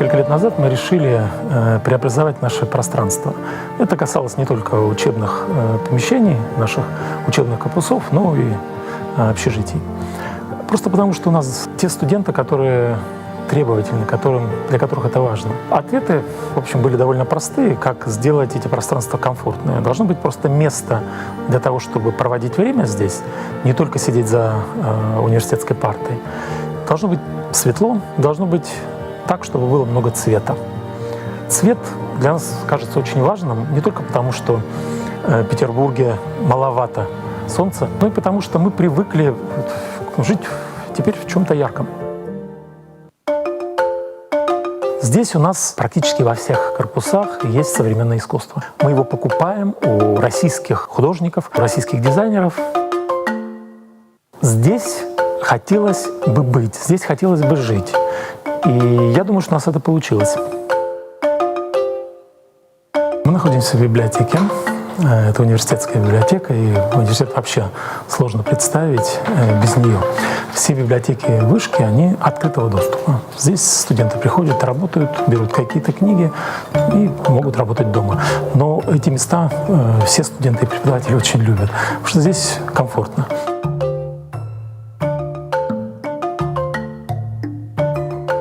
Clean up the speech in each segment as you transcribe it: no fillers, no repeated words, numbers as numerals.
Несколько лет назад мы решили преобразовать наше пространство. Это касалось не только учебных помещений, наших учебных корпусов, но и общежитий. Просто потому, что у нас те студенты, которые требовательны, для которых это важно. Ответы, в общем, были довольно простые, как сделать эти пространства комфортными. Должно быть просто место для того, чтобы проводить время здесь, не только сидеть за университетской партой. Должно быть светло, должно быть так, чтобы было много цвета. Цвет для нас кажется очень важным не только потому, что в Петербурге маловато солнца, но и потому, что мы привыкли жить теперь в чем-то ярком. Здесь у нас практически во всех корпусах есть современное искусство. Мы его покупаем у российских художников, у российских дизайнеров. Здесь хотелось бы быть, здесь хотелось бы жить. И я думаю, что у нас это получилось. Мы находимся в библиотеке. Это университетская библиотека, и университет вообще сложно представить без нее. Все библиотеки вышки, они открытого доступа. Здесь студенты приходят, работают, берут какие-то книги и могут работать дома. Но эти места все студенты и преподаватели очень любят, потому что здесь комфортно.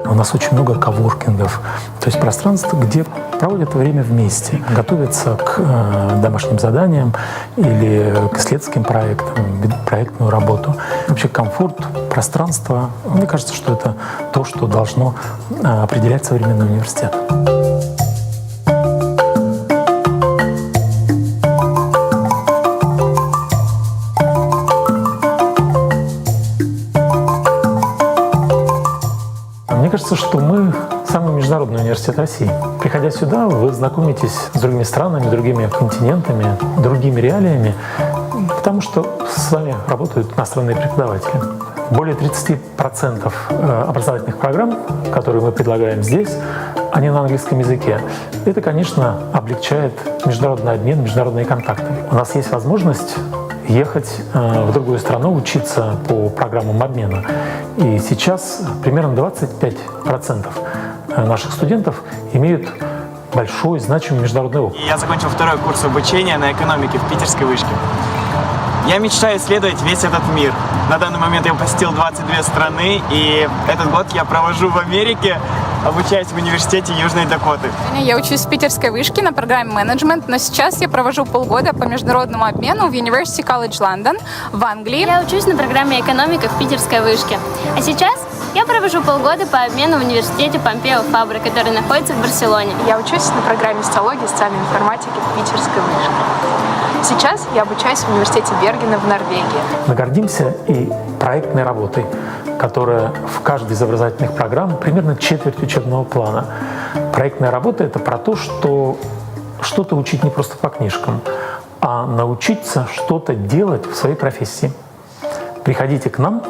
У нас очень много коворкингов, то есть пространств, где проводят время вместе, готовятся к домашним заданиям или к исследовательским проектам, проектную работу. Вообще комфорт, пространство, мне кажется, что это то, что должно определять современный университет. Мне кажется, что мы самый международный университет России. Приходя сюда, вы знакомитесь с другими странами, другими континентами, другими реалиями, потому что с вами работают иностранные преподаватели. Более 30% образовательных программ, которые мы предлагаем здесь, они на английском языке. Это, конечно, облегчает международный обмен, международные контакты. У нас есть возможность ехать в другую страну, учиться по программам обмена. И сейчас примерно 25% наших студентов имеют большой, значимый международный опыт. Я закончил второй курс обучения на экономике в питерской вышке. Я мечтаю исследовать весь этот мир. На данный момент я посетил 22 страны, и этот год я провожу в Америке, обучаюсь в университете Южной Дакоты. Я учусь в питерской вышке на программе менеджмент, но сейчас я провожу полгода по международному обмену в University College London в Англии. Я учусь на программе экономика в питерской вышке. А сейчас я провожу полгода по обмену в университете Помпео Фабра, который находится в Барселоне. Я учусь на программе социологии и социальной информатики в питерской вышке. Сейчас я обучаюсь в университете Бергена в Норвегии. Мы гордимся и проектной работой, которая в каждой из образовательных программ примерно четверть учебного плана. Проектная работа — это про то, что что-то учить не просто по книжкам, а научиться что-то делать в своей профессии. Приходите к нам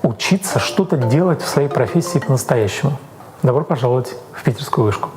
учиться что-то делать в своей профессии по-настоящему. Добро пожаловать в питерскую вышку.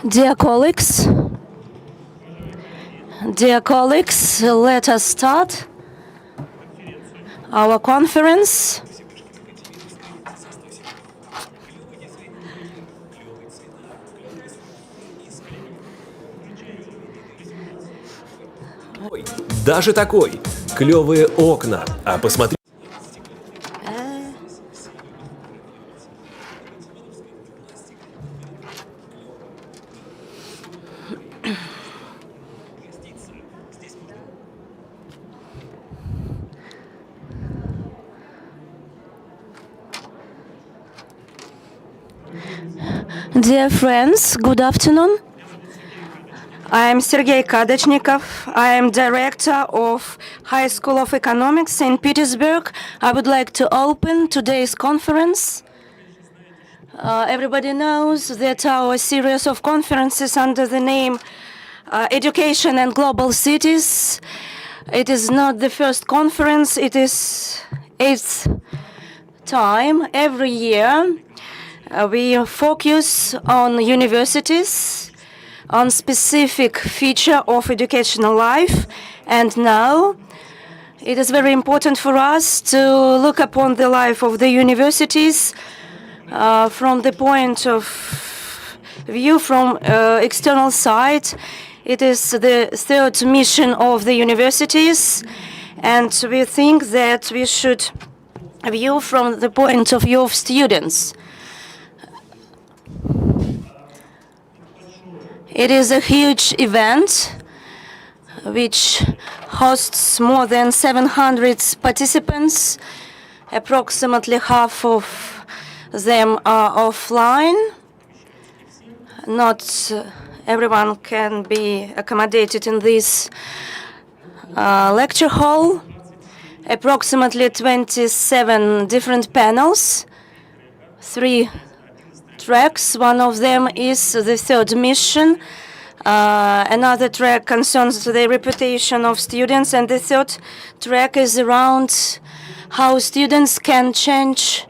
Dear colleagues, let us start our conference. Даже такой. Клевые окна. А посмотри... Dear friends, good afternoon. I am Sergey Kadochnikov. I am Director of High School of Economics in Petersburg. I would like to open today's conference. Everybody knows that our series of conferences under the name Education and Global Cities, it is not the first conference, it is 8th time every year. We focus on universities, on specific feature of educational life, and now it is very important for us to look upon the life of the universities from the point of view from external side. It is the third mission of the universities, and we think that we should view from the point of view of students. It is a huge event which hosts more than 700 participants. Approximately half of them are offline. Not everyone can be accommodated in this lecture hall. Approximately 27 different panels, 3 tracks. One of them is the third mission. Another track concerns the reputation of students, and the third track is around how students can change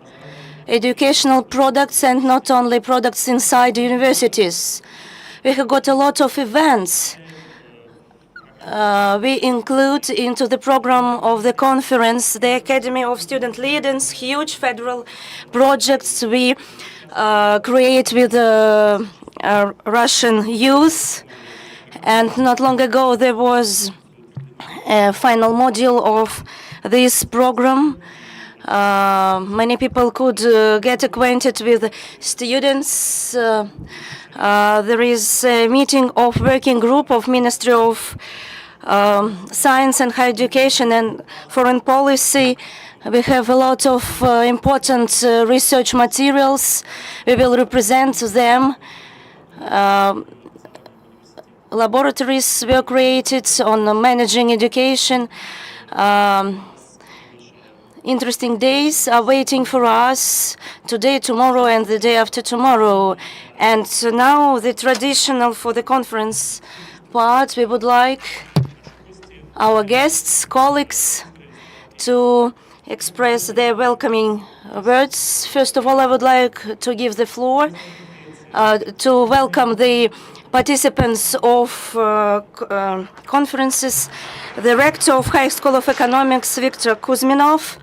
educational products and not only products inside universities. We have got a lot of events. We include into the program of the conference the Academy of Student Leaders, huge federal projects we create with Russian youth. And not long ago there was a final module of this program. Many people could get acquainted with students. There is a meeting of working group of Ministry of Science and Higher Education and Foreign Policy. We have a lot of important research materials. We will represent them. Laboratories were created on managing education. Interesting days are waiting for us today, tomorrow, and the day after tomorrow. And so now the traditional for the conference part, we would like our guests, colleagues, to express their welcoming words. First of all, I would like to give the floor to welcome the participants of conferences, the Rector of High School of Economics, Victor Kuzminov,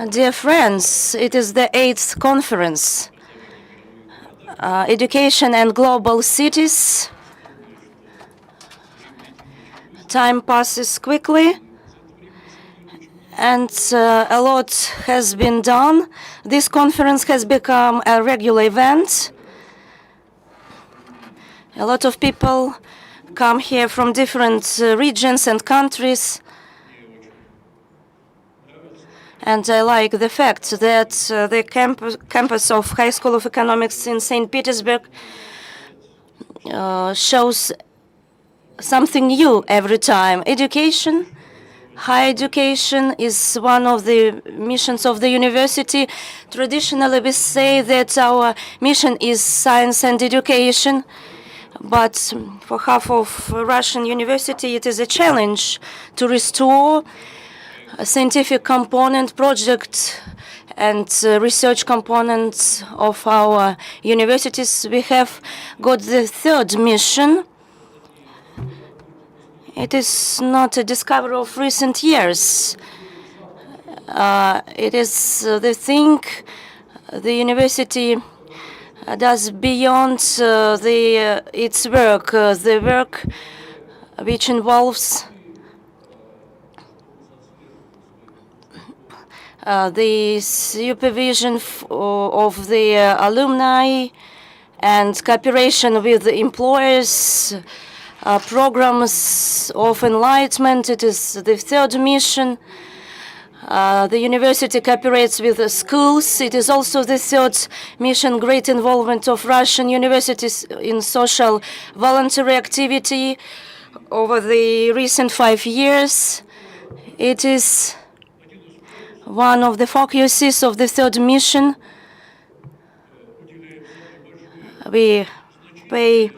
dear friends, it is the 8th conference, Education and Global Cities. Time passes quickly, and a lot has been done. This conference has become a regular event. A lot of people come here from different regions and countries. And I like the fact that the campus of High School of Economics in St. Petersburg shows something new every time. Education, higher education is one of the missions of the university. Traditionally, we say that our mission is science and education. But for half of Russian university, it is a challenge to restore scientific component, project and research components of our universities. We have got the third mission. It is not a discovery of recent years. It is the thing the university does beyond its work, the work which involves the supervision of the alumni and cooperation with the employers, programs of enlightenment. It is the third mission. The university cooperates with the schools. It is also the third mission, great involvement of Russian universities in social voluntary activity over the recent 5 years. It is one of the focuses of the third mission. We pay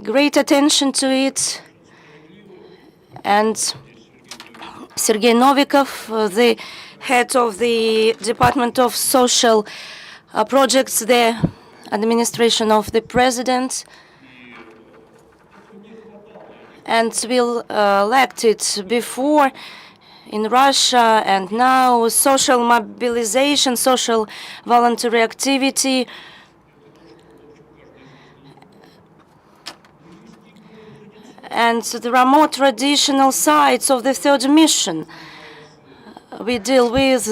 great attention to it, and Sergey Novikov, the head of the Department of Social Projects, the administration of the president, and will elect it before in Russia and now social mobilization, social voluntary activity. And there are more traditional sides of the third mission. We deal with,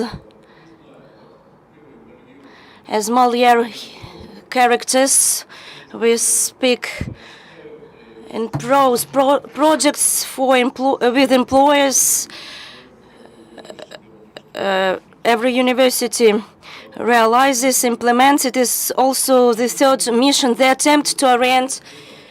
as Molière characters, we speak in prose, projects for with employers. Every university realizes, implements. It is also the third mission, the attempt to orient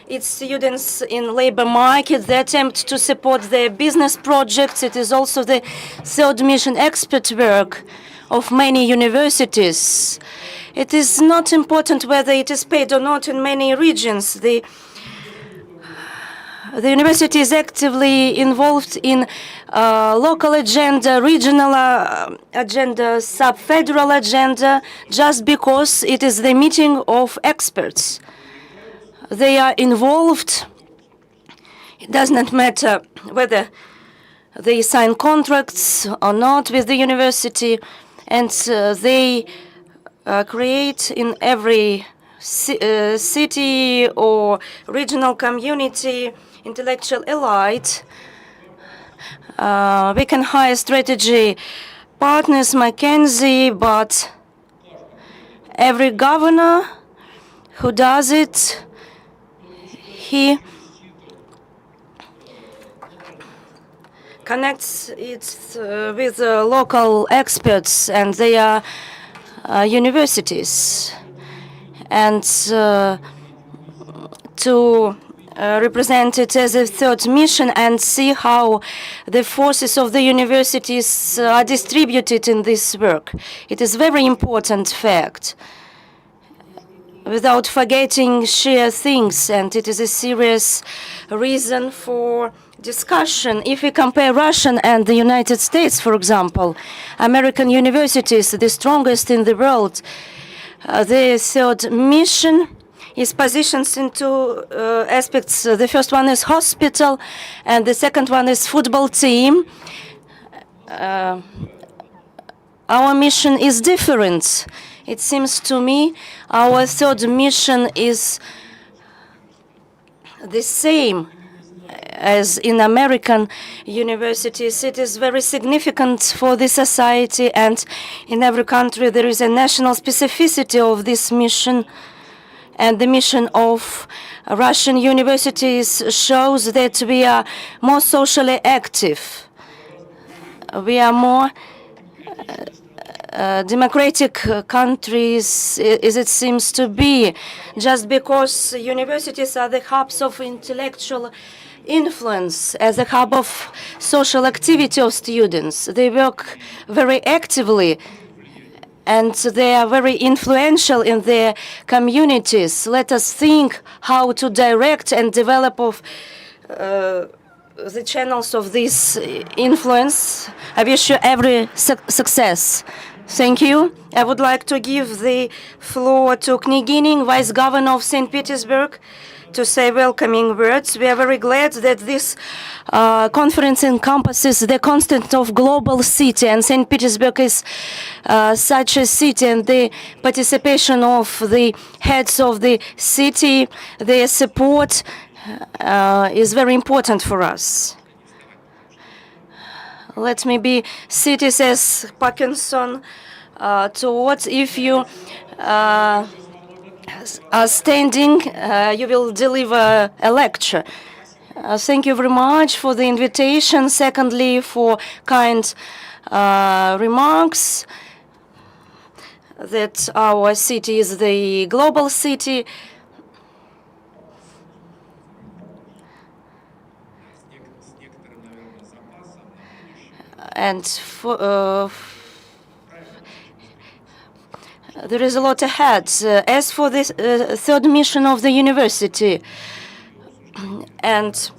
its students in labor market, the attempt to support their business projects. It is also the third mission, expert work of many universities. It is not important whether it is paid or not in many regions. The university is actively involved in local agenda, regional agenda, sub-federal agenda, just because it is the meeting of experts. They are involved. It does not matter whether they sign contracts or not with the university, and they create in every city or regional community intellectual elite. We can hire strategy partners, McKinsey, but every governor who does it, he connects it with local experts, and they are universities. And to represent it as a third mission and see how the forces of the universities are distributed in this work. It is a very important fact, without forgetting sheer things, and it is a serious reason for discussion. If we compare Russia and the United States, for example, American universities, the strongest in the world, the third mission is positioned in two aspects. The first one is hospital, and the second one is football team. Our mission is different. It seems to me our third mission is the same as in American universities. It is very significant for the society, and in every country there is a national specificity of this mission. And the mission of Russian universities shows that we are more socially active. We are more democratic countries, as it seems to be, just because universities are the hubs of intellectual influence, as a hub of social activity of students. They work very actively, and they are very influential in their communities. Let us think how to direct and develop the channels of this influence. I wish you every success. Thank you. I would like to give the floor to Knyagin, Vice Governor of St. Petersburg, to say welcoming words. We are very glad that this conference encompasses the content of global city, and St. Petersburg is such a city, and the participation of the heads of the city, their support is very important for us. Let me be cities as Parkinson taught. If you are standing, you will deliver a lecture. Thank you very much for the invitation. Secondly, for kind remarks that our city is the global city. And there is a lot ahead. As for this third mission of the university, and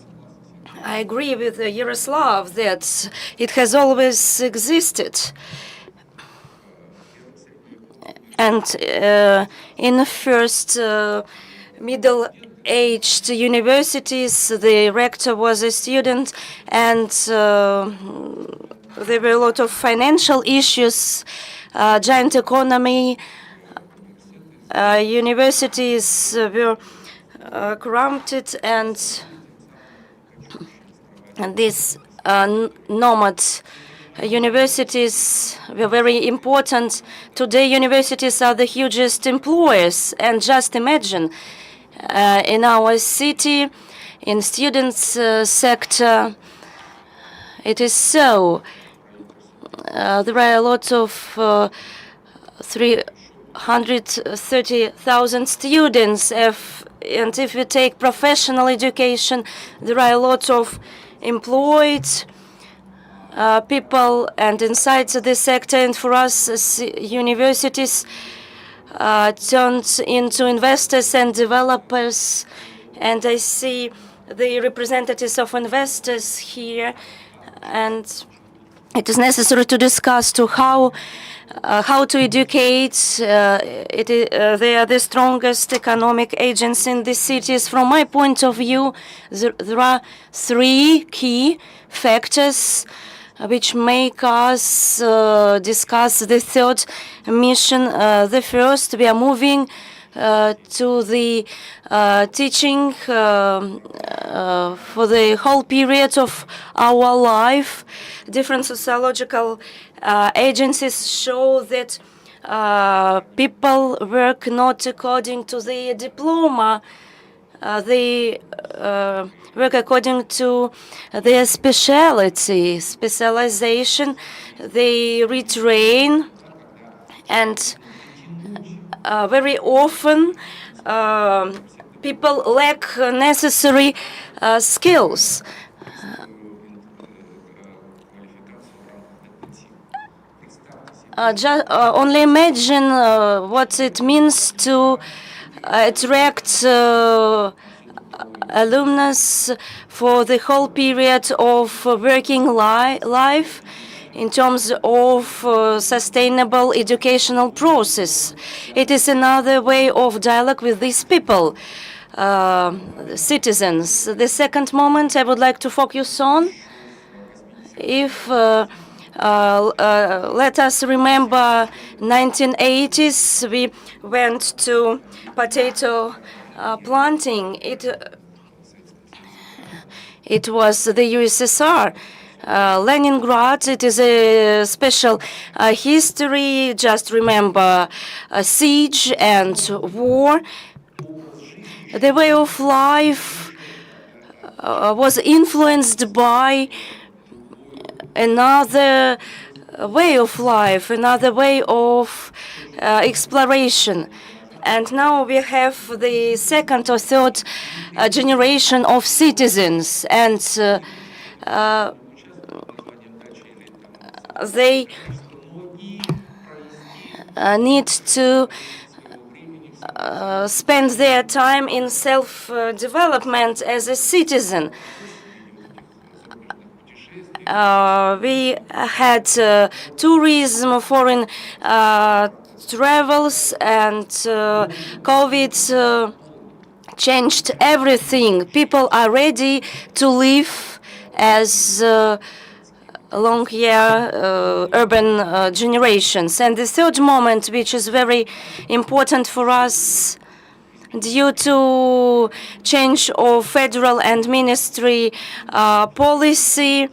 I agree with Yaroslav that it has always existed. And in the first middle-aged universities, the rector was a student, and there were a lot of financial issues, giant economy, universities were corrupted, and these nomad universities were very important. Today, universities are the hugest employers, and just imagine, in our city, in students' sector, it is so. There are a lot of 330,000 students, and if we take professional education, there are a lot of employed people, and inside this sector, and for us, universities turned into investors and developers, and I see the representatives of investors here, and it is necessary to discuss how to educate. They are the strongest economic agents in the cities. From my point of view, there are three key factors which make us discuss the third mission. The first, we are moving to the teaching for the whole period of our life. Different sociological agencies show that people work not according to their diploma. They work according to their specialization. They retrain, and very often people lack necessary skills. Only imagine what it means to attract alumnus for the whole period of working life in terms of sustainable educational process. It is another way of dialogue with these people, citizens. The second moment I would like to focus on, if let us remember 1980s, we went to potato planting. It was the USSR. Leningrad, it is a special history. Just remember siege and war. The way of life was influenced by another way of life, another way of exploration. And now we have the second or third generation of citizens, and they need to spend their time in self-development as a citizen. We had tourism, foreign travels, and COVID changed everything. People are ready to live as long-year urban generations. And the third moment, which is very important for us, due to change of federal and ministry policy,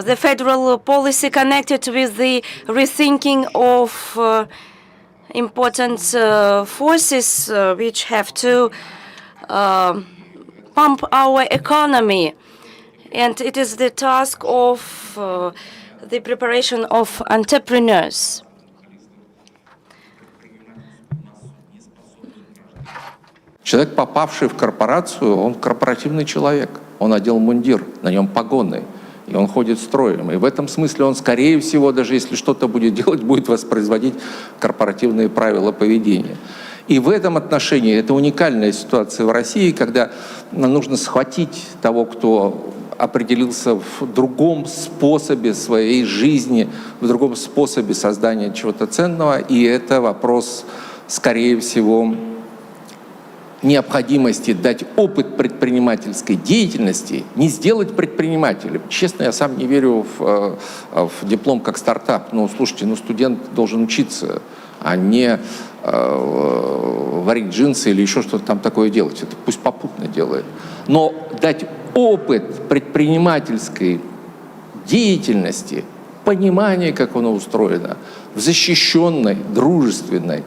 the federal policy connected with the rethinking of important forces which have to pump our economy. And it is the task of the preparation of entrepreneurs. Человек, попавший в корпорацию, он корпоративный человек. Он одел мундир, на нем погоны, и он ходит строем. И в этом смысле он, скорее всего, даже если что-то будет делать, будет воспроизводить корпоративные правила поведения. И в этом отношении это уникальная ситуация в России, когда нужно схватить того, кто определился в другом способе своей жизни, в другом способе создания чего-то ценного. И это вопрос, скорее всего, необходимости дать опыт предпринимательской деятельности, не сделать предпринимателем. Честно, я сам не верю в диплом как стартап. Ну, слушайте, студент должен учиться, а не варить джинсы или еще что-то там такое делать. Это пусть попутно делает. Но дать опыт предпринимательской деятельности, понимание, как оно устроено, в защищенной, дружественной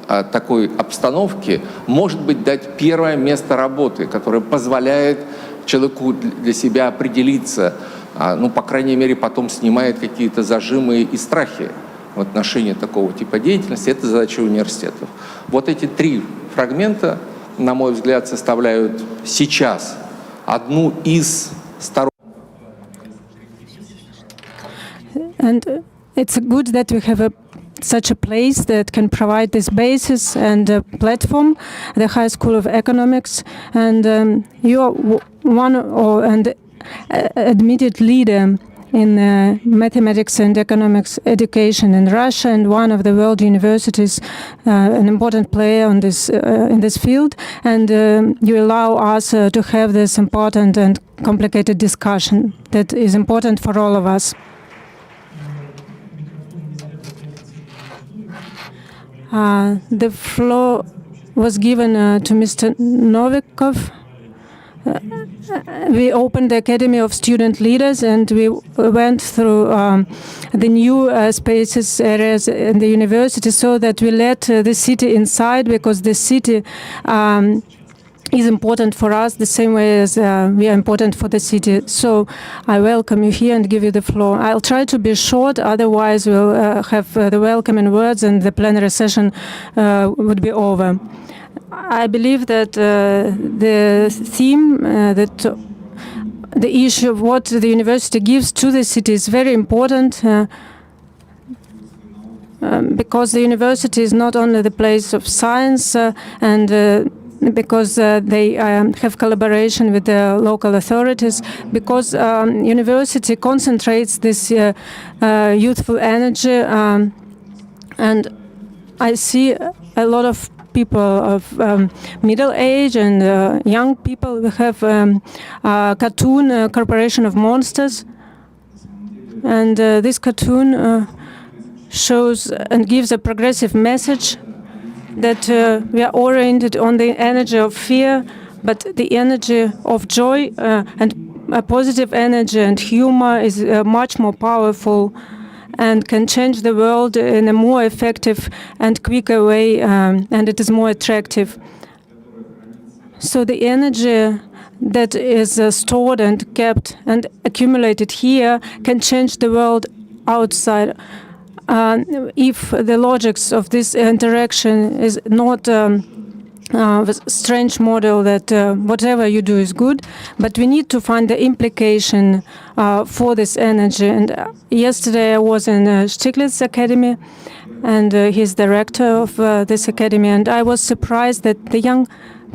такой обстановке, может быть, дать первое место работы, которое позволяет человеку для себя определиться, по крайней мере, потом снимает какие-то зажимы и страхи в отношении такого типа деятельности. Это задача университетов. Вот эти три фрагмента, на мой взгляд, составляют сейчас одну из сторон. And it's good that we have such a place that can provide this basis and a platform, the High School of Economics, and you are one and admitted leader in mathematics and economics education in Russia, and one of the world universities, an important player on this in this field. And you allow us to have this important and complicated discussion that is important for all of us. The floor was given to Mr. Novikov. We opened the Academy of Student Leaders, and we went through the new spaces, areas in the university, so that we let the city inside, because the city is important for us the same way as we are important for the city. So I welcome you here and give you the floor. I'll try to be short, otherwise we'll have the welcoming words and the plenary session would be over. I believe that the theme, that the issue of what the university gives to the city is very important, because the university is not only the place of science and because they have collaboration with the local authorities, because university concentrates this youthful energy, and I see a lot of people of middle age and young people. We have cartoon Corporation of Monsters, and this cartoon shows and gives a progressive message that we are oriented on the energy of fear, but the energy of joy and a positive energy and humor is much more powerful and can change the world in a more effective and quicker way, and it is more attractive. So the energy that is stored and kept and accumulated here can change the world outside. If the logics of this interaction is not a strange model that whatever you do is good, but we need to find the implication for this energy. And yesterday I was in Stiglitz Academy, and he's the rector of this academy, and I was surprised that the young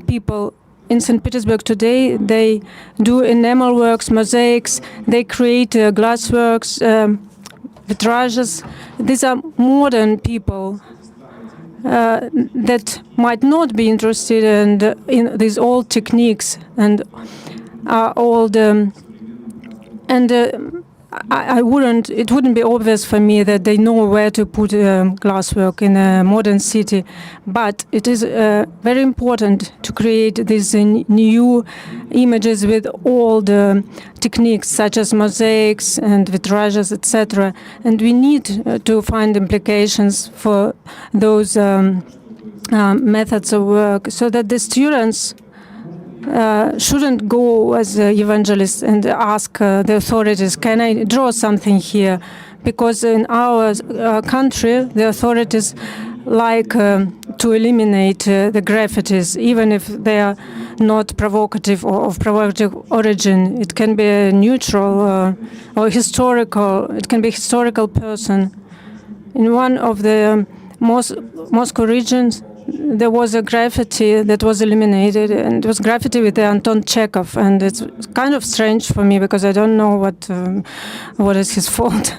people in St. Petersburg today, they do enamel works, mosaics, they create glassworks, vitrages. These are modern people that might not be interested in these old techniques and old. It wouldn't be obvious for me that they know where to put glasswork in a modern city, but it is very important to create these new images with all the techniques such as mosaics and vitrages, etc. And we need to find implications for those methods of work so that the students shouldn't go as evangelists and ask the authorities, can I draw something here? Because in our country, the authorities like to eliminate the graffitis, even if they are not provocative or of provocative origin. It can be a neutral or historical, it can be a historical person. In one of the Moscow regions, there was a graffiti that was eliminated, and it was graffiti with Anton Chekhov, and it's kind of strange for me because I don't know what is his fault.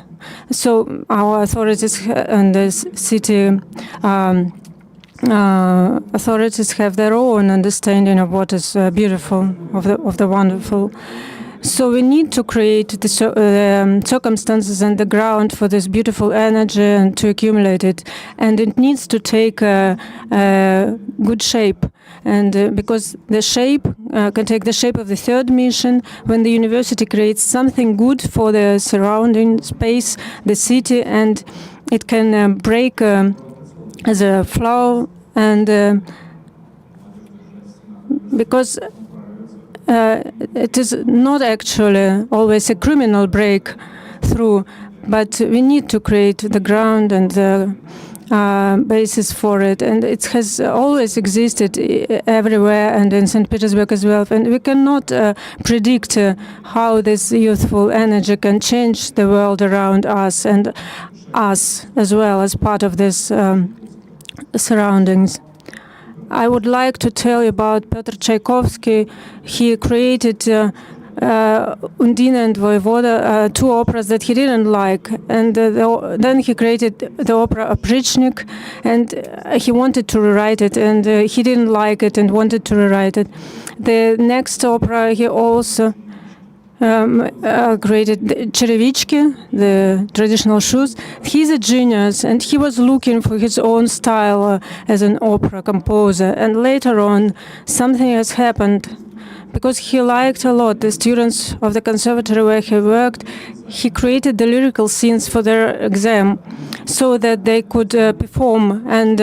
So our authorities and the city authorities have their own understanding of what is beautiful, of the wonderful. So we need to create the circumstances and the ground for this beautiful energy and to accumulate it. And it needs to take a good shape. And because the shape can take the shape of the third mission, when the university creates something good for the surrounding space, the city, and it can break as a flower. And because it is not actually always a criminal breakthrough, but we need to create the ground and the basis for it. And it has always existed everywhere and in St. Petersburg as well. And we cannot predict how this youthful energy can change the world around us and us as well as part of this surroundings. I would like to tell you about Petr Tchaikovsky. He created Undine and Voivoda, two operas that he didn't like, and then he created the opera Oprichnik, and he wanted to rewrite it, and he didn't like it and wanted to rewrite it. The next opera he also created Cherevichki, the traditional shoes. He's a genius, and he was looking for his own style as an opera composer. And later on, something has happened. Because he liked a lot the students of the conservatory where he worked, he created the lyrical scenes for their exam so that they could perform and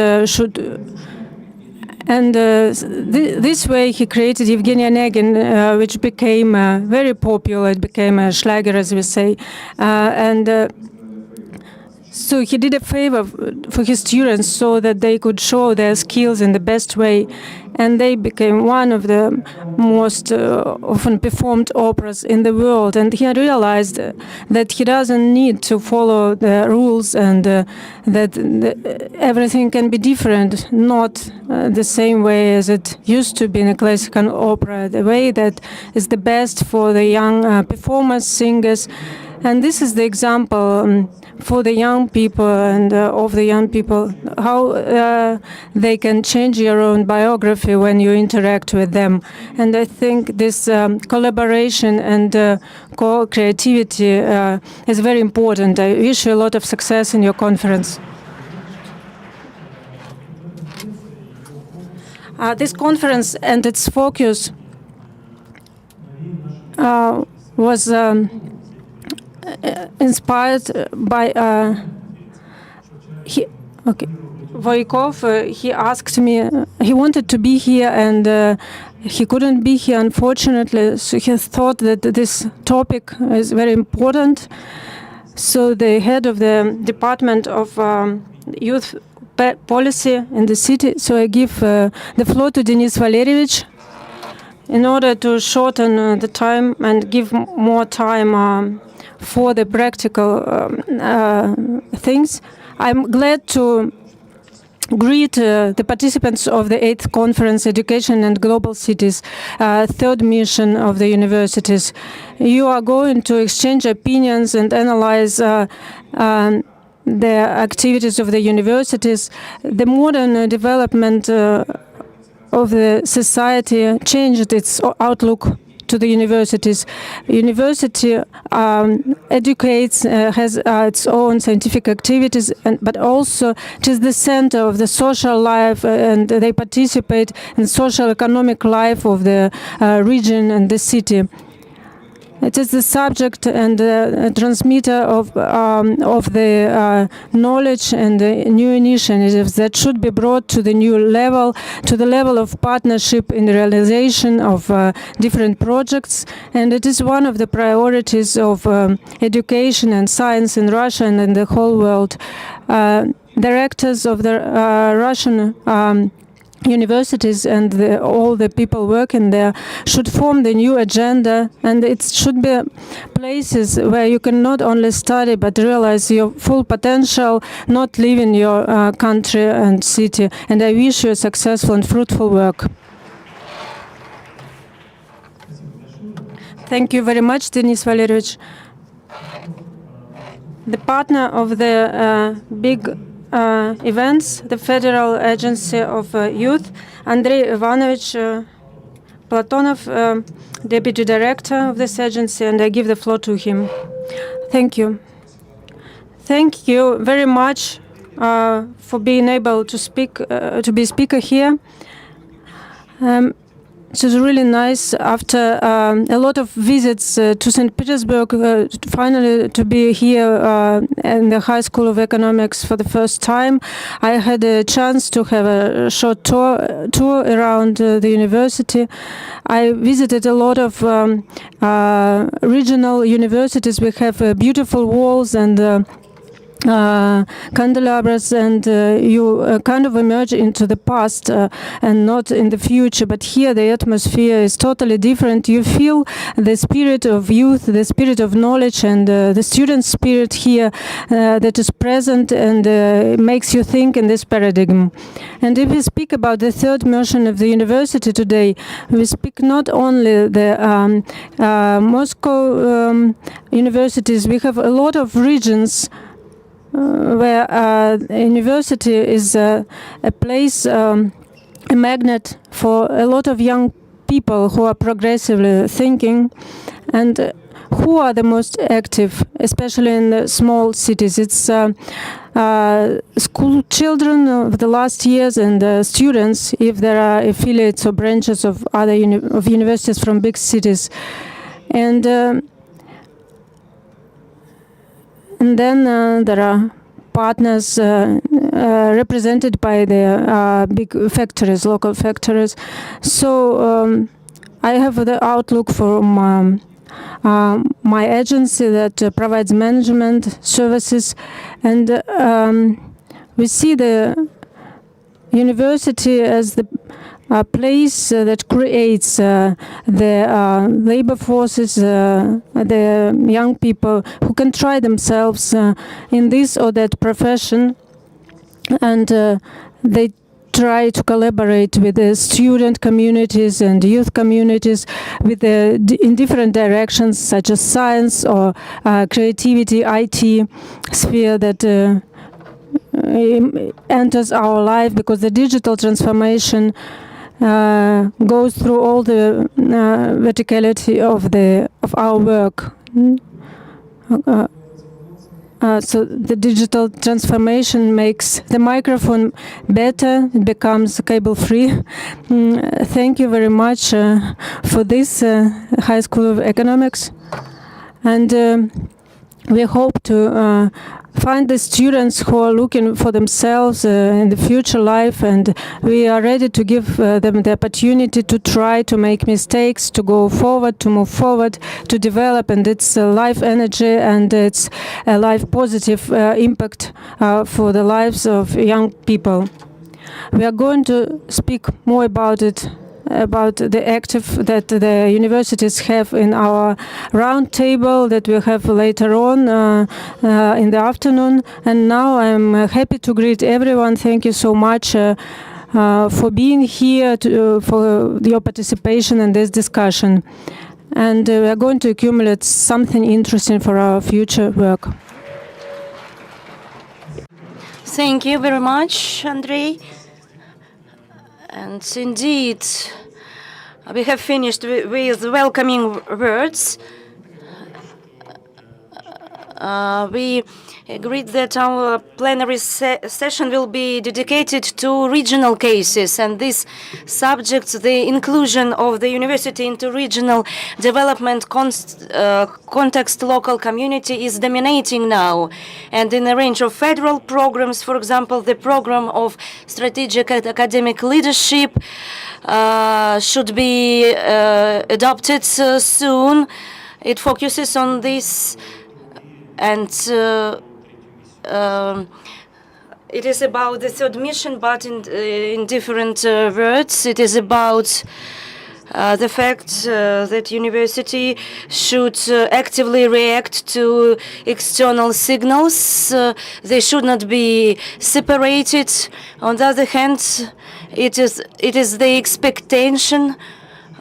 this way he created Evgeny Knyagin, which became very popular. It became a Schlager, as we say. So he did a favor for his students so that they could show their skills in the best way. And they became one of the most often performed operas in the world. And he realized that he doesn't need to follow the rules and that everything can be different, not the same way as it used to be in a classical opera, the way that is the best for the young performers, singers. And this is the example for the young people and of the young people, how they can change your own biography when you interact with them. And I think this collaboration and co-creativity is very important. I wish you a lot of success in your conference. This conference and its focus was inspired by Voikov. He asked me, he wanted to be here and he couldn't be here, unfortunately, so he thought that this topic is very important. So the head of the Department of Youth Policy in the city, so I give the floor to Denis Valerievich in order to shorten the time and give more time for the practical things. I'm glad to greet the participants of the 8th Conference Education and Global Cities, third mission of the universities. You are going to exchange opinions and analyze the activities of the universities. The modern development of the society changed its outlook to the universities. University educates, has its own scientific activities, but also it is the center of the social life, and they participate in social economic life of the region and the city. It is the subject and transmitter of the knowledge and the new initiatives that should be brought to the new level, to the level of partnership in the realization of different projects. And it is one of the priorities of education and science in Russia and in the whole world. Directors of the Russian universities and all the people working there should form the new agenda, and it should be places where you can not only study but realize your full potential, not leaving your country and city. And I wish you a successful and fruitful work. Thank you very much, Denis Valeryevich. The partner of the big events, the Federal Agency of Youth, Andrei Ivanovich Platonov, Deputy Director of this agency, and I give the floor to him. Thank you. Thank you very much for being able to speak, to be speaker here. It was really nice after a lot of visits to St. Petersburg, finally to be here in the High School of Economics for the first time. I had a chance to have a short tour around the university. I visited a lot of regional universities. We have beautiful walls and candelabras, and you kind of emerge into the past and not in the future. But here the atmosphere is totally different. You feel the spirit of youth, the spirit of knowledge, and the student spirit here that is present and makes you think in this paradigm. And if we speak about the third mission of the university today, we speak not only the Moscow universities. We have a lot of regions where university is a place, a magnet for a lot of young people who are progressively thinking and who are the most active, especially in the small cities. It's school children of the last years and students, if there are affiliates or branches of other universities from big cities. And then there are partners represented by the big factories, local factories. So I have the outlook from my agency that provides management services, and we see the university as the place that creates the labor forces, the young people who can try themselves in this or that profession, and they try to collaborate with the student communities and youth communities with in different directions, such as science or creativity, IT sphere that enters our life, because the digital transformation goes through all the verticality of our work. So the digital transformation makes the microphone better. It becomes cable-free. Thank you very much for this High School of Economics, and we hope to find the students who are looking for themselves in the future life, and we are ready to give them the opportunity to try to make mistakes, to go forward, to move forward, to develop, and it's life energy and it's a life positive impact for the lives of young people. We are going to speak more about it about the active that the universities have in our round table that we have later on in the afternoon. And now I'm happy to greet everyone. Thank you so much for being here, for your participation in this discussion. And we are going to accumulate something interesting for our future work. Thank you very much, Andrei. And indeed, we have finished with welcoming words. We agreed that our plenary session will be dedicated to regional cases, and this subject, the inclusion of the university into regional development context, local community, is dominating now. And in a range of federal programs, for example, the program of strategic academic leadership should be adopted soon. It focuses on this, and it is about the third mission, but in different words. It is about the fact that university should actively react to external signals. They should not be separated. On the other hand, it is the expectation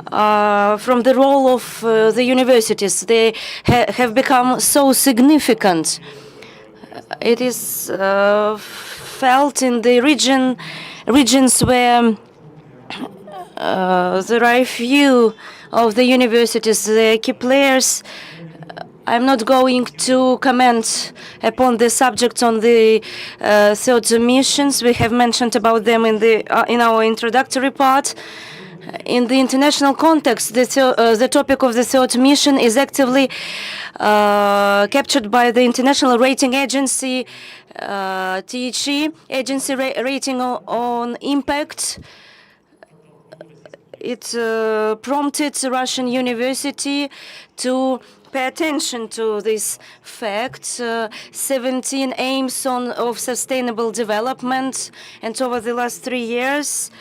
from the role of the universities. They have become so significant. It is felt in the regions where there are few of the universities, the key players. I'm not going to comment upon the subjects on the third missions. We have mentioned about them in our introductory part. In the international context, the topic of the third mission is actively captured by the international rating agency, THE, agency rating on impact. It prompted Russian university to pay attention to this fact. 17 aims of sustainable development, and over the last 3 years,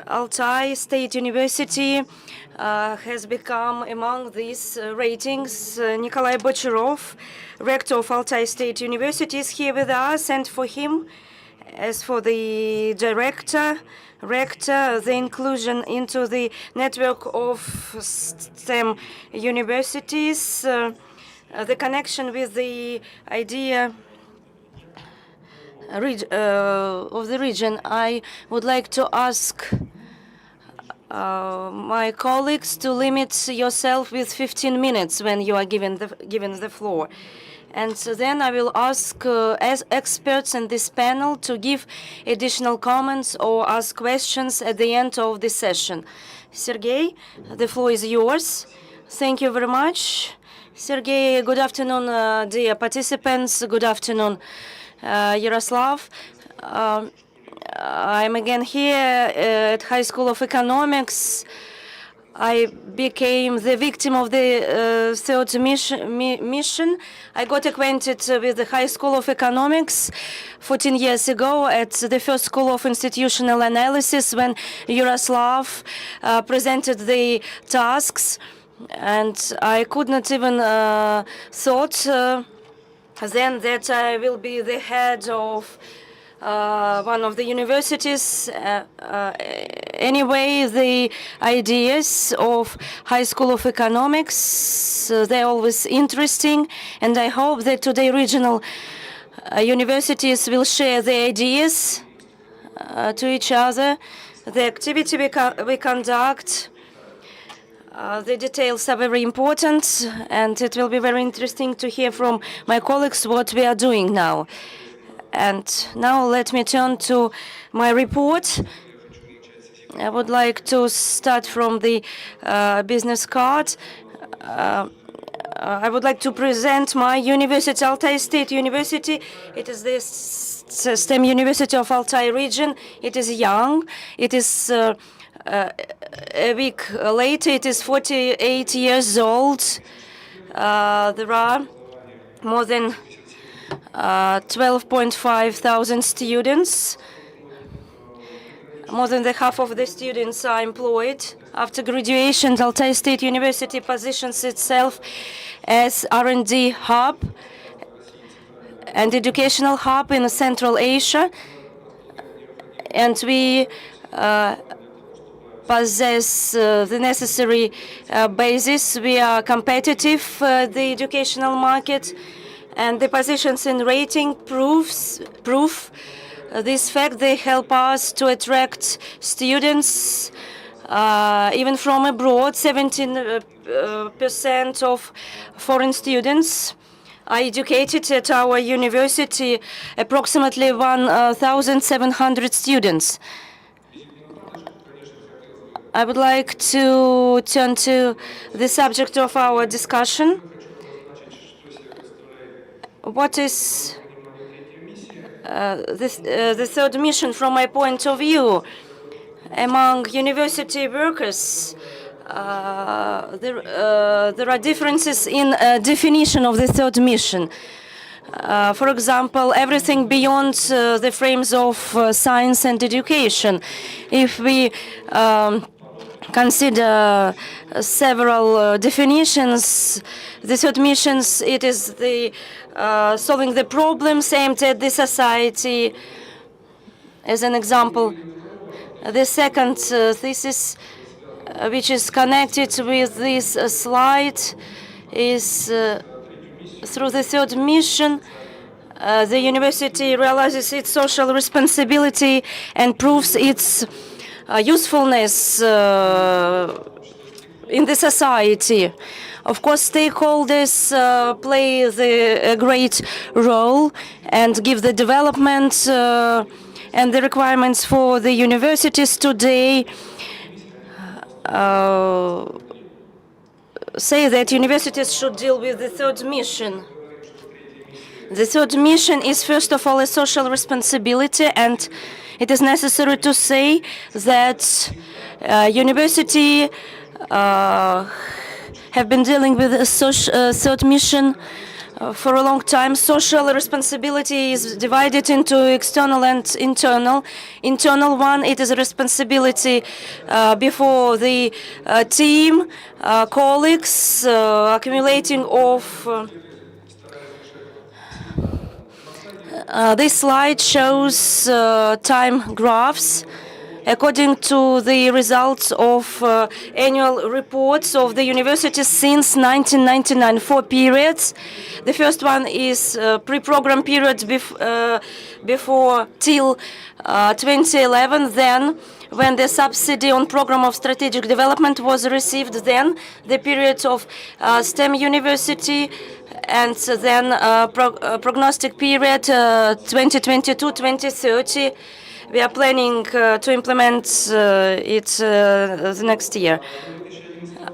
Altai State University has become among these ratings. Nikolai Bocharov, Rector of Altai State University, is here with us, and for him, as for the Director, Rector, the inclusion into the network of STEM universities, the connection with the idea of the region, I would like to ask my colleagues to limit yourself with 15 minutes when you are given the floor. And then I will ask as experts in this panel to give additional comments or ask questions at the end of the session. Sergey, the floor is yours. Thank you very much. Sergey, good afternoon, dear participants. Good afternoon, Yaroslav. I'm again here at High School of Economics. I became the victim of the third mission. I got acquainted with the High School of Economics 14 years ago at the first School of Institutional Analysis when Yaroslav presented the tasks, and I could not even thought then that I will be the head of one of the universities. Anyway, the ideas of High School of Economics, they're always interesting, and I hope that today regional universities will share the ideas to each other. The activity we conduct, the details are very important, and it will be very interesting to hear from my colleagues what we are doing now. And now let me turn to my report. I would like to start from the business card. I would like to present my university, Altai State University. It is the STEM University of Altai region. It is young. It is a week later. It is 48 years old. There are more than 12,500 students. More than the half of the students are employed. After graduation, Altai State University positions itself as R&D hub and educational hub in Central Asia. And we possess the necessary basis. We are competitive, the educational market, and the positions in rating proof this fact. They help us to attract students even from abroad. 17% of foreign students are educated at our university, approximately 1,700 students. I would like to turn to the subject of our discussion. What is the third mission from my point of view? Among university workers, there are differences in definition of the third mission. For example, everything beyond the frames of science and education. If we consider several definitions, the third missions, it is the solving the problems aimed at the society. As an example, the second thesis, which is connected with this slide, is through the third mission, the university realizes its social responsibility and proves its usefulness in the society. Of course, stakeholders play a great role and give the development and the requirements for the universities today. Say that universities should deal with the third mission. The third mission is, first of all, a social responsibility, and it is necessary to say that university have been dealing with a third mission for a long time. Social responsibility is divided into external and internal. Internal one, it is a responsibility before the team, colleagues, accumulating of. This slide shows time graphs according to the results of annual reports of the university since 1999. 4 periods. The first one is pre-program period before till 2011. Then, when the subsidy on program of strategic development was received, then the period of STEM university, and then prognostic period 2022-2030. We are planning to implement it the next year.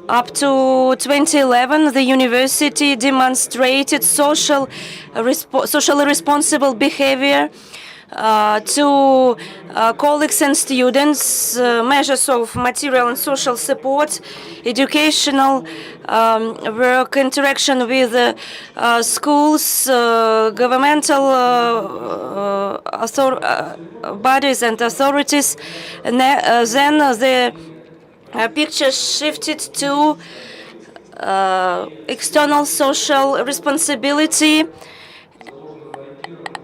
Up to 2011, the university demonstrated socially responsible behavior to colleagues and students, measures of material and social support, educational work, interaction with schools, governmental bodies and authorities. And then the picture shifted to external social responsibility.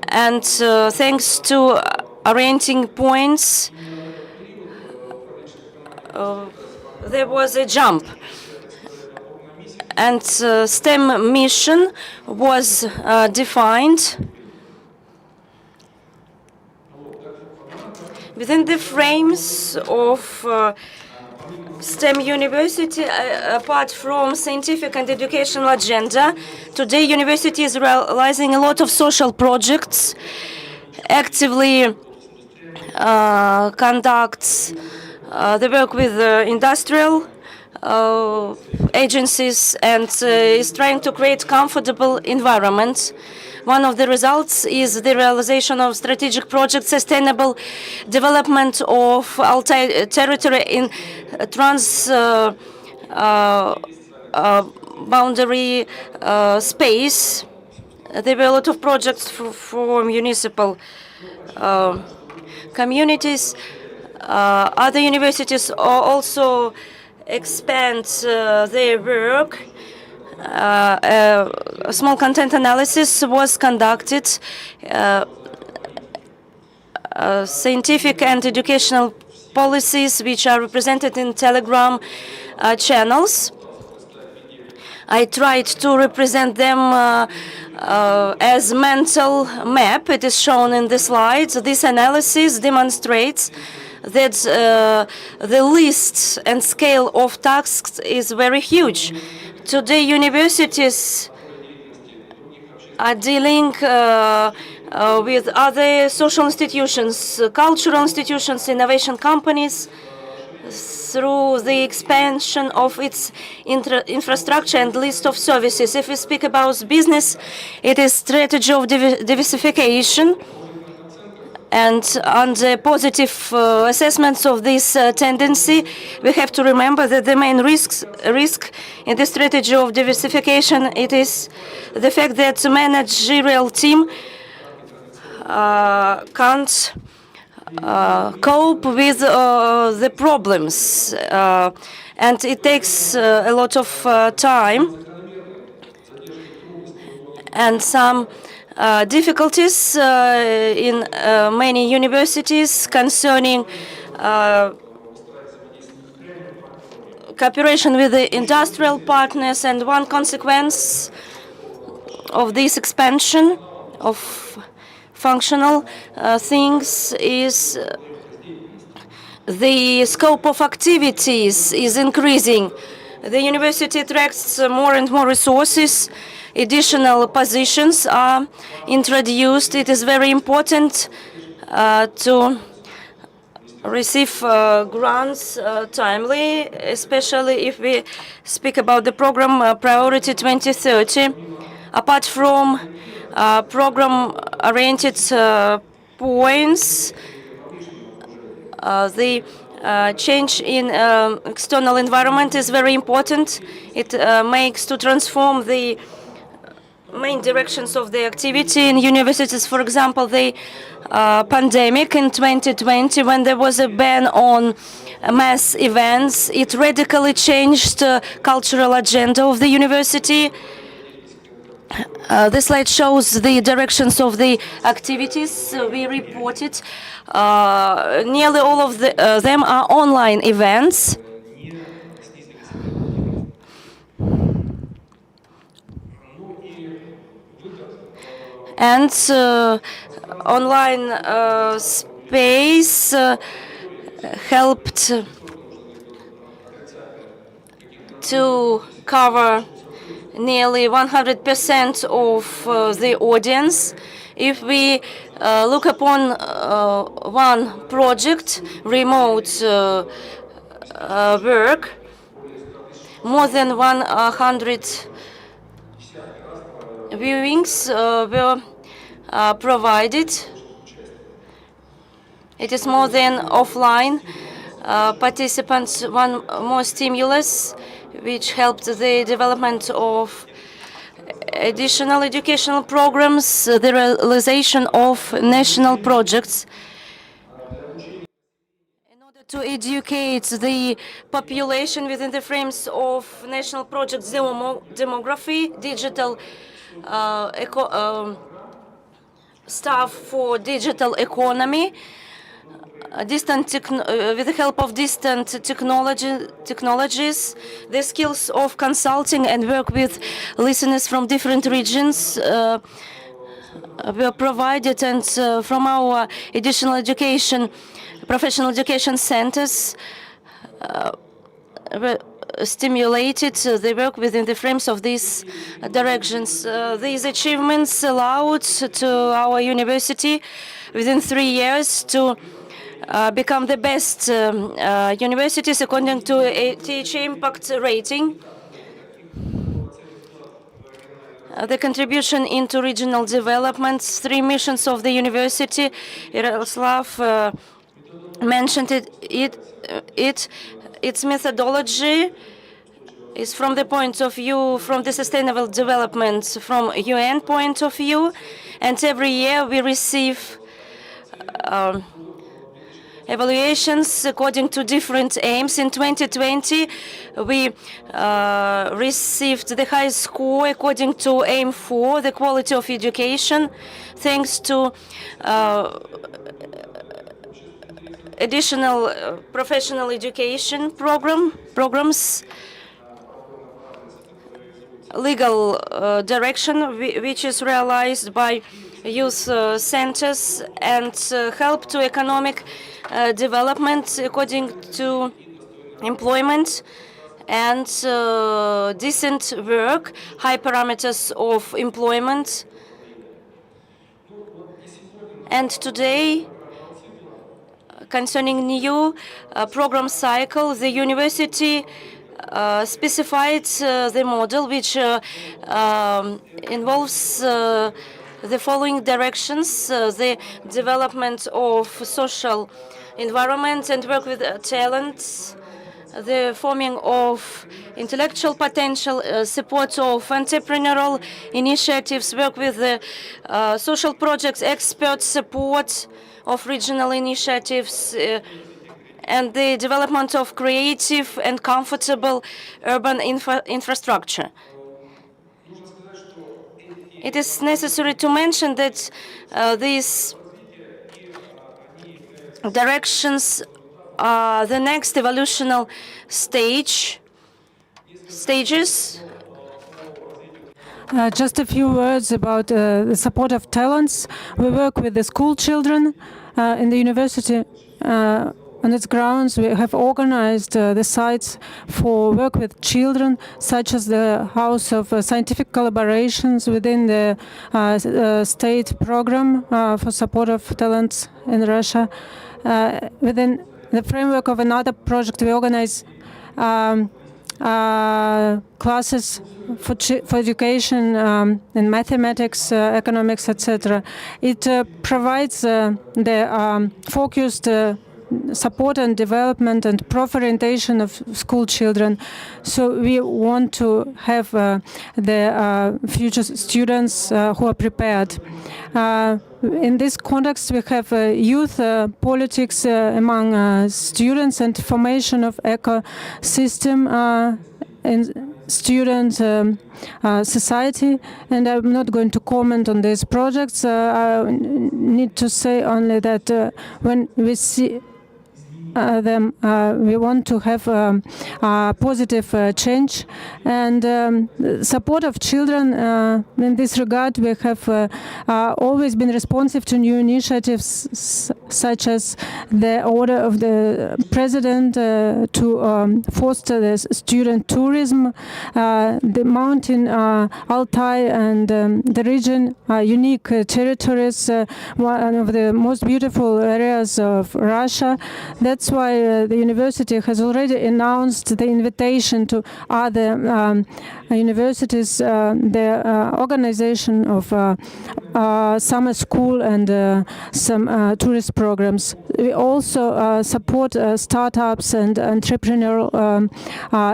And thanks to orienting points, there was a jump. And STEM mission was defined within the frames of STEM university. Apart from scientific and educational agenda, today university is realizing a lot of social projects, actively conducts the work with industrial agencies, and is trying to create comfortable environment. One of the results is the realization of strategic project sustainable development of Altai territory in boundary space. There were a lot of projects for municipal communities. Other universities also expand their work. A small content analysis was conducted. Scientific and educational policies which are represented in Telegram channels. I tried to represent them as mental map. It is shown in the slides. This analysis demonstrates that the list and scale of tasks is very huge. Today, universities are dealing with other social institutions, cultural institutions, innovation companies, through the expansion of its infrastructure and list of services. If we speak about business, it is strategy of diversification. And under positive assessments of this tendency, we have to remember that the main risk in the strategy of diversification, it is the fact that the managerial team can't cope with the problems, and it takes a lot of time and some difficulties in many universities concerning cooperation with the industrial partners. And one consequence of this expansion of functional things is the scope of activities is increasing. The university attracts more and more resources. Additional positions are introduced. It is very important to receive grants timely, especially if we speak about the program Priority 2030. Apart from program-oriented points, the change in external environment is very important. It makes to transform the main directions of the activity in universities. For example, the pandemic in 2020, when there was a ban on mass events, it radically changed the cultural agenda of the university. This slide shows the directions of the activities we reported. Nearly all of them are online events. And online space helped to cover nearly 100% of the audience. If we look upon one project, remote work, more than 100 viewings were provided. It is more than offline participants. One more stimulus which helped the development of additional educational programs, the realization of national projects. In order to educate the population within the frames of national projects, demography, digital staff for digital economy, with the help of distant technologies, the skills of consulting and work with listeners from different regions were provided, and from our additional education, professional education centers were stimulated the work within the frames of these directions. These achievements allowed to our university within 3 years to become the best universities according to a THA impact rating. The contribution into regional development, 3 missions of the university, Yaroslav mentioned its methodology is from the point of view, from the sustainable development, from UN point of view, and every year we receive evaluations according to different aims. In 2020, we received the highest score according to aim 4, the quality of education, thanks to additional professional education programs, legal direction, which is realized by youth centers, and help to economic development according to employment and decent work, high parameters of employment. And today, concerning new program cycle, the university specified the model, which involves the following directions: the development of social environment and work with talents, the forming of intellectual potential, support of entrepreneurial initiatives, work with the social projects, expert support of regional initiatives, and the development of creative and comfortable urban infrastructure. It is necessary to mention that these directions are the next evolutionary stages. Just a few words about the support of talents. We work with the school children in the university. On its grounds, we have organized the sites for work with children, such as the House of Scientific Collaborations within the state program for support of talents in Russia. Within the framework of another project, we organize classes for education in mathematics, economics, etc. It provides the focused support and development and prof-orientation of school children. So we want to have the future students who are prepared. In this context, we have youth politics among students and formation of ecosystem in student society. And I'm not going to comment on these projects. I need to say only that when we see them, we want to have positive change and support of children. In this regard, we have always been responsive to new initiatives, such as the order of the president to foster the student tourism. The mountain Altai and the region are unique territories, one of the most beautiful areas of Russia. That's why the university has already announced the invitation to other universities, the organization of summer school and some tourist programs. We also support startups and entrepreneurial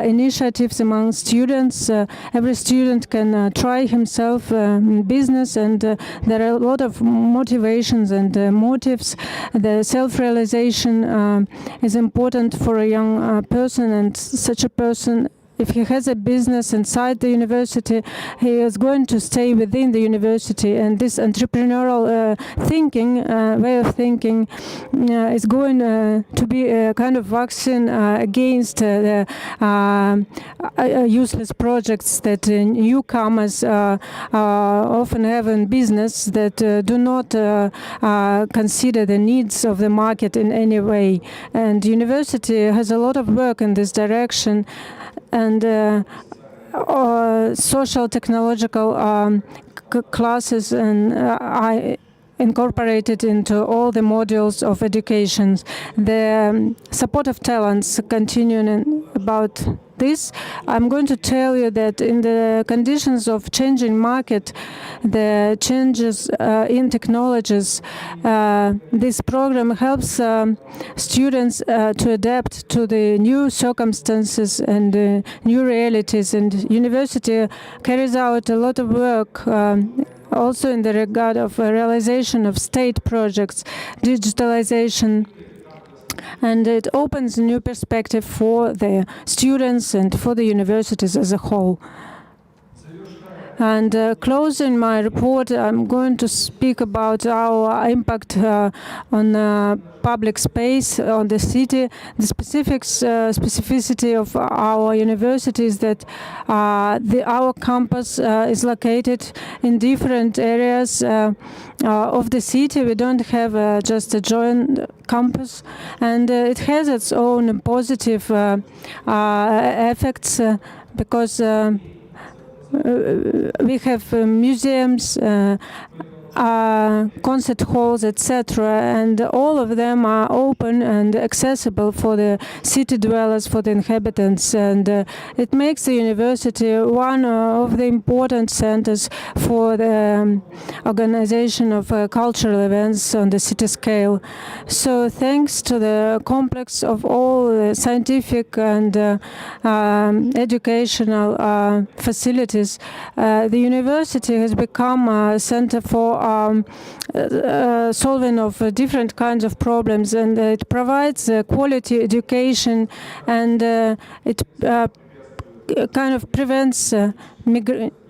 initiatives among students. Every student can try himself in business, and there are a lot of motivations and motives. The self-realization is important for a young person, and such a person, if he has a business inside the university, he is going to stay within the university, and this entrepreneurial way of thinking is going to be a kind of vaccine against the useless projects that newcomers often have in business, that do not consider the needs of the market in any way. And university has a lot of work in this direction. And social technological classes and I incorporated into all the modules of education. The support of talents continuing about this. I'm going to tell you that in the conditions of changing market, the changes in technologies, this program helps students to adapt to the new circumstances and new realities. And university carries out a lot of work also in the regard of realization of state projects, digitalization, And it opens a new perspective for the students and for the universities as a whole. And closing my report, I'm going to speak about our impact on public space, on the city. The specificity of our university is that our campus is located in different areas of the city. We don't have just a joint campus, and it has its own positive effects because we have museums, concert halls, etc., and all of them are open and accessible for the city dwellers, for the inhabitants, and it makes the university one of the important centers for the organization of cultural events on the city scale. So thanks to the complex of all the scientific and educational facilities, the university has become a center for solving of different kinds of problems, and it provides quality education, and it kind of prevents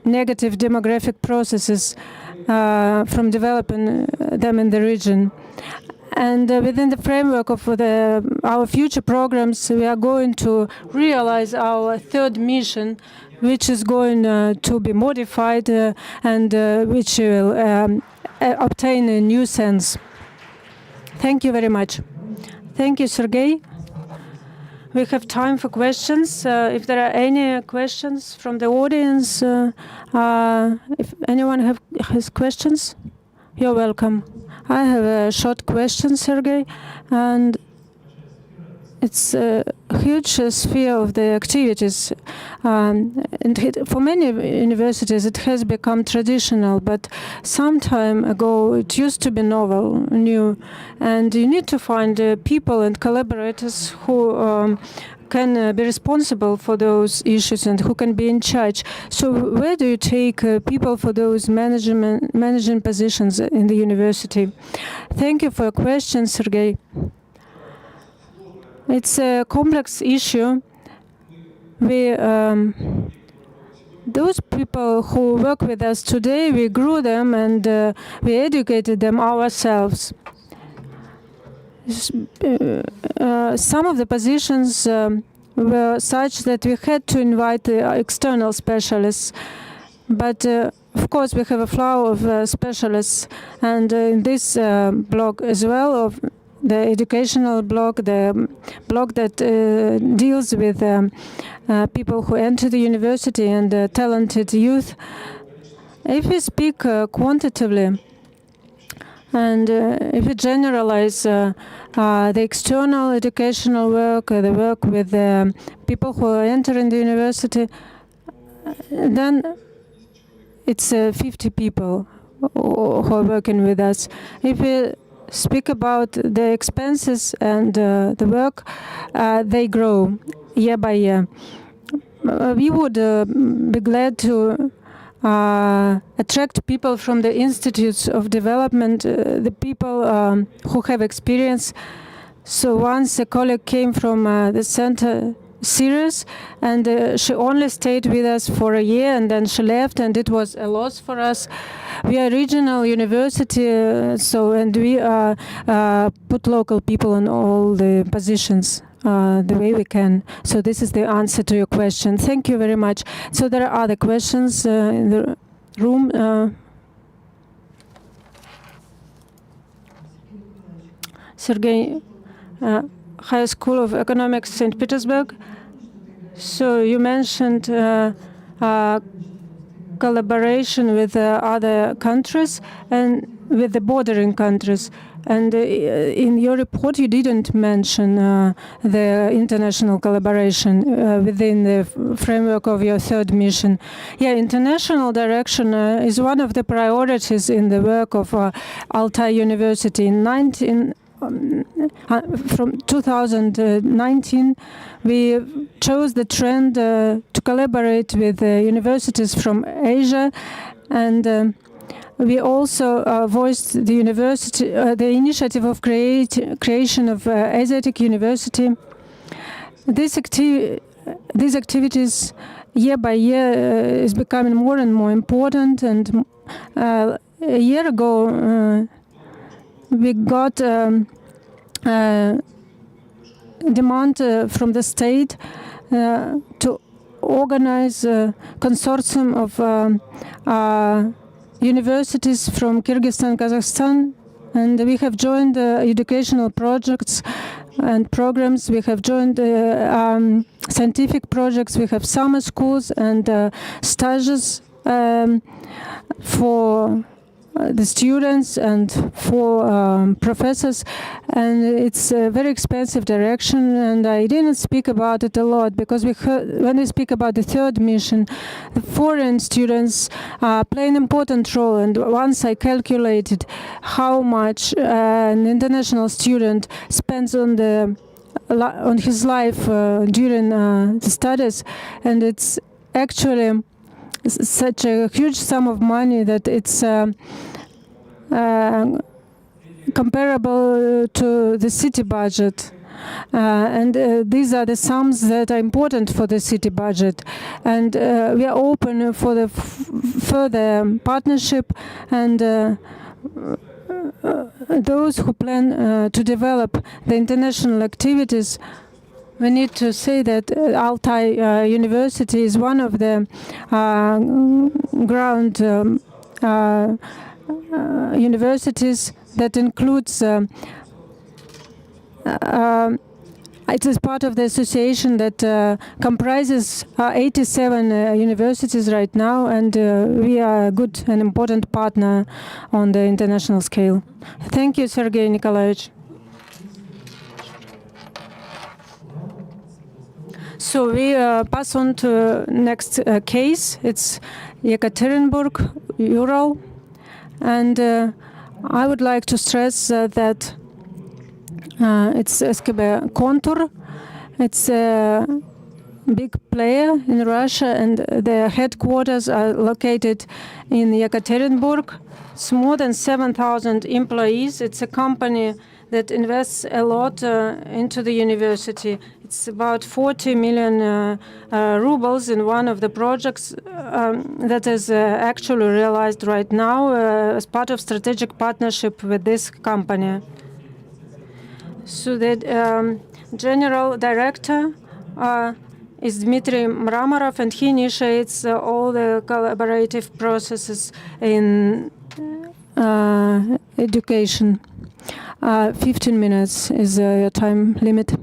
negative demographic processes from developing them in the region. And within the framework of our future programs, we are going to realize our third mission, which is going to be modified and which will obtain a new sense. Thank you very much. Thank you, Sergey. We have time for questions. If there are any questions from the audience, if anyone has questions, you're welcome. I have a short question, Sergey, and it's a huge sphere of the activities. And for many universities, it has become traditional, but some time ago, it used to be novel, new. And you need to find people and collaborators who can be responsible for those issues and who can be in charge. So where do you take people for those managing positions in the university? Thank you for your question, Sergey. It's a complex issue. Those people who work with us today, we grew them and we educated them ourselves. Some of the positions were such that we had to invite external specialists, but of course we have a flow of specialists, and in this block as well, of the educational block, the block that deals with people who enter the university and talented youth. If we speak quantitatively, and if we generalize the external educational work, the work with people who are entering the university, then it's 50 people who are working with us. If we speak about the expenses and the work, they grow year by year. We would be glad to attract people from the institutes of development, the people who have experience. So once a colleague came from the center series, and she only stayed with us for a year, and then she left, and it was a loss for us. We are a regional university, and we put local people in all the positions the way we can. So this is the answer to your question. Thank you very much. So there are other questions in the room. Sergey, High School of Economics, St. Petersburg. So you mentioned collaboration with other countries and with the bordering countries. And in your report, you didn't mention the international collaboration within the framework of your third mission. Yeah, international direction is one of the priorities in the work of Altai University. From 2019, we chose the trend to collaborate with universities from Asia, and we also voiced the university, the initiative of creation of Asiatic University. These activities, year by year, is becoming more and more important. And a year ago, we got demand from the state to organize a consortium of universities from Kyrgyzstan, Kazakhstan, and we have joined educational projects and programs. We have joined scientific projects. We have summer schools and stages for the students and for professors, and it's a very expensive direction, and I didn't speak about it a lot because when we speak about the third mission, the foreign students play an important role. And once I calculated how much an international student spends on his life during the studies, and it's actually such a huge sum of money that it's comparable to the city budget. And these are the sums that are important for the city budget. And we are open for the further partnership, and those who plan to develop the international activities. We need to say that Altai University is one of the ground universities that includes, it is part of the association that comprises 87 universities right now, and we are a good and important partner on the international scale. Thank you, Sergey Nikolaevich. So we pass on to next case. It's Yekaterinburg, Ural. And I would like to stress that it's SKB Kontur. It's a big player in Russia, and their headquarters are located in Yekaterinburg. It's more than 7,000 employees. It's a company that invests a lot into the university. It's about 40 million rubles in one of the projects that is actually realized right now as part of strategic partnership with this company. So the general director is Dmitry Mramorov, and he initiates all the collaborative processes in education. 15 minutes is your time limit.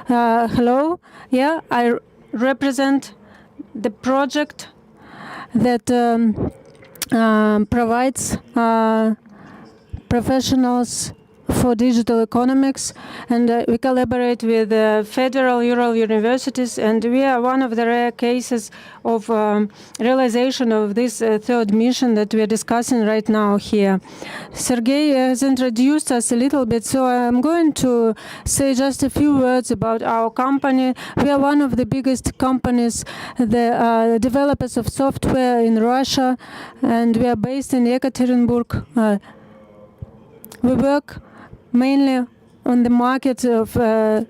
Hello. Yeah, I represent the project that provides professionals for digital economics, and we collaborate with federal Ural universities, and we are one of the rare cases of realization of this third mission that we are discussing right now here. Sergey has introduced us a little bit, so I'm going to say just a few words about our company. We are one of the biggest companies, the developers of software in Russia, and we are based in Yekaterinburg. We work mainly on the market of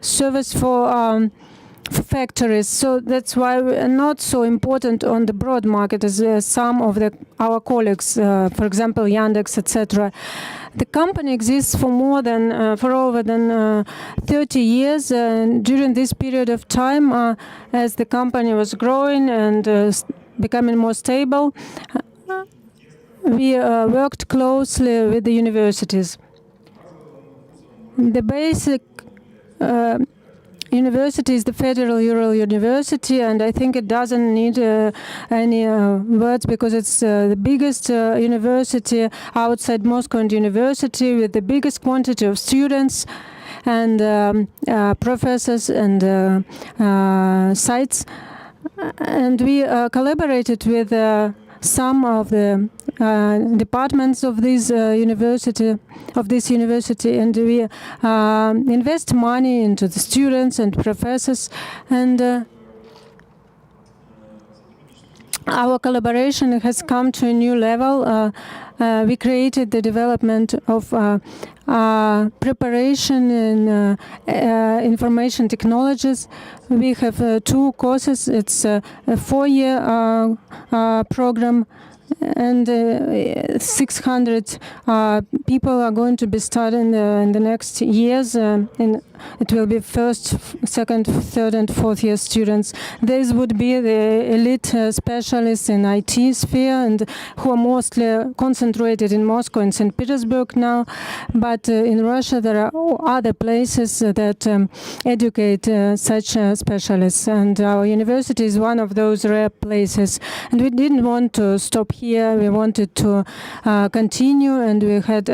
service for factories, so that's why we are not so important on the broad market as some of our colleagues, for example, Yandex, etc. The company exists for over than 30 years, and during this period of time, as the company was growing and becoming more stable, we worked closely with the universities. The basic university is the Federal Ural University, and I think it doesn't need any words because it's the biggest university outside Moscow and university with the biggest quantity of students and professors and sites. And we collaborated with some of the departments of this university, and we invest money into the students and professors, and our collaboration has come to a new level. We created the development of preparation in information technologies. We have 2 courses. It's a 4-year program, and 600 people are going to be studying in the next years. It will be first, second, third, and fourth year students. These would be the elite specialists in IT sphere, and who are mostly concentrated in Moscow and St. Petersburg now. But in Russia, there are other places that educate such specialists, and our university is one of those rare places. And we didn't want to stop here. We wanted to continue, and we had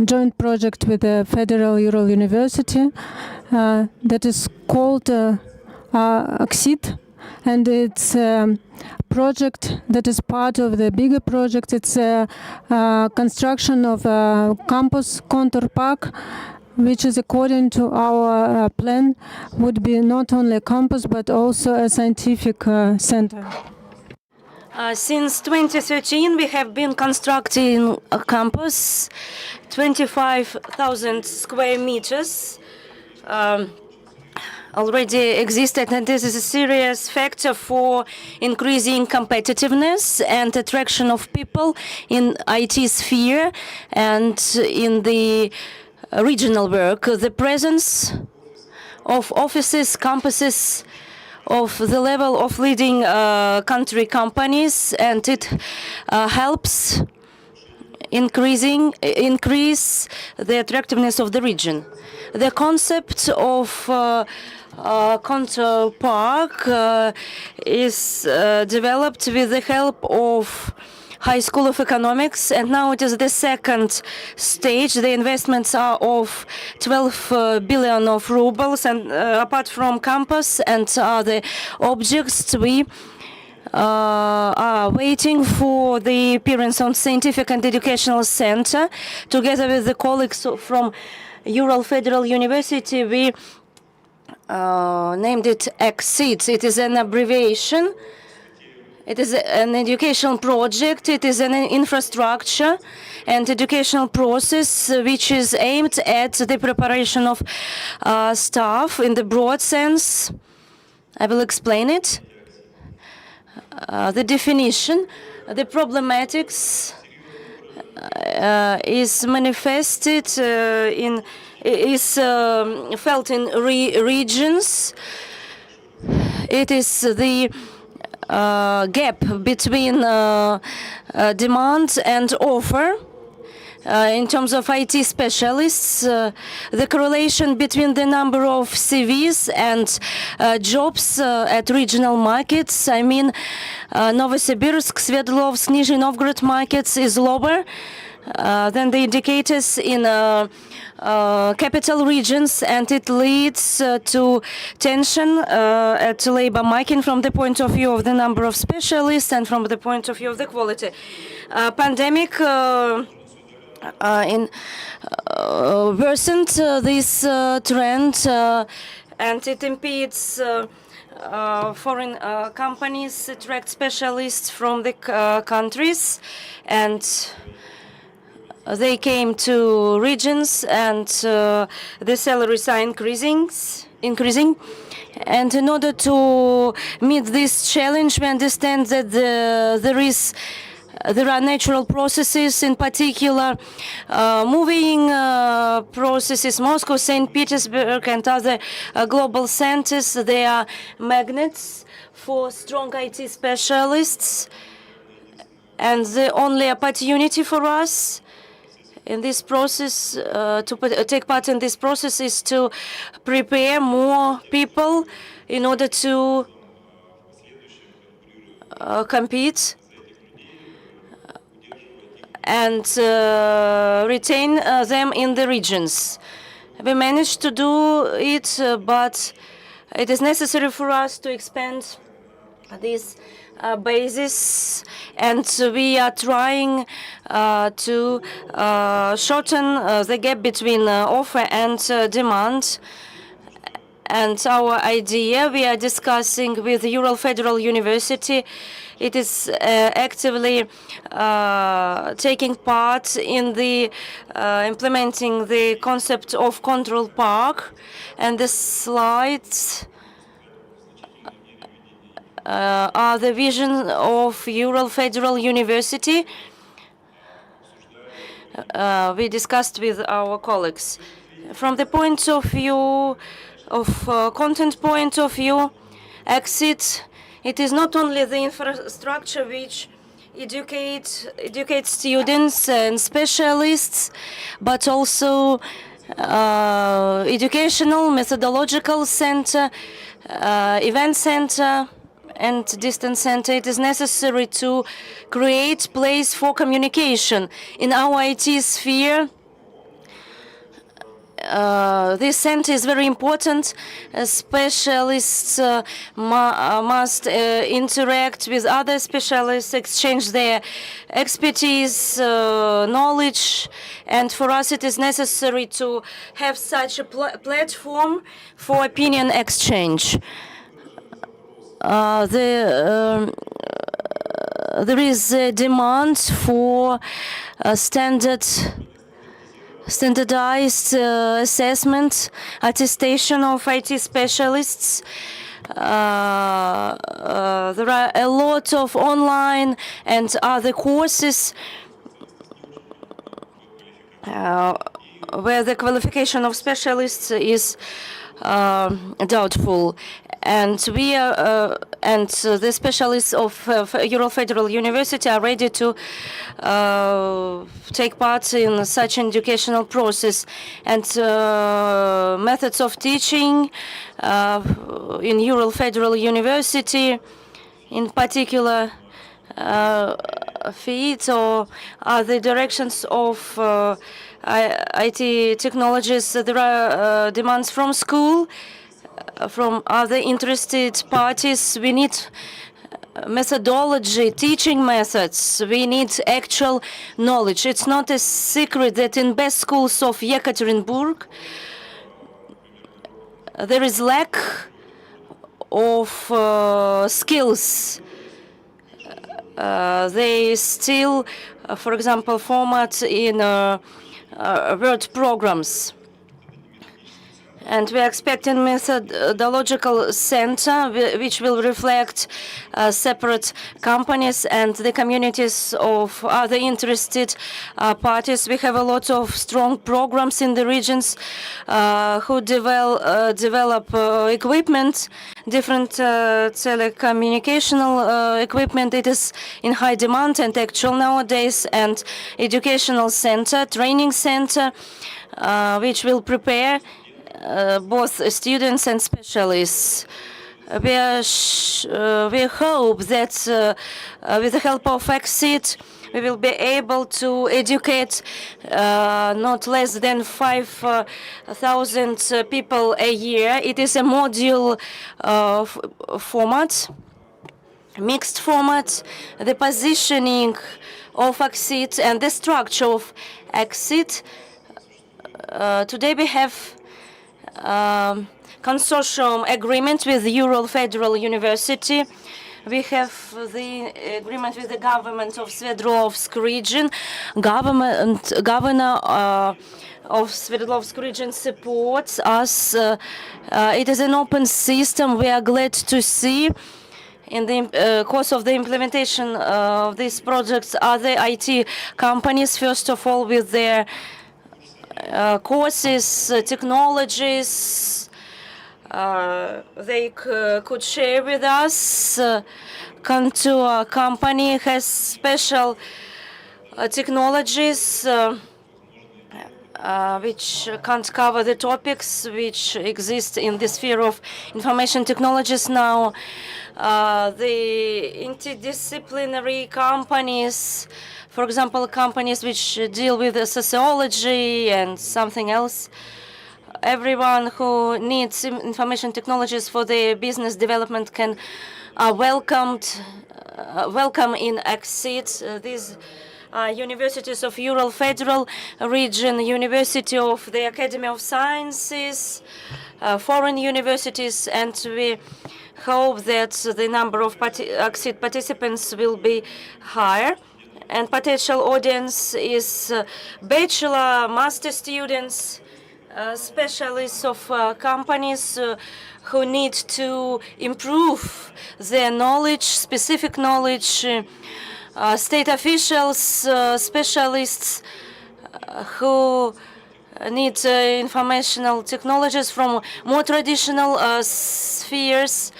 joint project with the Federal Ural University that is called OXIT, and it's a project that is part of the bigger project. It's a construction of a campus, Kontur Park, which is, according to our plan, would be not only a campus but also a scientific center. Since 2013, we have been constructing a campus, 25,000 square meters already existed, and this is a serious factor for increasing competitiveness and attraction of people in IT sphere and in the regional work. The presence of offices, campuses of the level of leading country companies, and it helps increase the attractiveness of the region. The concept of Kontur Park is developed with the help of High School of Economics, and now it is the second stage. The investments are of 12 billion of rubles, and apart from campus and other objects, we are waiting for the appearance on Scientific and Educational Center. Together with the colleagues from Ural Federal University, we named it EXIT. It is an abbreviation. It is an educational project. It is an infrastructure and educational process which is aimed at the preparation of staff in the broad sense. I will explain it. The definition, the problematics is manifested is felt in regions. It is the gap between demand and offer in terms of IT specialists, the correlation between the number of CVs and jobs at regional markets. I mean, Novosibirsk, Sverdlovsk, Nizhny Novgorod markets is lower than the indicators in capital regions, and it leads to tension at labor market from the point of view of the number of specialists and from the point of view of the quality. Pandemic worsened this trend, and it impedes foreign companies attract specialists from the countries, and they came to regions, and the salaries are increasing. And in order to meet this challenge, we understand that there are natural processes, in particular moving processes. Moscow, St. Petersburg, and other global centers, they are magnets for strong IT specialists. And the only opportunity for us in this process, to take part in this process, is to prepare more people in order to compete and retain them in the regions. We managed to do it, but it is necessary for us to expand this basis, and we are trying to shorten the gap between offer and demand. And our idea, we are discussing with Ural Federal University. It is actively taking part in the implementing the concept of control park. And the slides are the vision of Ural Federal University. We discussed with our colleagues. From the point of view of content point of view, exit, it is not only the infrastructure which educates students and specialists, but also educational, methodological center, event center, and distance center. It is necessary to create place for communication. In our IT sphere, this center is very important. Specialists must interact with other specialists, exchange their expertise, knowledge, and for us it is necessary to have such a platform for opinion exchange. There is a demand for standardized assessment, attestation of IT specialists. There are a lot of online and other courses where the qualification of specialists is doubtful. And we are, and the specialists of Ural Federal University are ready to take part in such an educational process. And methods of teaching in Ural Federal University, in particular, fields or other directions of IT technologies. There are demands from school, from other interested parties. We need methodology, teaching methods. We need actual knowledge. It's not a secret that in best schools of Yekaterinburg there is lack of skills. They still, for example, format in Word programs. And we are expecting methodological center which will reflect separate companies and the communities of other interested parties. We have a lot of strong programs in the regions who develop equipment, different telecommunicational equipment. It is in high demand and actual nowadays, and educational center, training center, which will prepare both students and specialists. We hope that with the help of Exit, we will be able to educate not less than 5,000 people a year. It is a module format, mixed format. The positioning of Exit and the structure of Exit. Today we have consortium agreement with the Ural Federal University. We have the agreement with the government of Sverdlovsk region. Governor of Sverdlovsk region supports us. It is an open system. We are glad to see in the course of the implementation of these projects other IT companies, first of all, with their courses, technologies, they could share with us. Kontur company has special technologies which can't cover the topics which exist in the sphere of information technologies now. The interdisciplinary companies, for example, companies which deal with sociology and something else. Everyone who needs information technologies for their business development can welcome in Exit. These universities of Ural Federal Region, University of the Academy of Sciences, foreign universities, and we hope that the number of exit participants will be higher. And potential audience is bachelor, master students, specialists of companies who need to improve their knowledge, specific knowledge, state officials, specialists who need informational technologies from more traditional spheres,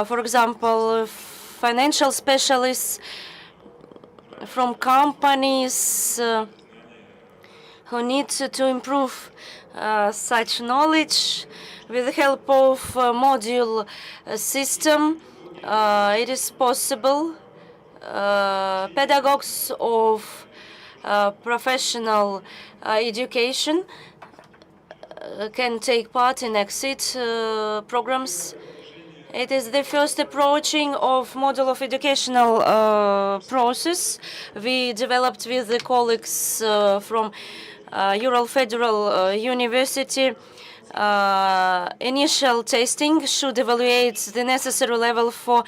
for example, financial specialists from companies who need to improve such knowledge with the help of module system. It is possible. Pedagogues of professional education can take part in exit programs. It is the first approaching of model of educational process we developed with the colleagues from Ural Federal University. Initial testing should evaluate the necessary level for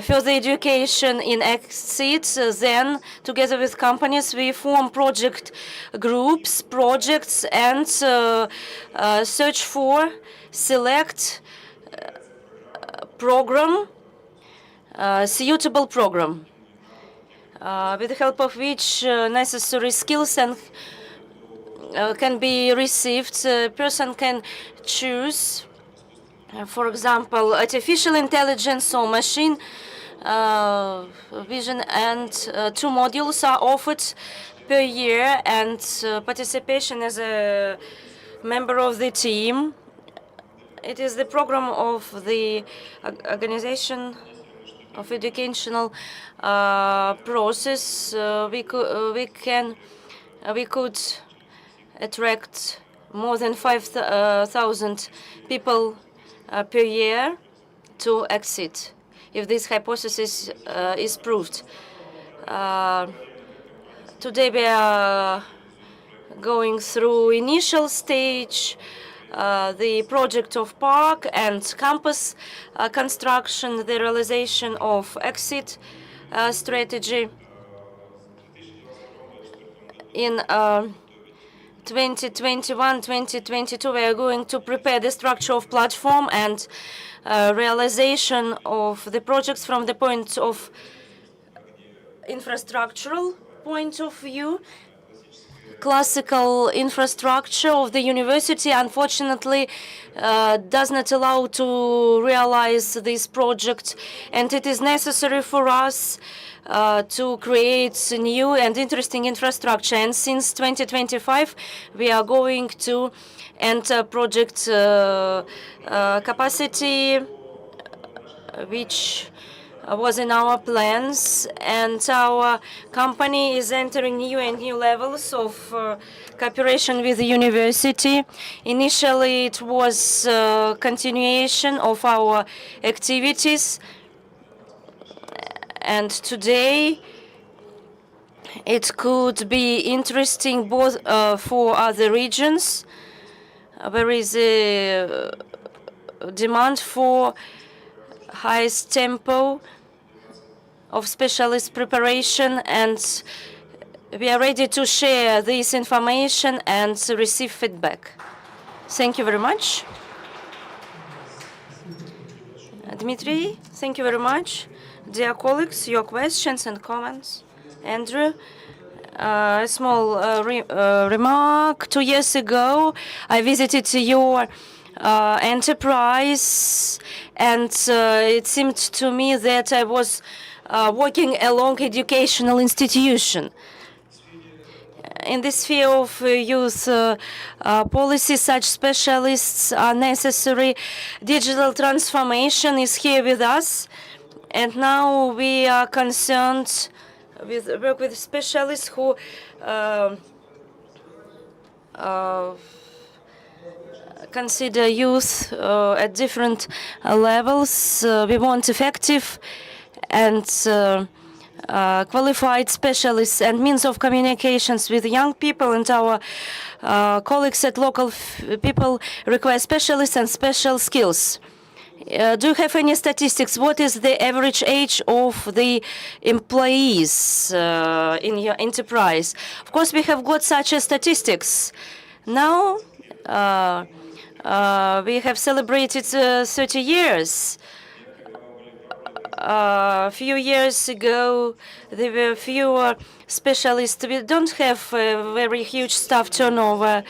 further education in exit. Then, together with companies, we form project groups, projects, and search for, select program, suitable program, with the help of which necessary skills and can be received. A person can choose, for example, artificial intelligence or machine vision, and 2 modules are offered per year, and participation as a member of the team. It is the program of the organization of educational process. We could attract more than 5,000 people per year to exit, if this hypothesis is proved. Today we are going through initial stage, the project of park and campus construction, the realization of exit strategy. In 2021-2022, we are going to prepare the structure of platform and realization of the projects from the point of infrastructural point of view. Classical infrastructure of the university, unfortunately, does not allow to realize this project, and it is necessary for us to create new and interesting infrastructure. And since 2025, we are going to enter project capacity, which was in our plans, and our company is entering new and new levels of cooperation with the university. Initially, it was continuation of our activities, and today it could be interesting both for other regions. There is a demand for highest tempo of specialist preparation, and we are ready to share this information and receive feedback. Thank you very much. Dmitry, thank you very much. Dear colleagues, your questions and comments. Andrew, a small remark. 2 years ago, I visited your enterprise, and it seemed to me that I was working along educational institution. In the sphere of youth policy, such specialists are necessary. Digital transformation is here with us, and now we are concerned with work with specialists who consider youth at different levels. We want effective and qualified specialists and means of communications with young people, and our colleagues at local people require specialists and special skills. Do you have any statistics? What is the average age of the employees in your enterprise? Of course, we have got such statistics. Now, we have celebrated 30 years. A few years ago, there were fewer specialists. We don't have a very huge staff turnover.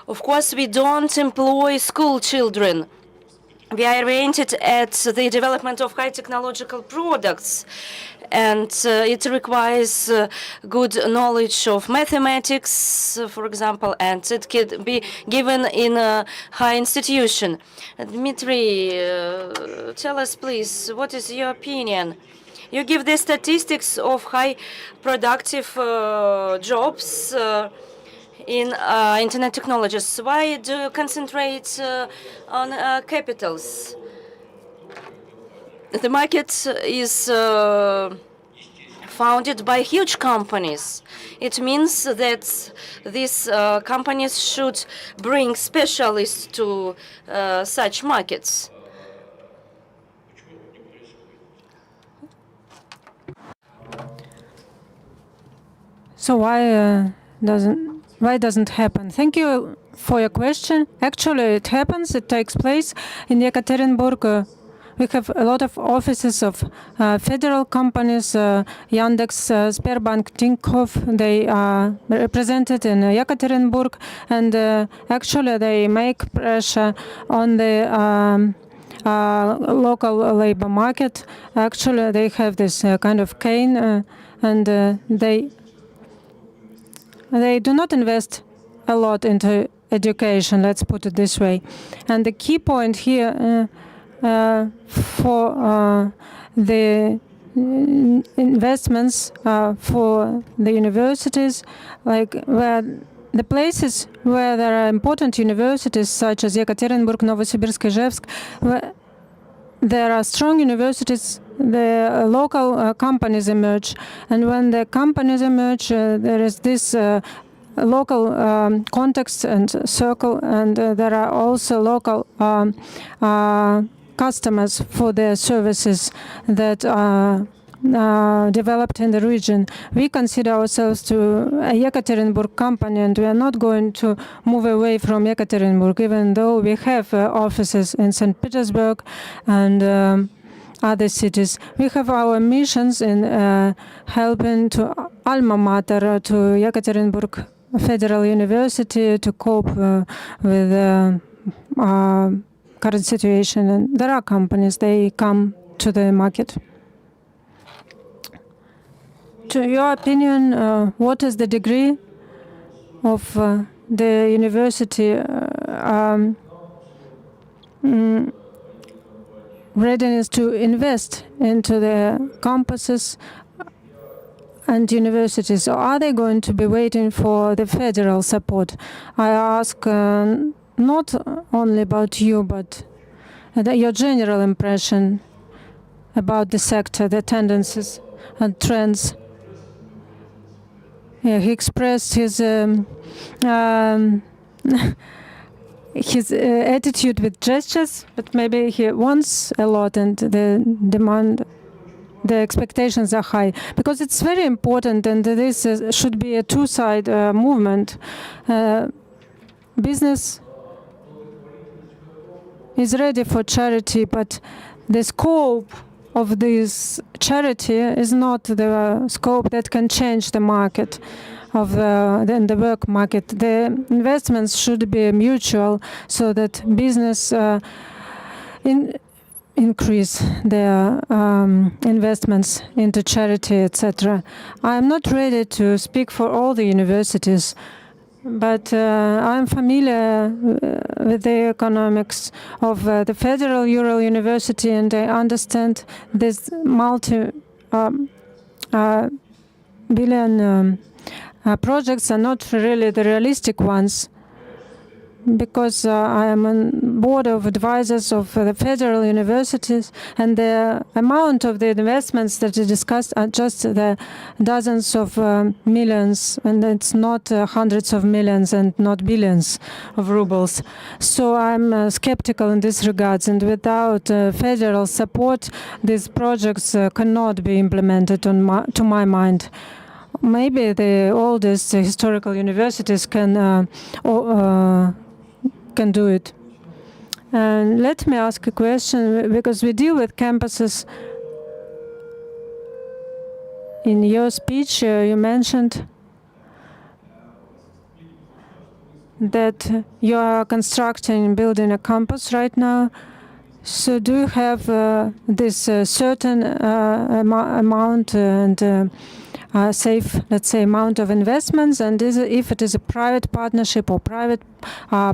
Of course, we don't employ school children. We are oriented at the development of high technological products, and it requires good knowledge of mathematics, for example, and it can be given in a high institution. Dmitry, tell us, please, what is your opinion? You give the statistics of high productive jobs in internet technologies. Why do you concentrate on capitals? The market is founded by huge companies. It means that these companies should bring specialists to such markets. So why doesn't happen? Thank you for your question. Actually, it happens. It takes place in Yekaterinburg. We have a lot of offices of federal companies, Yandex, Sberbank, Tinkoff. They are represented in Yekaterinburg, and actually they make pressure on the local labor market. Actually, they have this kind of cane, and they do not invest a lot into education, let's put it this way. And the key point here for the investments for the universities, like where the places where there are important universities such as Yekaterinburg, Novosibirsk, Ijevsk, where there are strong universities, the local companies emerge, and when the companies emerge, there is this local context and circle, and there are also local customers for their services that are developed in the region. We consider ourselves to a Yekaterinburg company, and we are not going to move away from Yekaterinburg, even though we have offices in St. Petersburg and other cities. We have our missions in helping to alma mater, to Yekaterinburg Federal University, to cope with the current situation. And there are companies, they come to the market. To your opinion, what is the degree of the university readiness to invest into the campuses and universities? Or are they going to be waiting for the federal support? I ask not only about you, but your general impression about the sector, the tendencies and trends. Yeah, he expressed his attitude with gestures, but maybe he wants a lot, and the demand, the expectations are high, because it's very important, and this should be a two-side movement. Business is ready for charity, but the scope of this charity is not the scope that can change the market of the work market. The investments should be mutual, so that business increase their investments into charity, etc. I'm not ready to speak for all the universities, but I'm familiar with the economics of the Federal Ural University, and I understand these multi-billion projects are not really the realistic ones, because I am on board of advisors of the federal universities, and the amount of the investments that are discussed are just the dozens of millions, and it's not hundreds of millions and not billions of rubles. So I'm skeptical in this regards, and without federal support, these projects cannot be implemented to my mind. Maybe the oldest historical universities can do it. And let me ask a question, because we deal with campuses. In your speech, you mentioned that you are building a campus right now. So do you have this certain amount and safe, let's say, amount of investments, and if it is a private partnership or private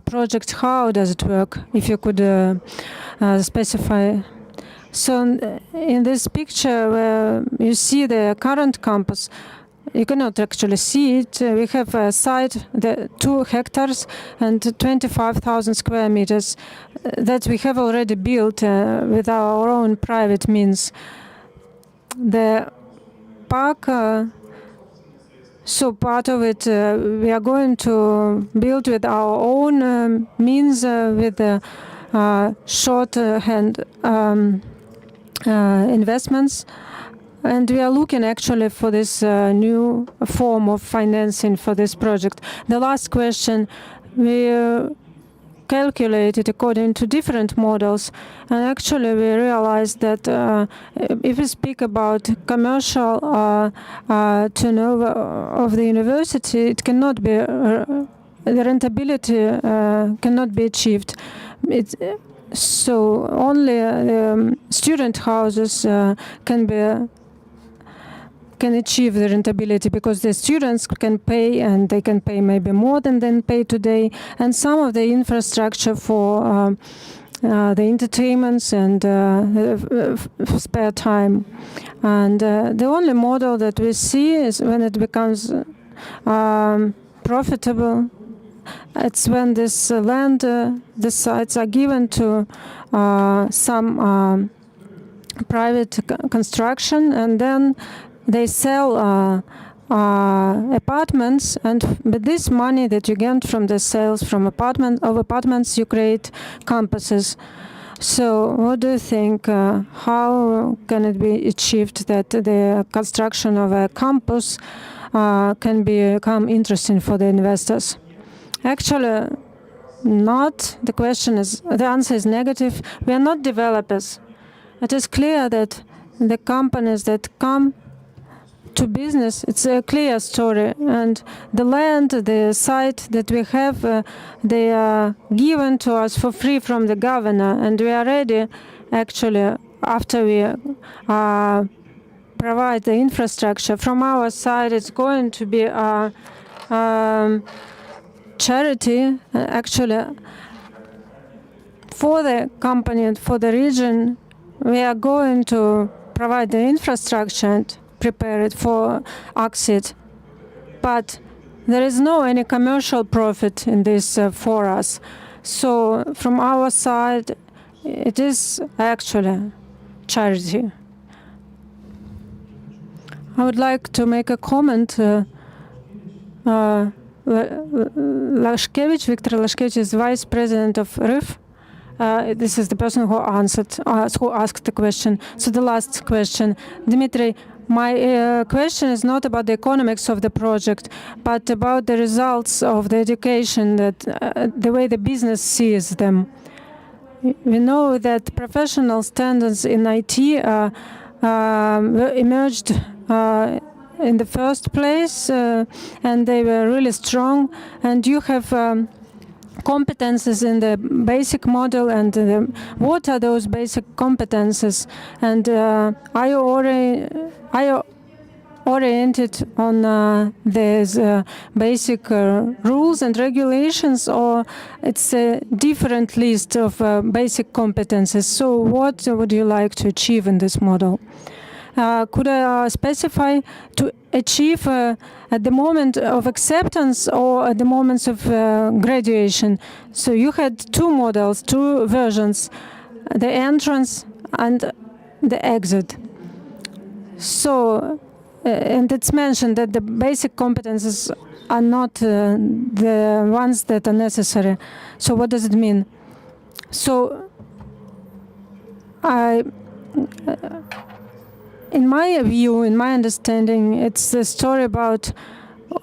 project, how does it work? If you could specify. So in this picture where you see the current campus, you cannot actually see it. We have a site, 2 hectares and 25,000 square meters that we have already built with our own private means. The park, so part of it we are going to build with our own means with short-hand investments, and we are looking actually for this new form of financing for this project. The last question, we calculated according to different models, and actually we realized that if we speak about commercial turnover of the university, it cannot be the rentability cannot be achieved. So only student houses can achieve the rentability, because the students can pay, and they can pay maybe more than they pay today, and some of the infrastructure for the entertainments and spare time. And the only model that we see is when it becomes profitable. It's when this land, the sites are given to some private construction, and then they sell apartments, and with this money that you get from the sales from apartments, you create campuses. So what do you think? How can it be achieved that the construction of a campus can become interesting for the investors? Actually, not. The answer is negative. We are not developers. It is clear that the companies that come to business, it's a clear story, and the land, the site that we have, they are given to us for free from the governor, and we are ready, actually, after we provide the infrastructure. From our side, it's going to be a charity, actually, for the company and for the region. We are going to provide the infrastructure and prepare it for exit, but there is no any commercial profit in this for us. So from our side, it is actually charity. I would like to make a comment. Lashkevich, Victor Lashkevich is Vice President of RIF. This is the person who asked the question. So the last question, Dmitry, my question is not about the economics of the project, but about the results of the education, that the way the business sees them. We know that professional standards in IT emerged in the first place, and they were really strong. And you have competences in the basic model, and what are those basic competences? And are you oriented on these basic rules and regulations, or it's a different list of basic competences? So what would you like to achieve in this model? could I specify to achieve at the moment of acceptance or at the moments of graduation? So you had two models, two versions, the entrance and the exit. So, and it's mentioned that the basic competences are not the ones that are necessary. So what does it mean? So, in my view, in my understanding, it's the story about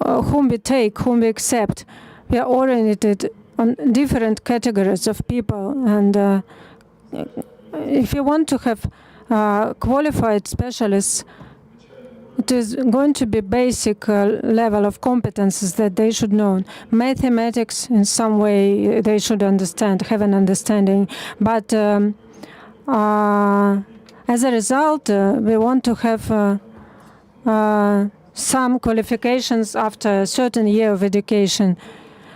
whom we take, whom we accept. We are oriented on different categories of people, and if you want to have qualified specialists, it is going to be basic level of competences that they should know. Mathematics, in some way, they should understand, have an understanding. But as a result, we want to have some qualifications after a certain year of education.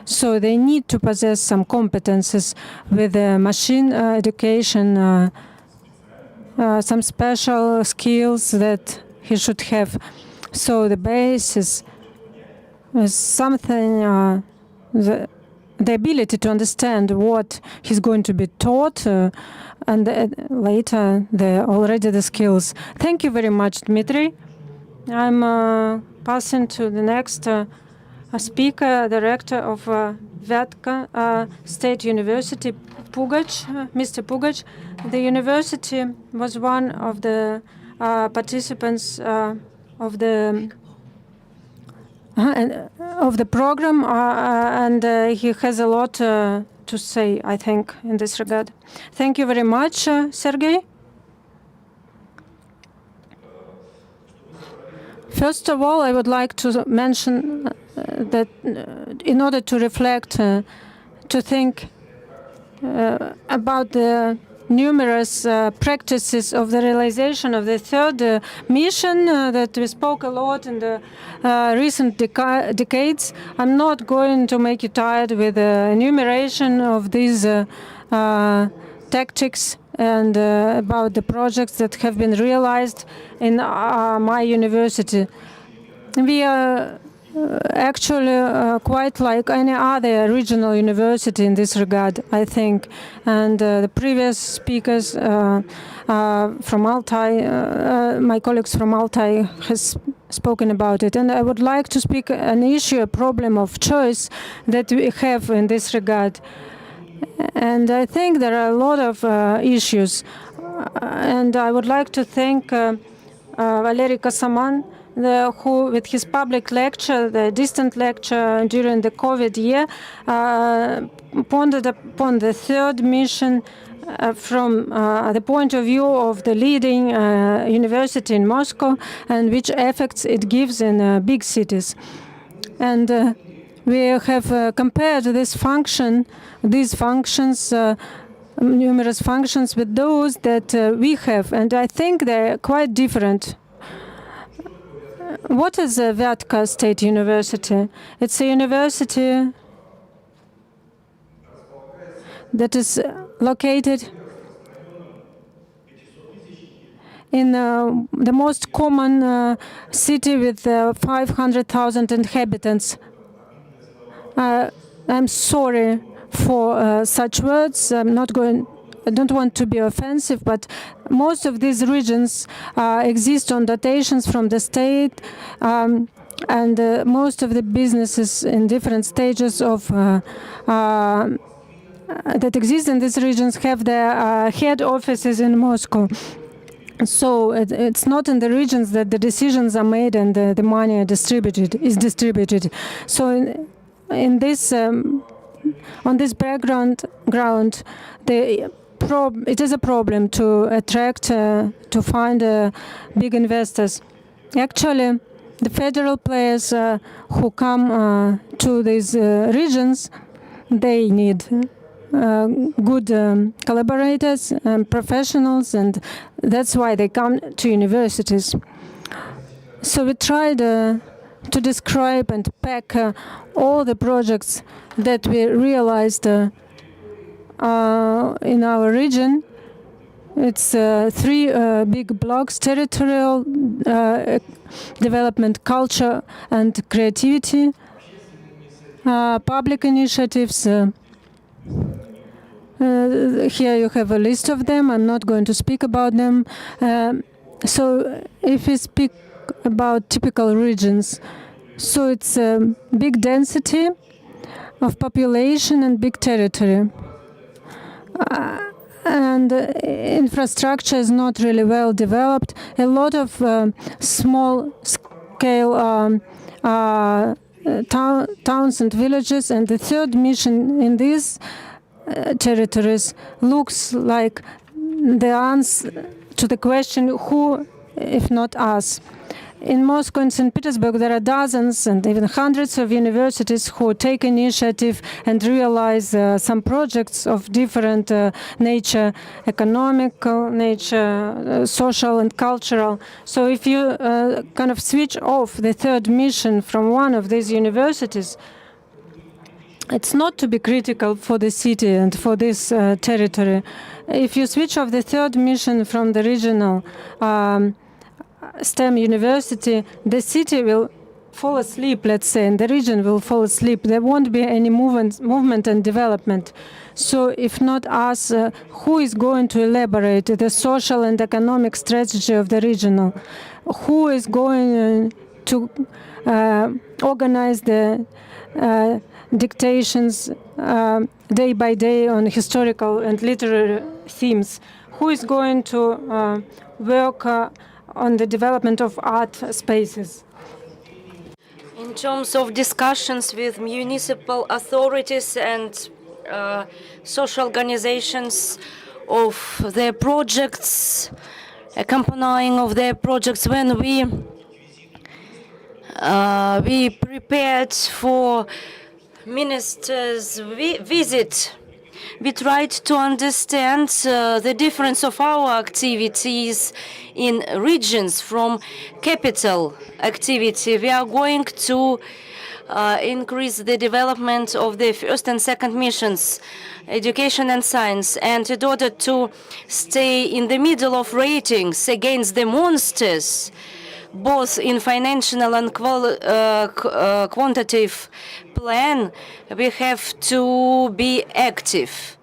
So they need to possess some competences with machine education, some special skills that he should have. So the basis is something, the ability to understand what he's going to be taught, and later already the skills. Thank you very much, Dmitry. I'm passing to the next speaker, the rector of Vyatka State University, Pugach, Mr. Pugach. The university was one of the participants of the program, and he has a lot to say, I think, in this regard. Thank you very much, Sergey. First of all, I would like to mention that in order to reflect, to think about the numerous practices of the realization of the third mission that we spoke a lot in the recent decades. I'm not going to make you tired with the enumeration of these tactics and about the projects that have been realized in my university. We are actually quite like any other regional university in this regard, I think. And the previous speakers from Altai, my colleagues from Altai has spoken about it. And I would like to speak an issue, a problem of choice that we have in this regard. And I think there are a lot of issues. And I would like to thank Valery Kasaman, who, with his public lecture, the distant lecture during the COVID year, pondered upon the third mission from the point of view of the leading university in Moscow and which effects it gives in big cities. And we have compared these functions, numerous functions, with those that we have, and I think they're quite different. What is a Vyatka State University? It's a university that is located in the most common city with 500,000 inhabitants. I'm sorry for such words. I don't want to be offensive, but most of these regions exist on dotations from the state, and most of the businesses in different stages of that exist in these regions have their head offices in Moscow. So it's not in the regions that the decisions are made and the money is distributed. So in this on this background, it is a problem to attract, to find big investors. Actually, the federal players who come to these regions, they need good collaborators and professionals, and that's why they come to universities. So we tried to describe and pack all the projects that we realized in our region it's three big blocks: territorial development, culture, and creativity. Public initiatives. Here you have a list of them. I'm not going to speak about them. So if we speak about typical regions, so it's a big density of population and big territory. And infrastructure is not really well developed. A lot of small-scale towns and villages. And the third mission in these territories looks like the answer to the question, who, if not us? In Moscow and St. Petersburg, there are dozens and even hundreds of universities who take initiative and realize some projects of different nature, economical nature, social and cultural. So if you kind of switch off the third mission from one of these universities, it's not to be critical for the city and for this territory. If you switch off the third mission from the regional STEM university, the city will fall asleep, let's say, and the region will fall asleep. There won't be any movement and development. So if not us, who is going to elaborate the social and economic strategy of the regional? Who is going to organize the dictations day by day on historical and literary themes? Who is going to work on the development of art spaces? In terms of discussions with municipal authorities and social organizations of their projects, accompanying of their projects, when we prepared for ministers' visit, we tried to understand the difference of our activities in regions from capital activity. We are going to increase the development of the first and second missions, education and science, and in order to stay in the middle of ratings against the monsters, both in financial and quantitative plan, we have to be active.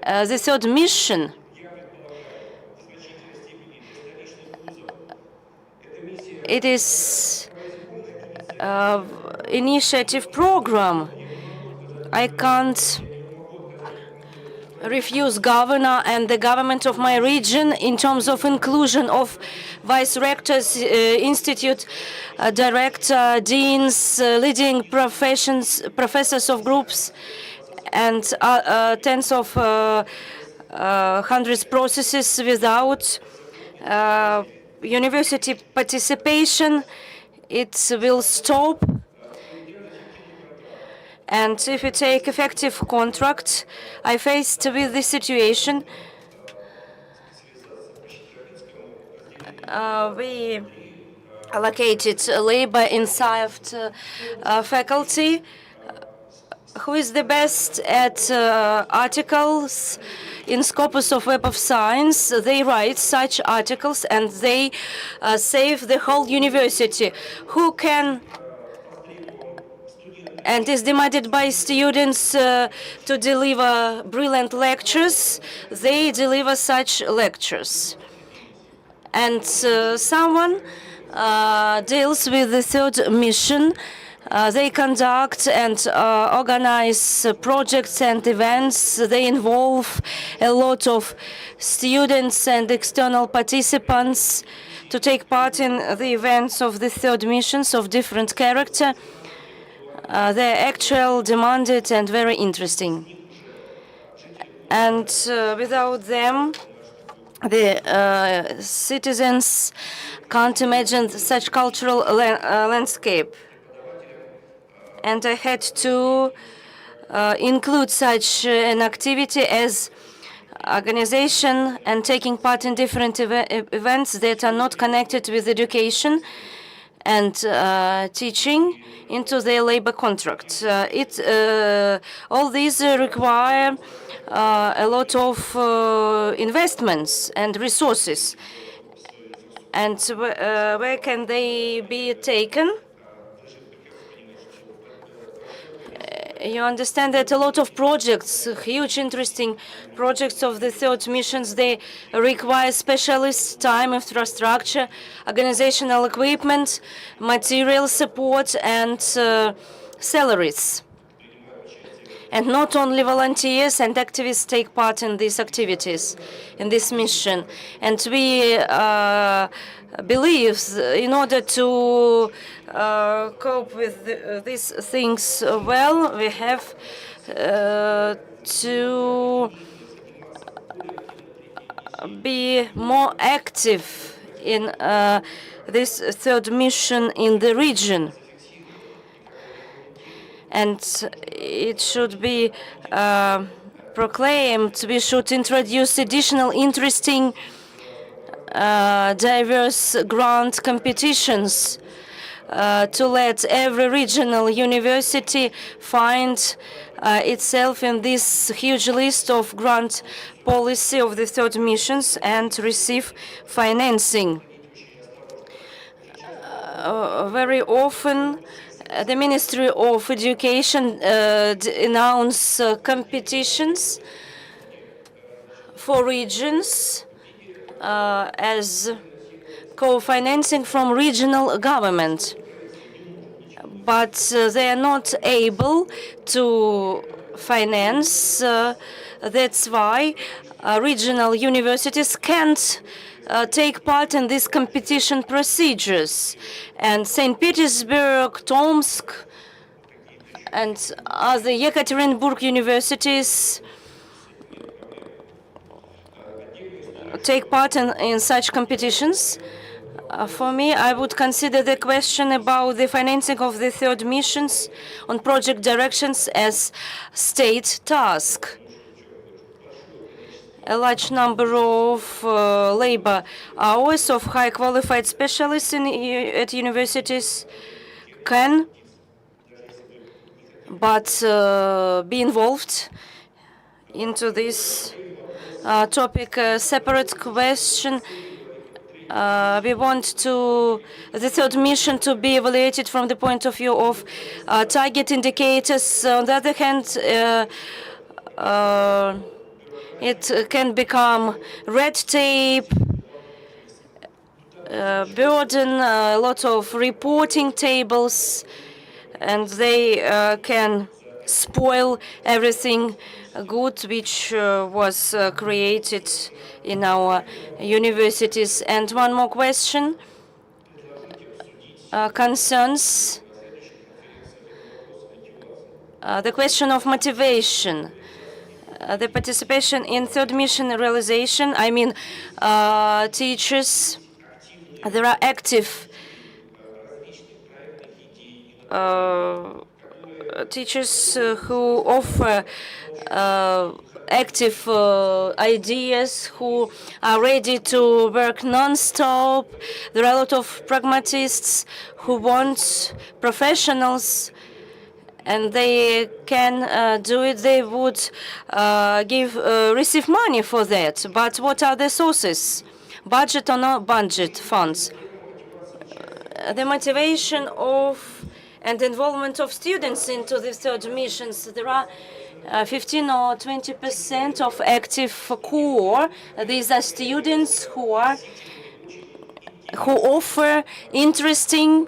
The third mission it is initiative program. I can't refuse governor and the government of my region in terms of inclusion of vice rectors, institute director, deans, leading professors of groups, and tens of hundreds processes without university participation. It will stop. And if you take effective contract, I faced with this situation. We allocated labor in SIFT faculty. Who is the best at articles in Scopus of Web of Science? They write such articles and they save the whole university. Who can and is demanded by students to deliver brilliant lectures? They deliver such lectures. And someone deals with the third mission. They conduct and organize projects and events. They involve a lot of students and external participants to take part in the events of the third missions of different character. They're actual, demanded, and very interesting. And without them, the citizens can't imagine such cultural landscape. And I had to include such an activity as organization and taking part in different events that are not connected with education. and teaching into their labor contract. All these require a lot of investments and resources. And where can they be taken? You understand that a lot of projects, huge, interesting projects of the third missions, they require specialist time, infrastructure, organizational equipment, material support, and salaries. And not only volunteers and activists take part in these activities, in this mission. And we believe in order to cope with these things well, we have to be more active in this third mission in the region. And it should be proclaimed, we should introduce additional interesting diverse grant competitions to let every regional university find itself in this huge list of grant policy of the third missions and receive financing. Very often, the Ministry of Education announce competitions for regions as co-financing from regional government, but they are not able to finance. That's why regional universities can't take part in these competition procedures. And St. Petersburg, Tomsk, and other Yekaterinburg universities take part in such competitions. For me, I would consider the question about the financing of the third missions on project directions as state task. A large number of labor hours of high qualified specialists at universities can but be involved into this topic. Separate question. We want the third mission to be evaluated from the point of view of target indicators. On the other hand, it can become red tape, burden, a lot of reporting tables, and they can spoil everything good which was created in our universities. And one more question concerns the question of motivation. The participation in third mission realization, I mean, teachers, there are active teachers who offer active ideas, who are ready to work non-stop. There are a lot of pragmatists who want professionals, and they can do it. They would receive money for that. But what are the sources? Budget or not budget funds? The motivation of and involvement of students into the third missions. There are 15 or 20% of active core. These are students who offer interesting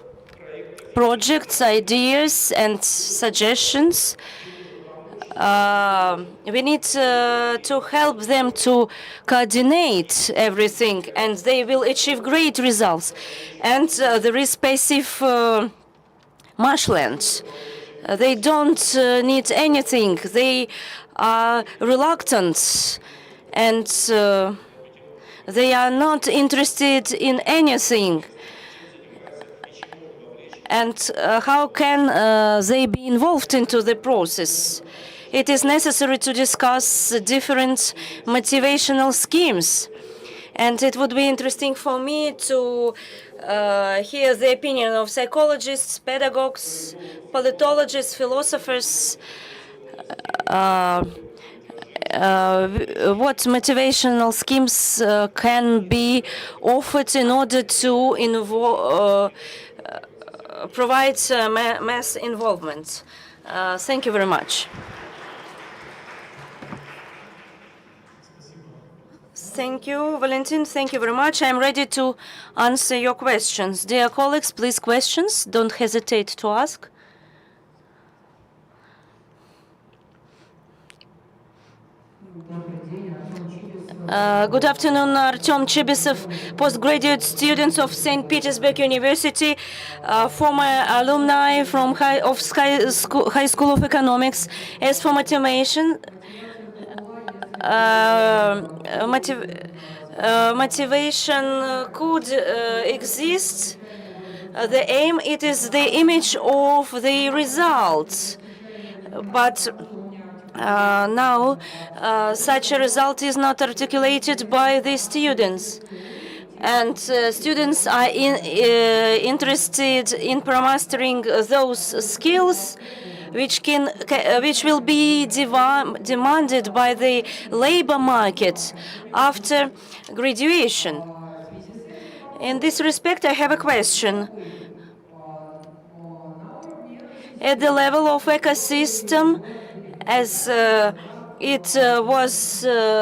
projects, ideas, and suggestions. We need to help them to coordinate everything, and they will achieve great results. And there is passive marshlands. They don't need anything. They are reluctant, and they are not interested in anything. And how can they be involved into the process? It is necessary to discuss different motivational schemes. And it would be interesting for me to hear the opinion of psychologists, pedagogues, politologists, philosophers. What motivational schemes can be offered in order to provide mass involvement? Thank you very much. Thank you, Valentin. Thank you very much. I'm ready to answer your questions. Dear colleagues, please questions. Don't hesitate to ask. Good afternoon, Artem Chibisov, postgraduate student of St. Petersburg University, former alumni from High School of Economics. As for motivation, motivation could exist. The aim, it is the image of the results, but now such a result is not articulated by the students, and students are interested in mastering those skills which will be demanded by the labor market after graduation. In this respect, I have a question. At the level of ecosystem, as it was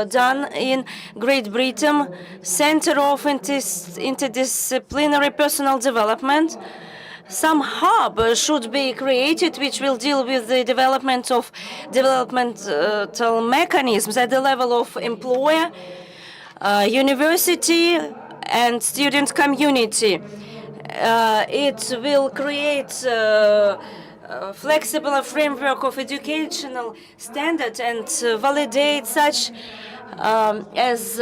done in Great Britain, Center of Interdisciplinary Personal Development, some hub should be created which will deal with the development of developmental mechanisms at the level of employer, university, and student community. It will create flexible framework of educational standards and validate such as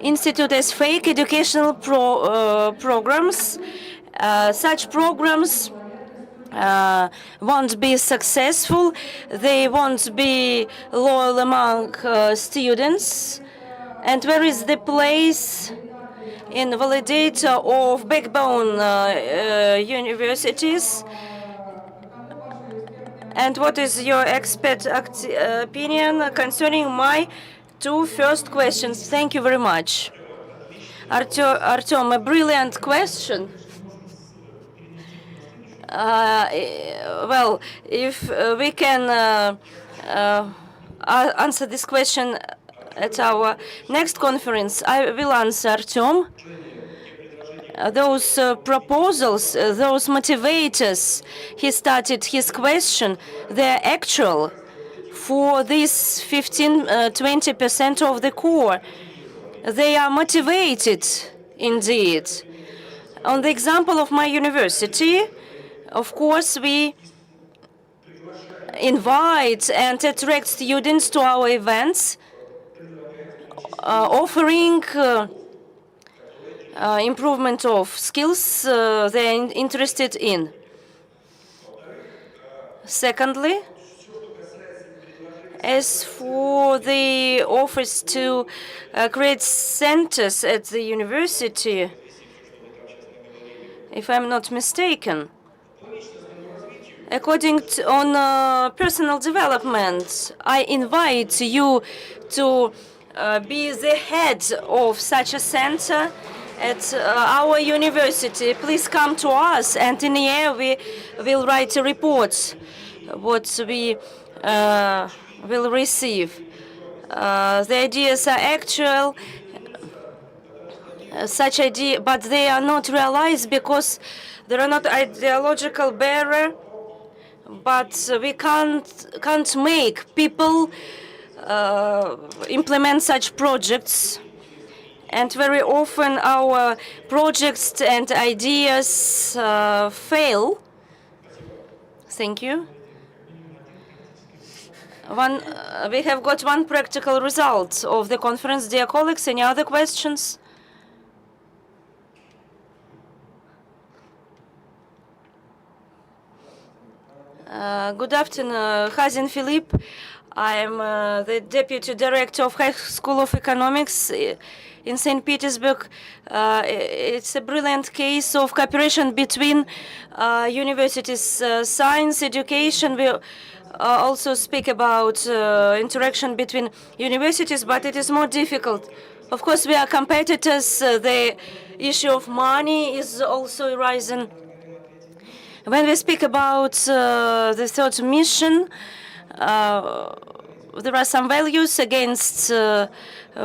institute as fake educational programs. Such programs won't be successful. They won't be loyal among students. And where is the place in validator of backbone universities? And what is your expert opinion concerning my two first questions? Thank you very much. Artem, a brilliant question. Well, if we can answer this question at our next conference, I will answer, Artem. Those proposals, those motivators, he started his question, they're actual for this 15-20% of the core. They are motivated, indeed. On the example of my university, of course, we invite and attract students to our events, offering improvement of skills they're interested in. Secondly, as for the offers to create centers at the university, if I'm not mistaken, according to personal development, I invite you to be the head of such a center at our university. Please come to us, and in a year we will write a report what we will receive. The ideas are actual, such idea, but they are not realized because there are not ideological barrier. But we can't make people implement such projects. And very often our projects and ideas fail. Thank you. We have got one practical result of the conference. Dear colleagues, any other questions? Good afternoon, Hazin Philippe. I am the Deputy Director of High School of Economics in St. Petersburg. It's a brilliant case of cooperation between universities, science, education. We also speak about interaction between universities, but it is more difficult. Of course, we are competitors. The issue of money is also rising. When we speak about the third mission, there are some values against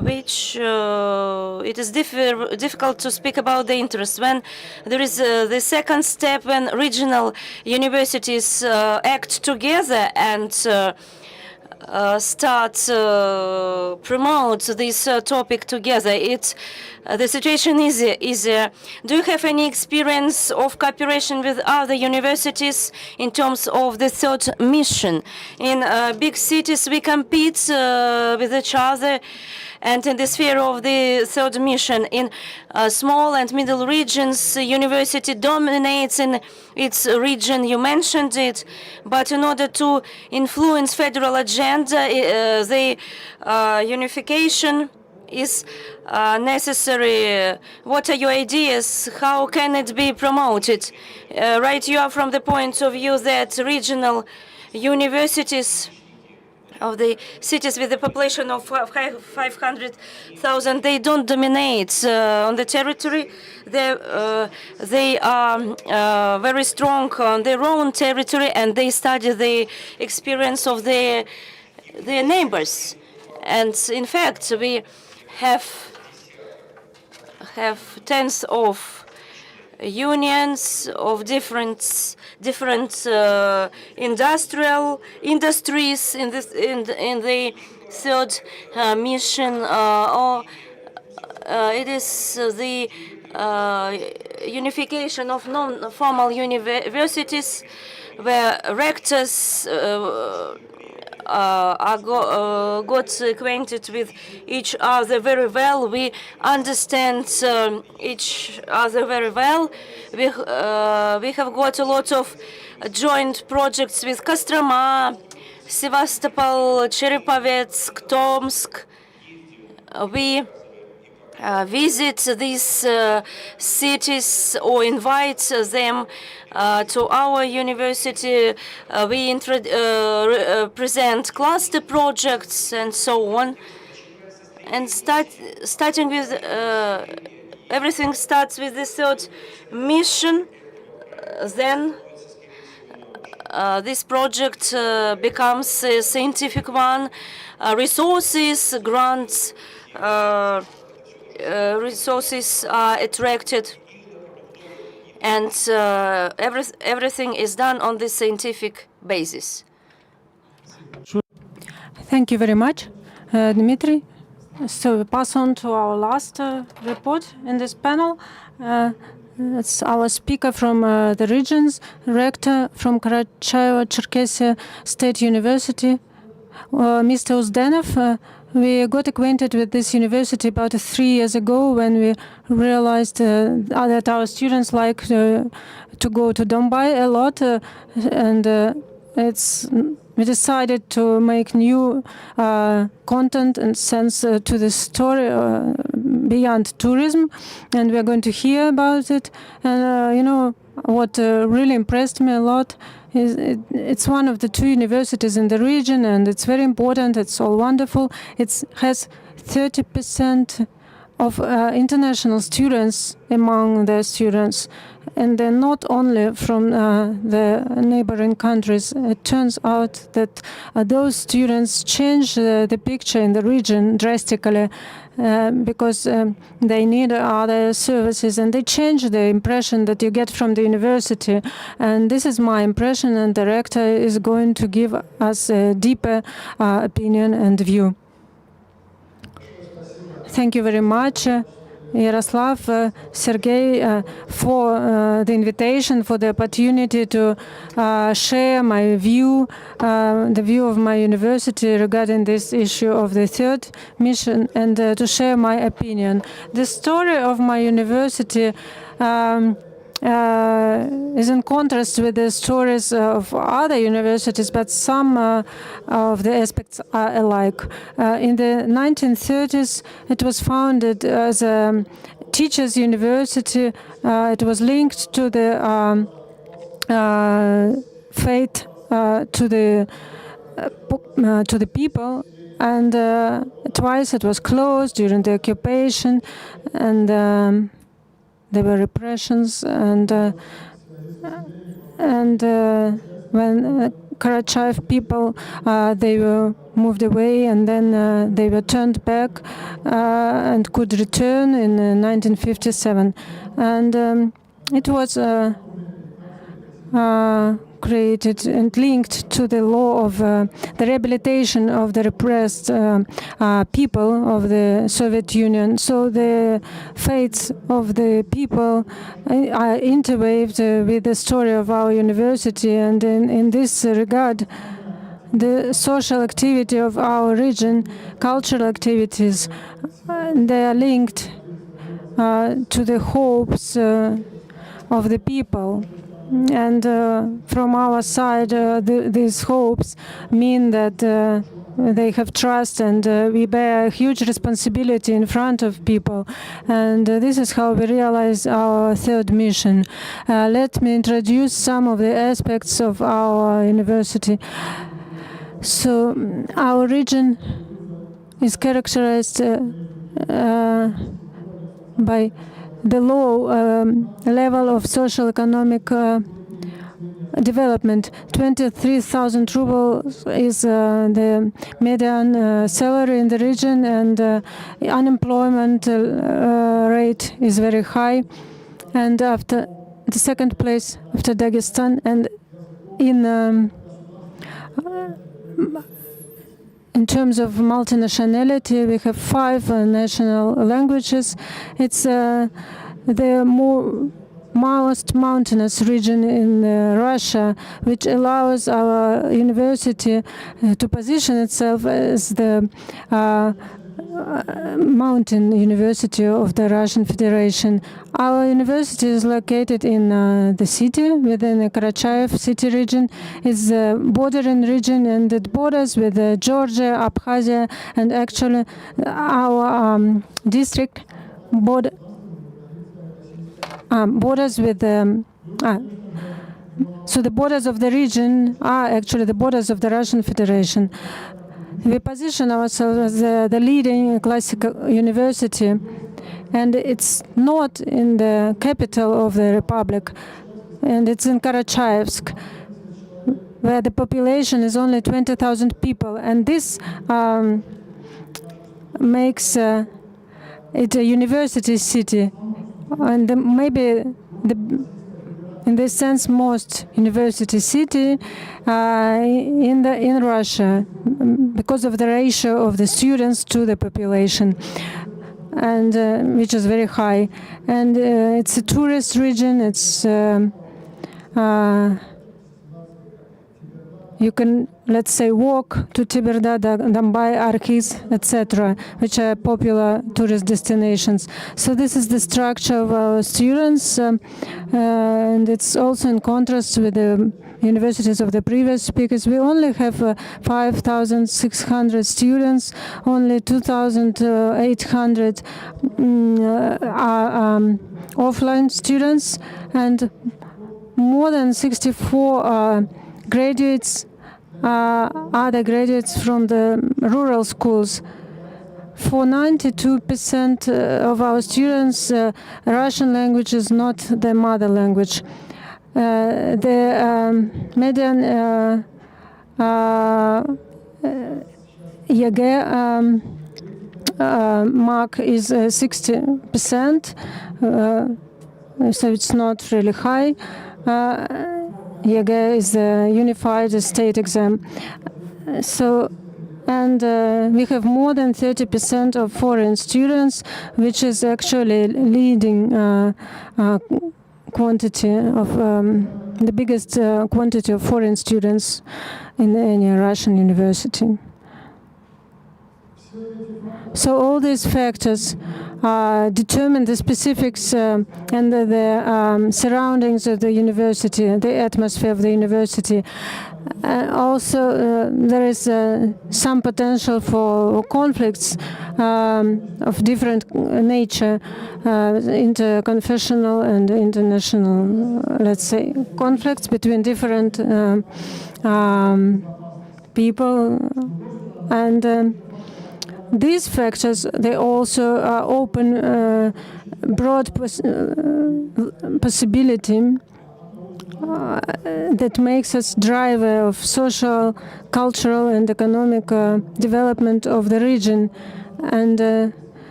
which it is difficult to speak about the interest. When there is the second step, when regional universities act together and start promote this topic together, the situation is easier. Do you have any experience of cooperation with other universities in terms of the third mission? In big cities, we compete with each other, and in the sphere of the third mission, in small and middle regions, university dominates in its region. You mentioned it, but in order to influence federal agenda, the unification is necessary. What are your ideas? How can it be promoted? Right, you are from the point of view that regional universities of the cities with a population of 500,000, they don't dominate on the territory. They are very strong on their own territory, and they study the experience of their neighbors. And in fact, we have tens of unions of different industrial industries in the third mission, or it is the unification of non-formal universities where rectors got acquainted with each other very well. We understand each other very well. We have got a lot of joint projects with Kostroma, Sevastopol, Cherepavets, Tomsk. We visit these cities or invite them to our university. We present cluster projects and so on. And starting with everything starts with the third mission. Then this project becomes a scientific one. Resources, grants, resources are attracted, and everything is done on this scientific basis. Thank you very much, Dmitry. So we pass on to our last report in this panel. That's our speaker from the regions, Rector from Karachay-Circassian State University, Mr. Uzdenov. We got acquainted with this university about 3 years ago when we realized that our students like to go to Donbai a lot, and we decided to make new content and sense to the story beyond tourism, and we are going to hear about it. And what really impressed me a lot is it's one of the 2 universities in the region, and it's very important. It's all wonderful. It has 30% of international students among the students, and they're not only from the neighboring countries. It turns out that those students change the picture in the region drastically because they need other services, and they change the impression that you get from the university. And this is my impression, and the rector is going to give us a deeper opinion and view. Thank you very much, Yaroslav, Sergey, for the invitation, for the opportunity to share my view, the view of my university regarding this issue of the third mission, and to share my opinion. The story of my university is in contrast with the stories of other universities, but some of the aspects are alike. In the 1930s, it was founded as a teachers' university. It was linked to the faith to the people, and twice it was closed during the occupation, and there were repressions, and when Karachay people they were moved away, and then they were turned back and could return in 1957, and it was created and linked to the law of the rehabilitation of the repressed people of the Soviet Union. So the fates of the people are interweaved with the story of our university, and in this regard, the social activity of our region, cultural activities, they are linked to the hopes of the people. And from our side, these hopes mean that they have trust, and we bear a huge responsibility in front of people. And this is how we realize our third mission. Let me introduce some of the aspects of our university. So our region is characterized by the low level of social economic development. 23,000 rubles is the median salary in the region, and unemployment rate is very high. And after the second place after Dagestan, and in terms of multinationality, we have 5 national languages. It's the most mountainous region in Russia, which allows our university to position itself as the mountain university of the Russian Federation. Our university is located in the city, within the Karachay city region. It's a bordering region, and it borders with Georgia, Abkhazia, and actually our district borders with so the borders of the region are actually the borders of the Russian Federation. We position ourselves as the leading classical university, and it's not in the capital of the republic, and it's in Karachay, where the population is only 20,000 people, and this makes it a university city, and maybe in this sense, most university city in Russia, because of the ratio of the students to the population, and which is very high. And it's a tourist region. It's you can, let's say, walk to Tiberda, Dambai, Arkhis, etc., which are popular tourist destinations. So this is the structure of our students, and it's also in contrast with the universities of the previous speakers. We only have 5,600 students, only 2,800 are offline students, and more than 64 graduates are the graduates from the rural schools. For 92% of our students, Russian language is not their mother language. The median EGE mark is 60%, so it's not really high. EGE is a unified state exam. So, and we have more than 30% of foreign students, which is actually leading quantity of the biggest quantity of foreign students in any Russian university. So all these factors determine the specifics and the surroundings of the university, the atmosphere of the university. Also, there is some potential for conflicts of different nature, interconfessional and international, let's say, conflicts between different people. And these factors, they also open broad possibility that makes us driver of social, cultural and economic development of the region. And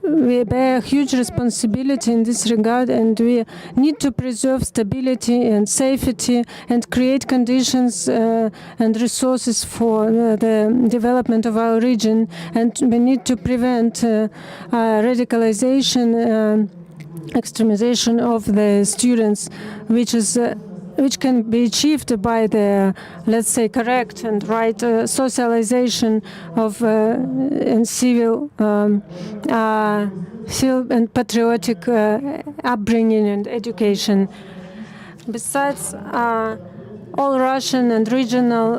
we bear a huge responsibility in this regard, and we need to preserve stability and safety and create conditions and resources for the development of our region. And we need to prevent radicalization, extremization of the students, which can be achieved by the, let's say, correct and right socialization of and civil and patriotic upbringing and education. Besides all Russian and regional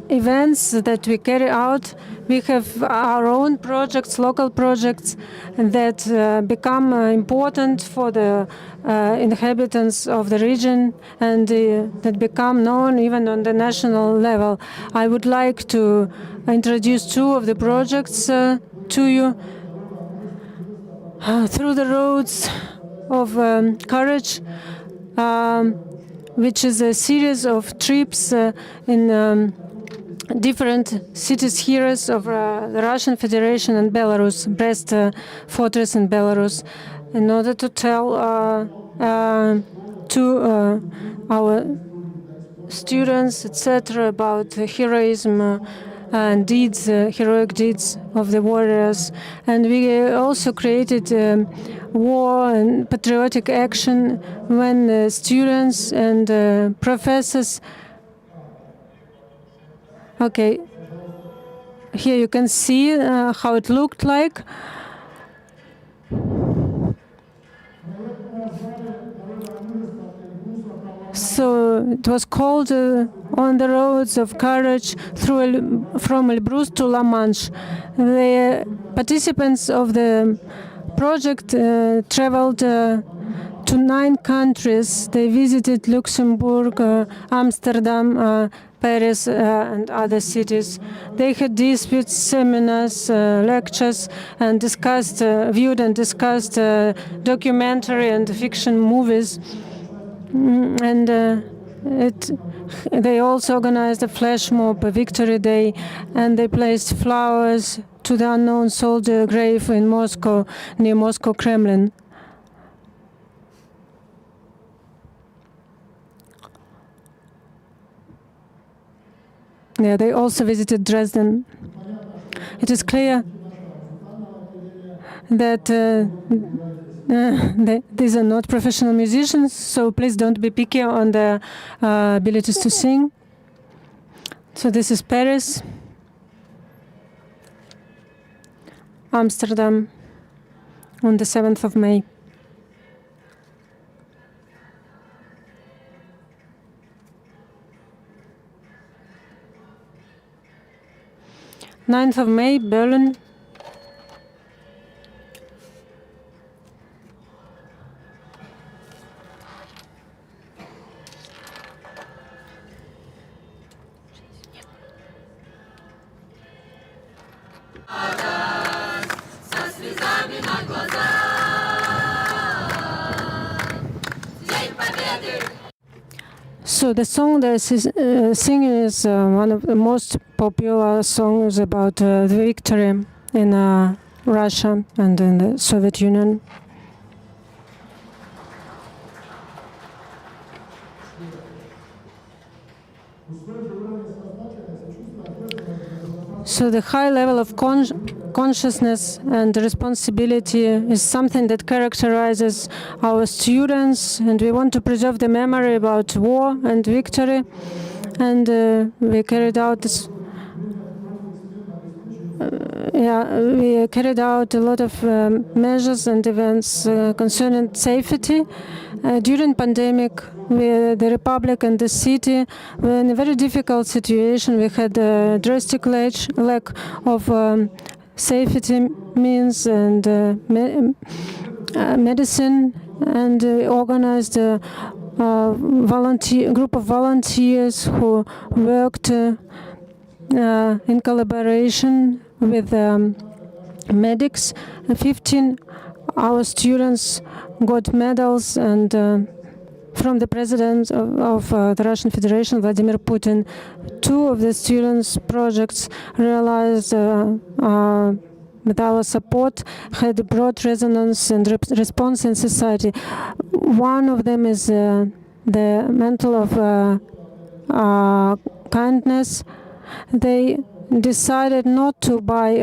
events that we carry out, we have our own projects, local projects, that become important for the inhabitants of the region and that become known even on the national level. I would like to introduce two of the projects to you. Through the Roads of Courage, which is a series of trips in different cities, heroes of the Russian Federation and Belarus, Brest fortress in Belarus, in order to tell to our students, etc., about heroism and deeds, heroic deeds of the warriors. And we also created war and patriotic action when students and professors. Okay, here you can see how it looked like. So it was called On the Roads of Courage from Elbrus to La Manche. The participants of the project traveled to 9 countries. They visited Luxembourg, Amsterdam, Paris and other cities. They had disputes, seminars, lectures, and viewed and discussed documentary and fiction movies. And they also organized a flash mob, a Victory Day, and they placed flowers to the unknown soldier grave in Moscow, near Moscow Kremlin. Yeah, they also visited Dresden. It is clear that these are not professional musicians, so please don't be picky on their abilities to sing. So this is Paris, Amsterdam, on the 7th of May. Ninth of May, Berlin. So the song they're singing is one of the most popular songs about the victory in Russia and in the Soviet Union. So the high level of consciousness and responsibility is something that characterizes our students, and we want to preserve the memory about war and victory. And we carried out this we carried out a lot of measures and events concerning safety. During pandemic, the Republic and the city were in a very difficult situation. We had a drastic lack of safety means and medicine, and organized a group of volunteers who worked in collaboration with medics. 15 our students got medals and from the president of the Russian Federation, Vladimir Putin. 2 of the students' projects realized with our support had a broad resonance and response in society. One of them is the mantle of kindness. They decided not to buy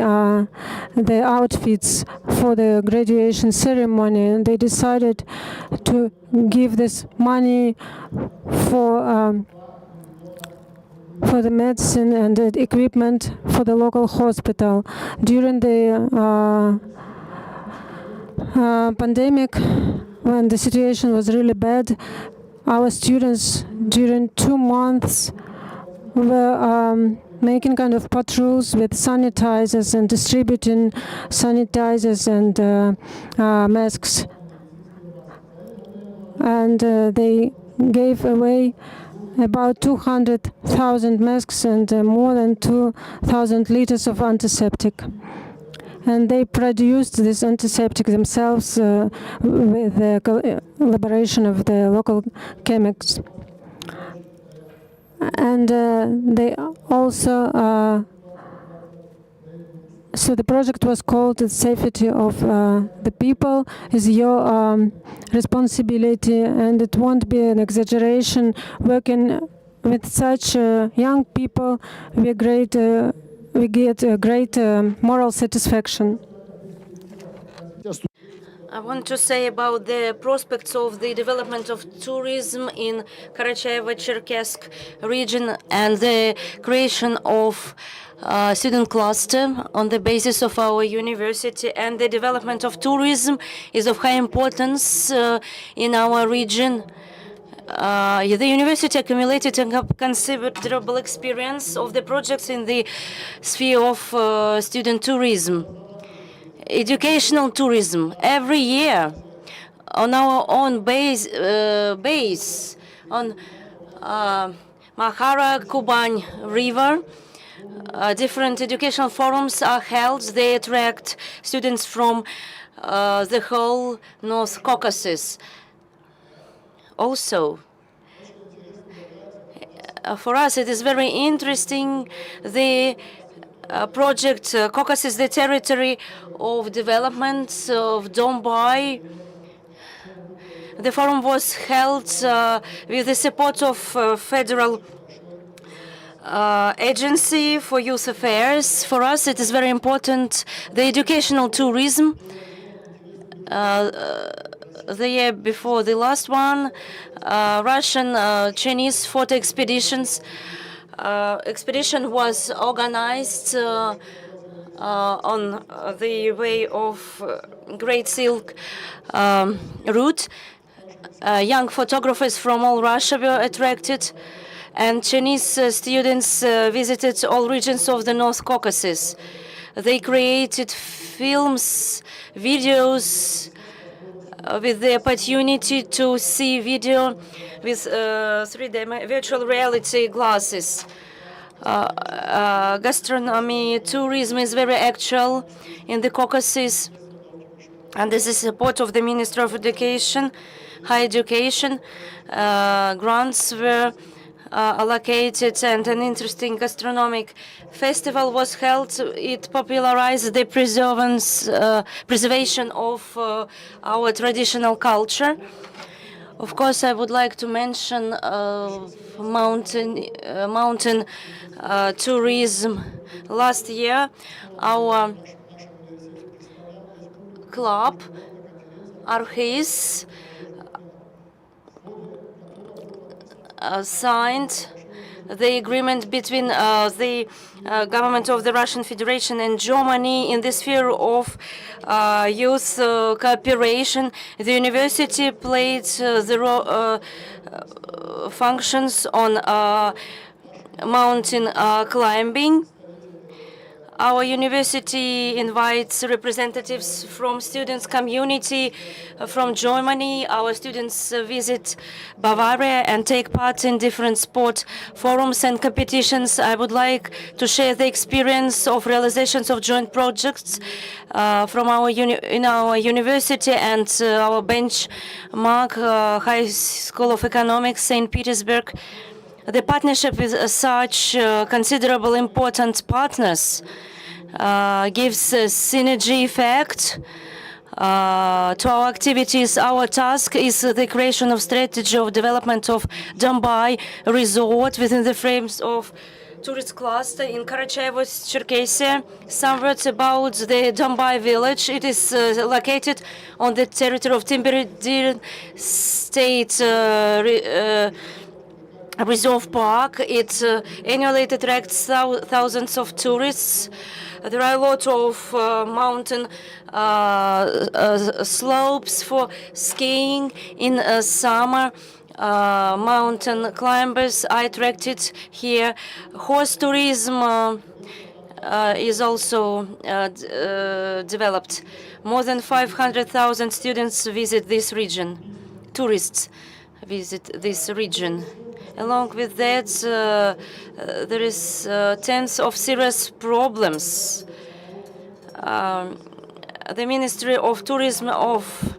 the outfits for the graduation ceremony. They decided to give this money for the medicine and the equipment for the local hospital. During the pandemic, when the situation was really bad, our students during 2 months were making kind of patrols with sanitizers and distributing sanitizers and masks. And they gave away about 200,000 masks and more than 2,000 liters of antiseptic. And they produced this antiseptic themselves with the collaboration of the local chemists. And they also, so the project was called "The Safety of the People is Your Responsibility," and it won't be an exaggeration. Working with such young people, we get great moral satisfaction. I want to say about the prospects of the development of tourism in Karachay-Circassian region and the creation of student cluster on the basis of our university, and the development of tourism is of high importance in our region. The university accumulated a considerable experience of the projects in the sphere of student tourism. Educational tourism every year on our own base on Mahara-Kuban River. Different educational forums are held. They attract students from the whole North Caucasus. Also, for us, it is very interesting the project Caucasus, the territory of development of Donbai. The forum was held with the support of Federal Agency for Youth Affairs. For us, it is very important the educational tourism. The year before the last one, Russian Chinese photo expeditions. Expedition was organized on the way of Great Silk route. Young photographers from all Russia were attracted, and Chinese students visited all regions of the North Caucasus. They created films, videos, with the opportunity to see video with 3D virtual reality glasses. Gastronomy, tourism is very actual in the Caucasus, and this is support of the Ministry of Education, High Education. Grants were allocated, and an interesting gastronomic festival was held. It popularized the preservation of our traditional culture. Of course, I would like to mention mountain tourism. Last year, our club, Archis, signed the agreement between the government of the Russian Federation and Germany in the sphere of youth cooperation. The university played the functions on mountain climbing. Our university invites representatives from students' community from Germany. Our students visit Bavaria and take part in different sport forums and competitions. I would like to share the experience of realizations of joint projects from our university and our benchmark High School of Economics, St. Petersburg. The partnership with such considerable important partners gives a synergy effect to our activities. Our task is the creation of strategy of development of Donbai resort within the frames of tourist cluster in Karachay-Circassian. Some words about the Donbai village. It is located on the territory of Timber State Reserve Park. It annually attracts thousands of tourists. There are a lot of mountain slopes for skiing in summer. Mountain climbers are attracted here. Horse tourism is also developed. More than 500,000 students visit this region. Tourists visit this region. Along with that, there is tens of serious problems. The Ministry of Tourism of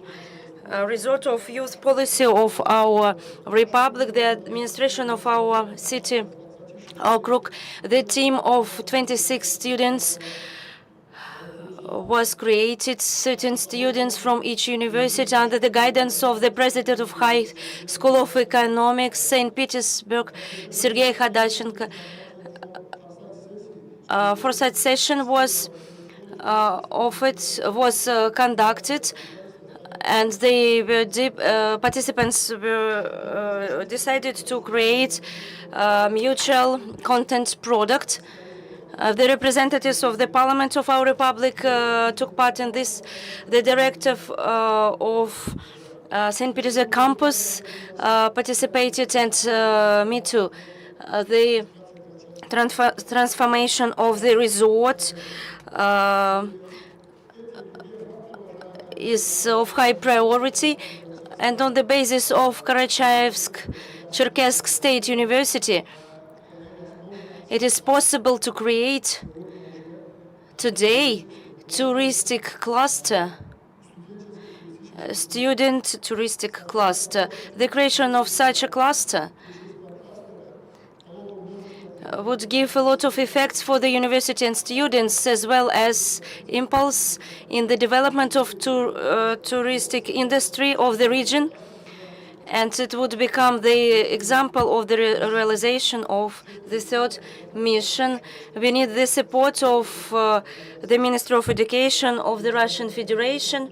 Resort of Youth Policy of our Republic, the administration of our city, okrug, the team of 26 students was created. Certain students from each university under the guidance of the president of High School of Economics, St. Petersburg, Sergei Kadochnikov. For such session was conducted, and the participants were decided to create mutual content product. The representatives of the Parliament of our Republic took part in this. The director of St. Petersburg campus participated, and me too. The transformation of the resort is of high priority, and on the basis of Karachay-Circassian State University, it is possible to create today touristic cluster, student touristic cluster. The creation of such a cluster would give a lot of effects for the university and students, as well as impulse in the development of touristic industry of the region. And it would become the example of the realization of the third mission. We need the support of the Ministry of Education of the Russian Federation.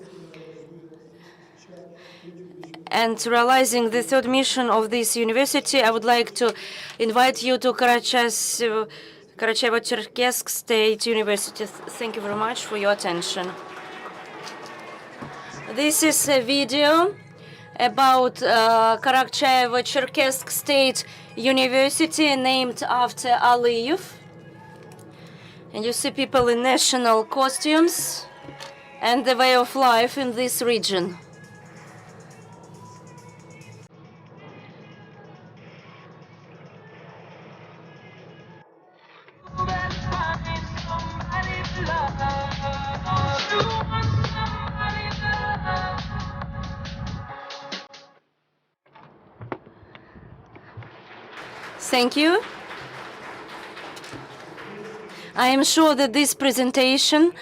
And realizing the third mission of this university, I would like to invite you to Karachay-Circassian State University. Thank you very much for your attention. This is a video about Karachay-Circassian State University, named after Aliyev. And you see people in national costumes and the way of life in this region. Thank you. I am sure that this presentation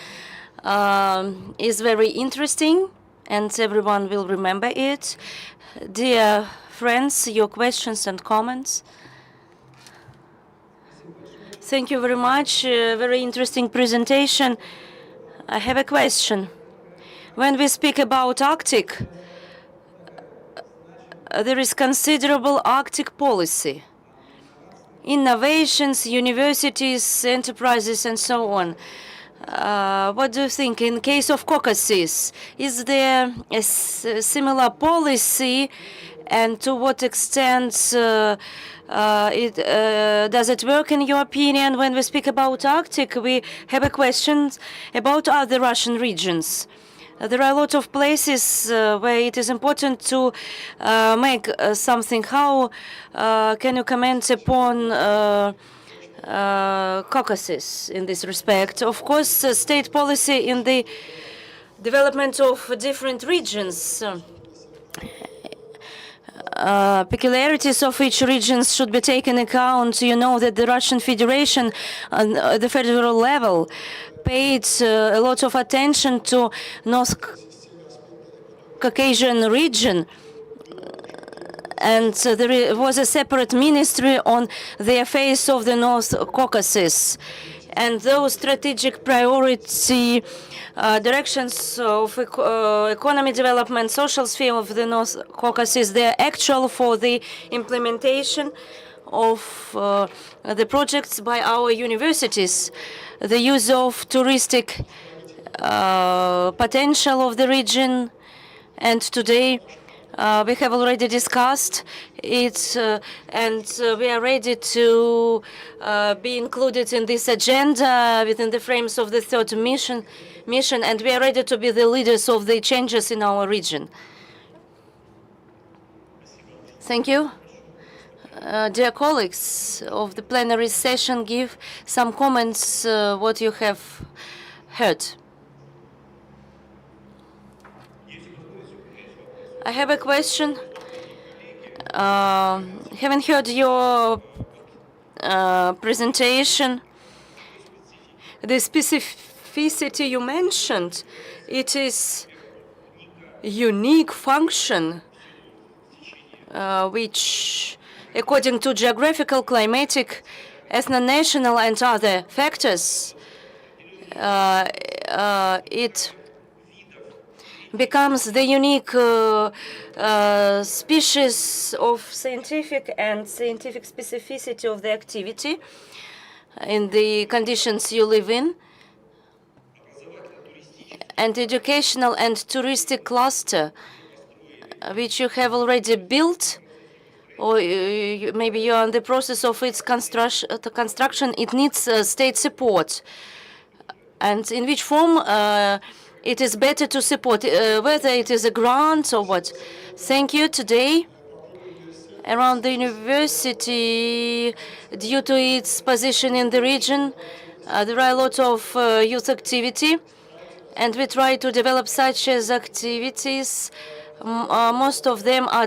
is very interesting and everyone will remember it. Dear friends, your questions and comments. Thank you very much. Very interesting presentation. I have a question. When we speak about Arctic, there is considerable Arctic policy innovations, universities, enterprises, and so on. What do you think in case of Caucasus? Is there a similar policy, and to what extent does it work in your opinion? When we speak about Arctic, we have a question about other Russian regions. There are a lot of places where it is important to make something. How can you comment upon Caucasus in this respect? Of course, state policy in the development of different regions. Peculiarities of each region should be taken account. You know that the Russian Federation on the federal level paid a lot of attention to North Caucasian region, and there was a separate ministry on the affairs of the North Caucasus. And those strategic priority directions of economy development, social sphere of the North Caucasus, they are actual for the implementation of the projects by our universities. The use of touristic potential of the region, and today we have already discussed it, and we are ready to be included in this agenda within the frames of the third mission, and we are ready to be the leaders of the changes in our region. Thank you. Dear colleagues of the plenary session, give some comments what you have heard. I have a question. Having heard your presentation, the specificity you mentioned, it is unique function which, according to geographical, climatic, ethno-national, and other factors, it becomes the unique species of scientific and scientific specificity of the activity in the conditions you live in, and educational and touristic cluster, which you have already built, or maybe you are in the process of its construction. It needs state support, and in which form it is better to support, whether it is a grant or what. Thank you. Today, around the university, due to its position in the region, there are a lot of youth activity, and we try to develop such as activities. Most of them are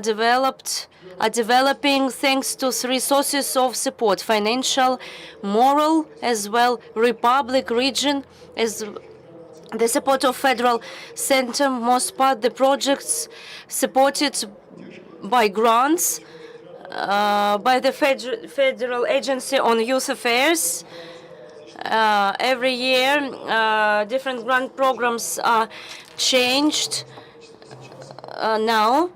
developing thanks to three sources of support: financial, moral, as well republic, region, as the support of federal center. Most part the projects supported by grants by the Federal Agency on Youth Affairs. Every year different grant programs are changed now.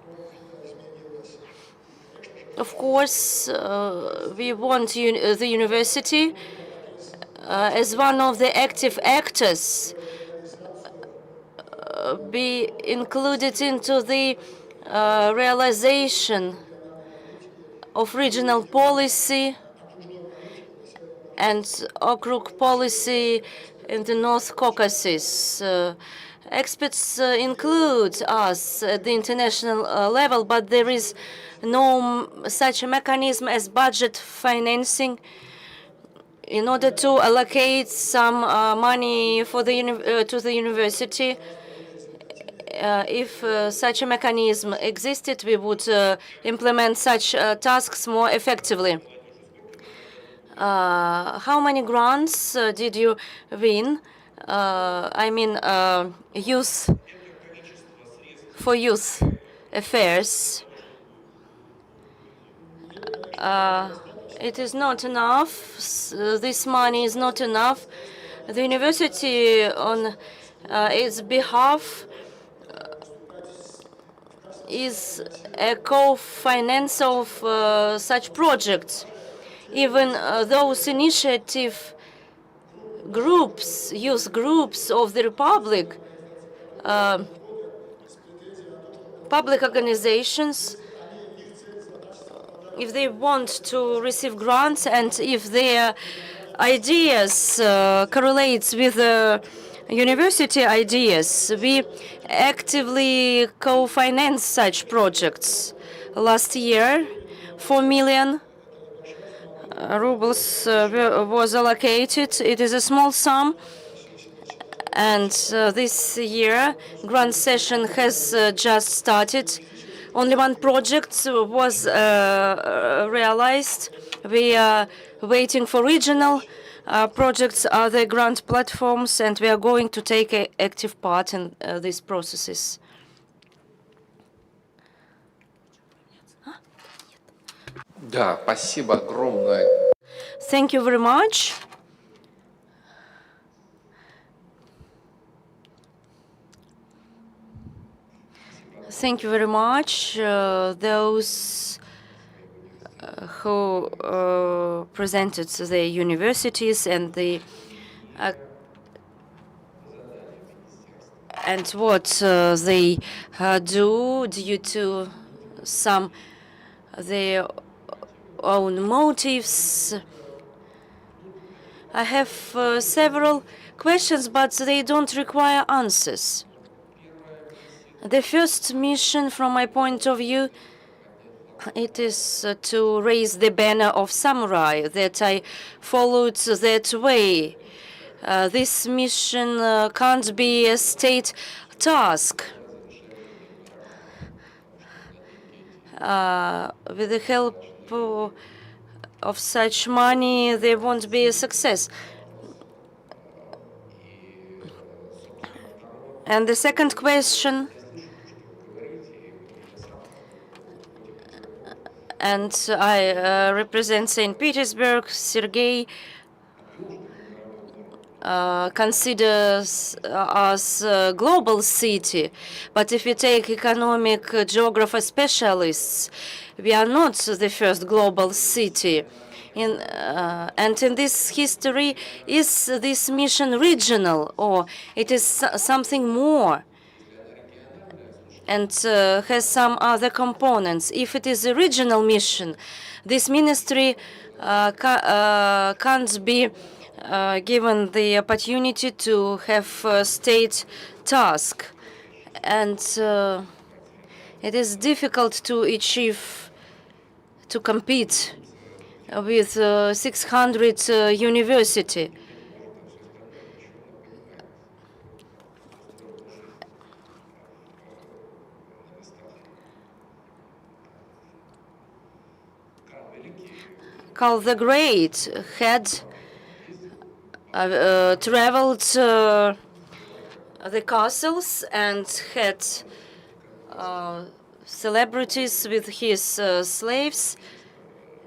Of course, we want the university as one of the active actors be included into the realization of regional policy and okrug policy in the North Caucasus. Experts include us at the international level, but there is no such a mechanism as budget financing in order to allocate some money for the to the university. If such a mechanism existed, we would implement such tasks more effectively. How many grants did you win? I mean, youth for youth affairs. It is not enough. This money is not enough. The university, on its behalf, is a co-financer of such projects. even those initiative groups, youth groups of the Republic, public organizations, if they want to receive grants and if their ideas correlates with university ideas, we actively co-finance such projects. Last year, 4 million rubles was allocated. It is a small sum. And this year, grant session has just started. Only one project was realized. We are waiting for regional projects, other grant platforms, and we are going to take an active part in these processes. Да, спасибо огромное. Thank you very much. Thank you very much, those who presented the universities and the and what they do due to some their own motives. I have several questions, but they don't require answers. The first mission, from my point of view, it is to raise the banner of samurai, that I followed that way. This mission can't be a state task. With the help of such money, there won't be a success. And the second question, and I represent St. Petersburg. Sergei considers us a global city, but if you take economic geography specialists, we are not the first global city. And in this history, is this mission regional, or it is something more and has some other components? If it is a regional mission, this ministry can't be given the opportunity to have a state task. And it is difficult to achieve, to compete with 600 university. Karl the Great had traveled the castles and had celebrities with his slaves.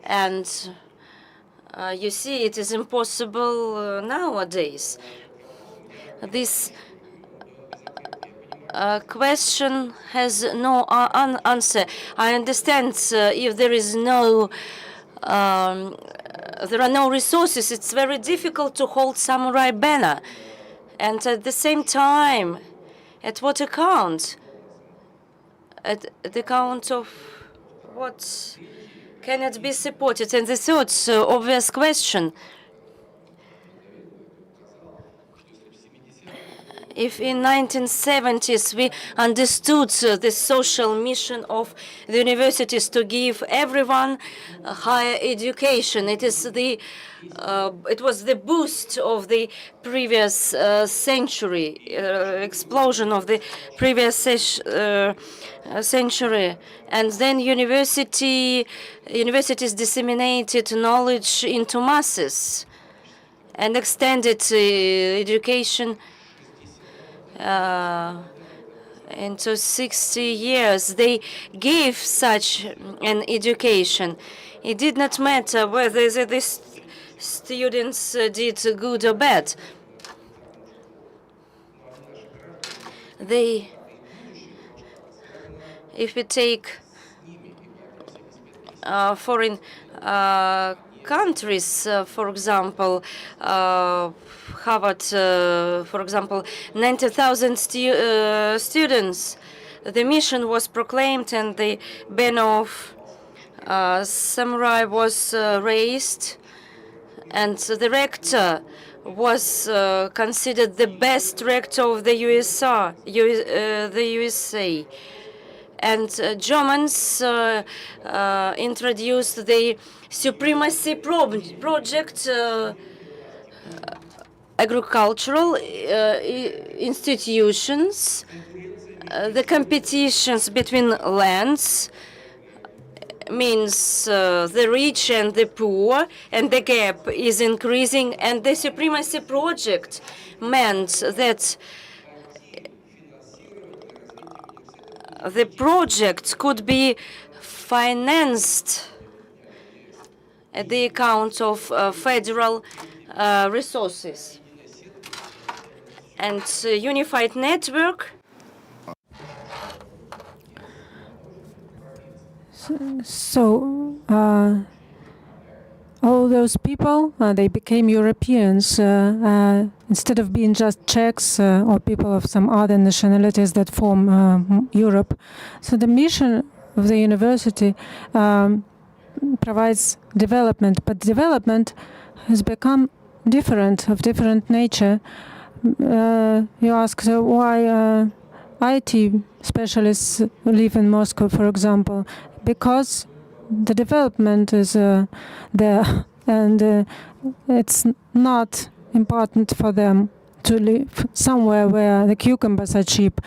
And you see, it is impossible nowadays. This question has no answer. I understand if there is no, there are no resources, it's very difficult to hold samurai banner. And at the same time, at what account? At the account of what cannot be supported? And the third obvious question, if in 1970s we understood the social mission of the universities to give everyone a higher education, it is the it was the boost of the previous century, explosion of the previous century, and then universities disseminated knowledge into masses and extended education into 60 years. They gave such an education. It did not matter whether the students did good or bad. They, if we take foreign countries. For example, Harvard, for example, 90,000 students. The mission was proclaimed and the banner of samurai was raised, and the rector was considered the best rector of the USA. And Germans introduced the supremacy project, agricultural institutions, the competitions between lands means the rich and the poor, and the gap is increasing, and the supremacy project meant that the project could be financed at the account of federal resources. And unified network. So all those people, they became Europeans instead of being just Czechs or people of some other nationalities that form Europe. So the mission of the university provides development, but development has become different, of different nature. You ask why IT specialists live in Moscow, for example, because the development is there, and it's not important for them to live somewhere where the cucumbers are cheap,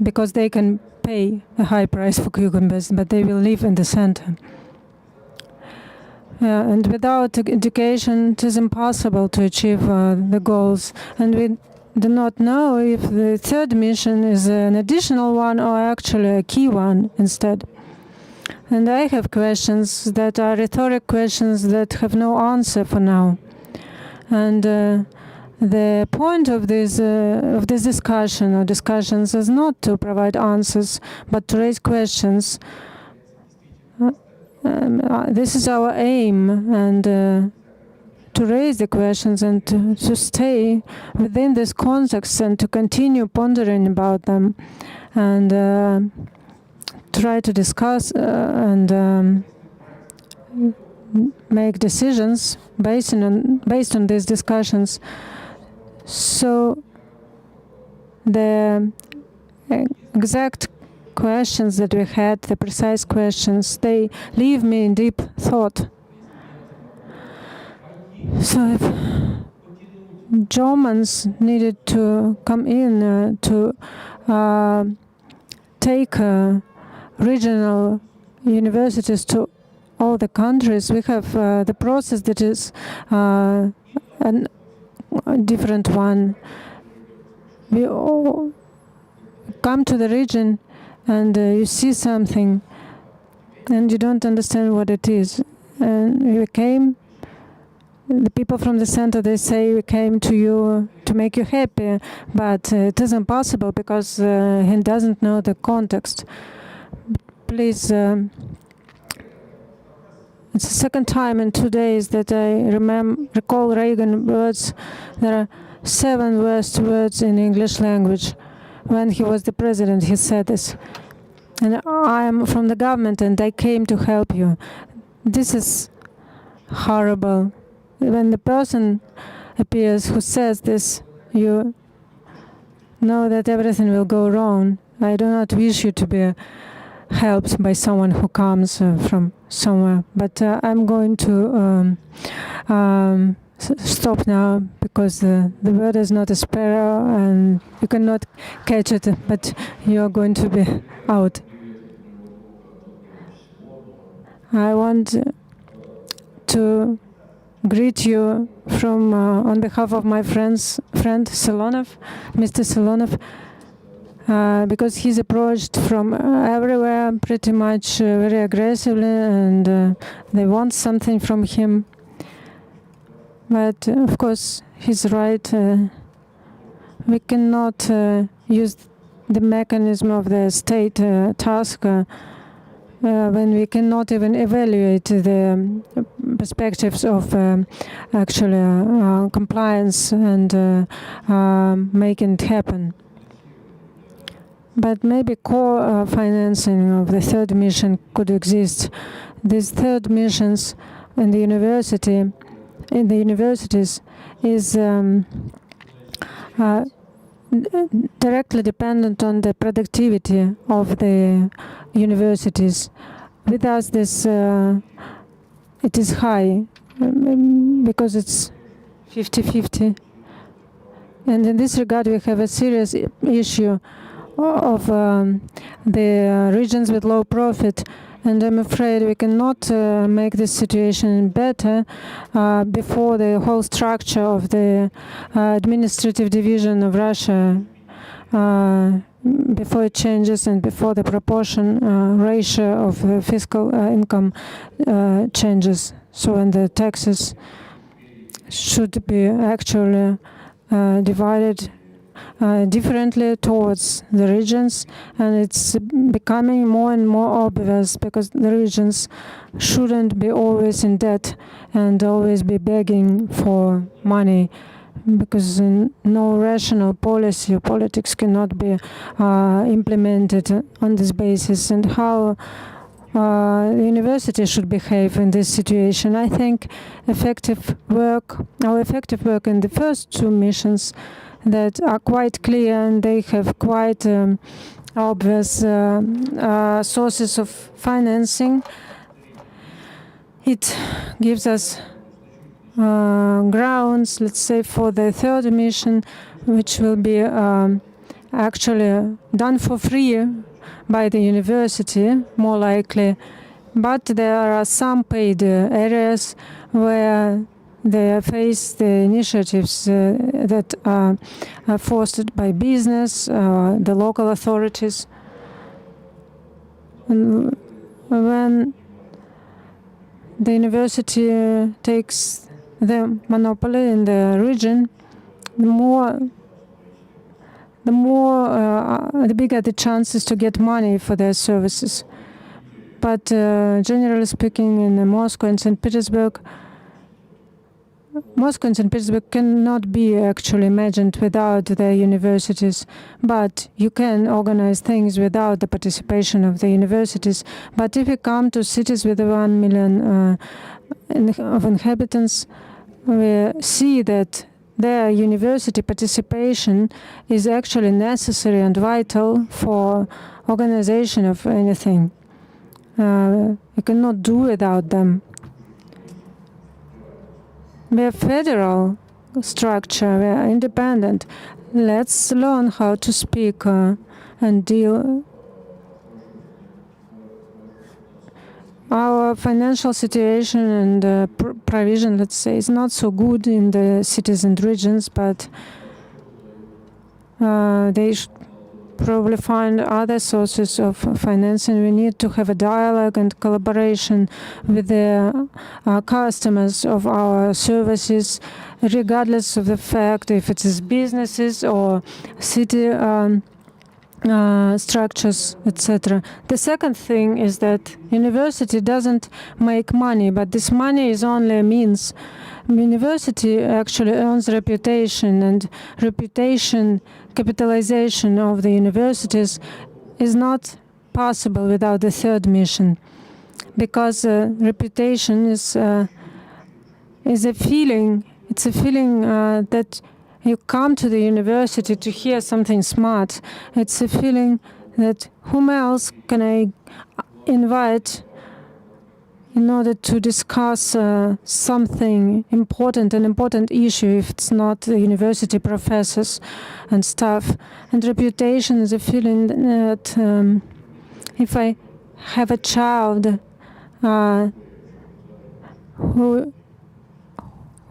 because they can pay a high price for cucumbers, but they will live in the center. And without education, it is impossible to achieve the goals. And we do not know if the third mission is an additional one or actually a key one instead. And I have questions that are rhetoric questions that have no answer for now. And the point of this discussion or discussions is not to provide answers, but to raise questions. This is our aim, and to raise the questions and to stay within this context and to continue pondering about them, and try to discuss and make decisions based on these discussions. So the exact questions that we had, the precise questions, they leave me in deep thought. So if Germans needed to come in to take regional universities to all the countries, we have the process that is a different one. We all come to the region and you see something and you don't understand what it is. And we came, the people from the center, they say we came to you to make you happy, but it is impossible because he doesn't know the context. Please, it's the second time in 2 days that I recall Reagan words. There are 7 worst words in English language. When he was the president, he said this. And I am from the government and I came to help you. This is horrible. When the person appears who says this, you know that everything will go wrong. I do not wish you to be helped by someone who comes from somewhere. But I'm going to stop now because the bird is not a sparrow and you cannot catch it, but you are going to be out. I want to greet you from on behalf of my friend Silonov, Mr. Silonov, because he's approached from everywhere pretty much very aggressively, and they want something from him. But of course he's right. We cannot use the mechanism of the state task when we cannot even evaluate the perspectives of actually compliance and making it happen. But maybe co-financing of the third mission could exist. These third missions in the universities is directly dependent on the productivity of the universities. With us, this it is high because it's 50-50. And in this regard, we have a serious issue of the regions with low profit, and I'm afraid we cannot make this situation better before the whole structure of the administrative division of Russia, before it changes and before the proportion ratio of fiscal income changes. So when the taxes should be actually divided differently towards the regions, and it's becoming more and more obvious because the regions shouldn't be always in debt and always be begging for money, because no rational policy or politics cannot be implemented on this basis. And how the university should behave in this situation. I think our effective work in the first two missions that are quite clear, and they have quite obvious sources of financing. It gives us grounds, let's say, for the third mission, which will be actually done for free by the university, more likely. But there are some paid areas where they face the initiatives that are fostered by business, the local authorities. And when the university takes the monopoly in the region, the bigger the chances to get money for their services. But generally speaking, in Moscow and St. Petersburg cannot be actually imagined without the universities. But you can organize things without the participation of the universities. But if you come to cities with 1 million of inhabitants, we see that their university participation is actually necessary and vital for organization of anything. You cannot do without them. We are federal structure, we are independent. Let's learn how to speak and deal. Our financial situation and provision, let's say, is not so good in the cities and regions, but they should probably find other sources of financing. We need to have a dialogue and collaboration with the customers of our services, regardless of the fact if it is businesses or city structures, etc. The second thing is that university doesn't make money, but this money is only a means. University actually earns reputation, and reputation capitalization of the universities is not possible without the third mission, because reputation is a feeling. It's a feeling that you come to the university to hear something smart. It's a feeling that whom else can I invite in order to discuss something important, an important issue, if it's not the university professors and staff. And reputation is a feeling that if I have a child who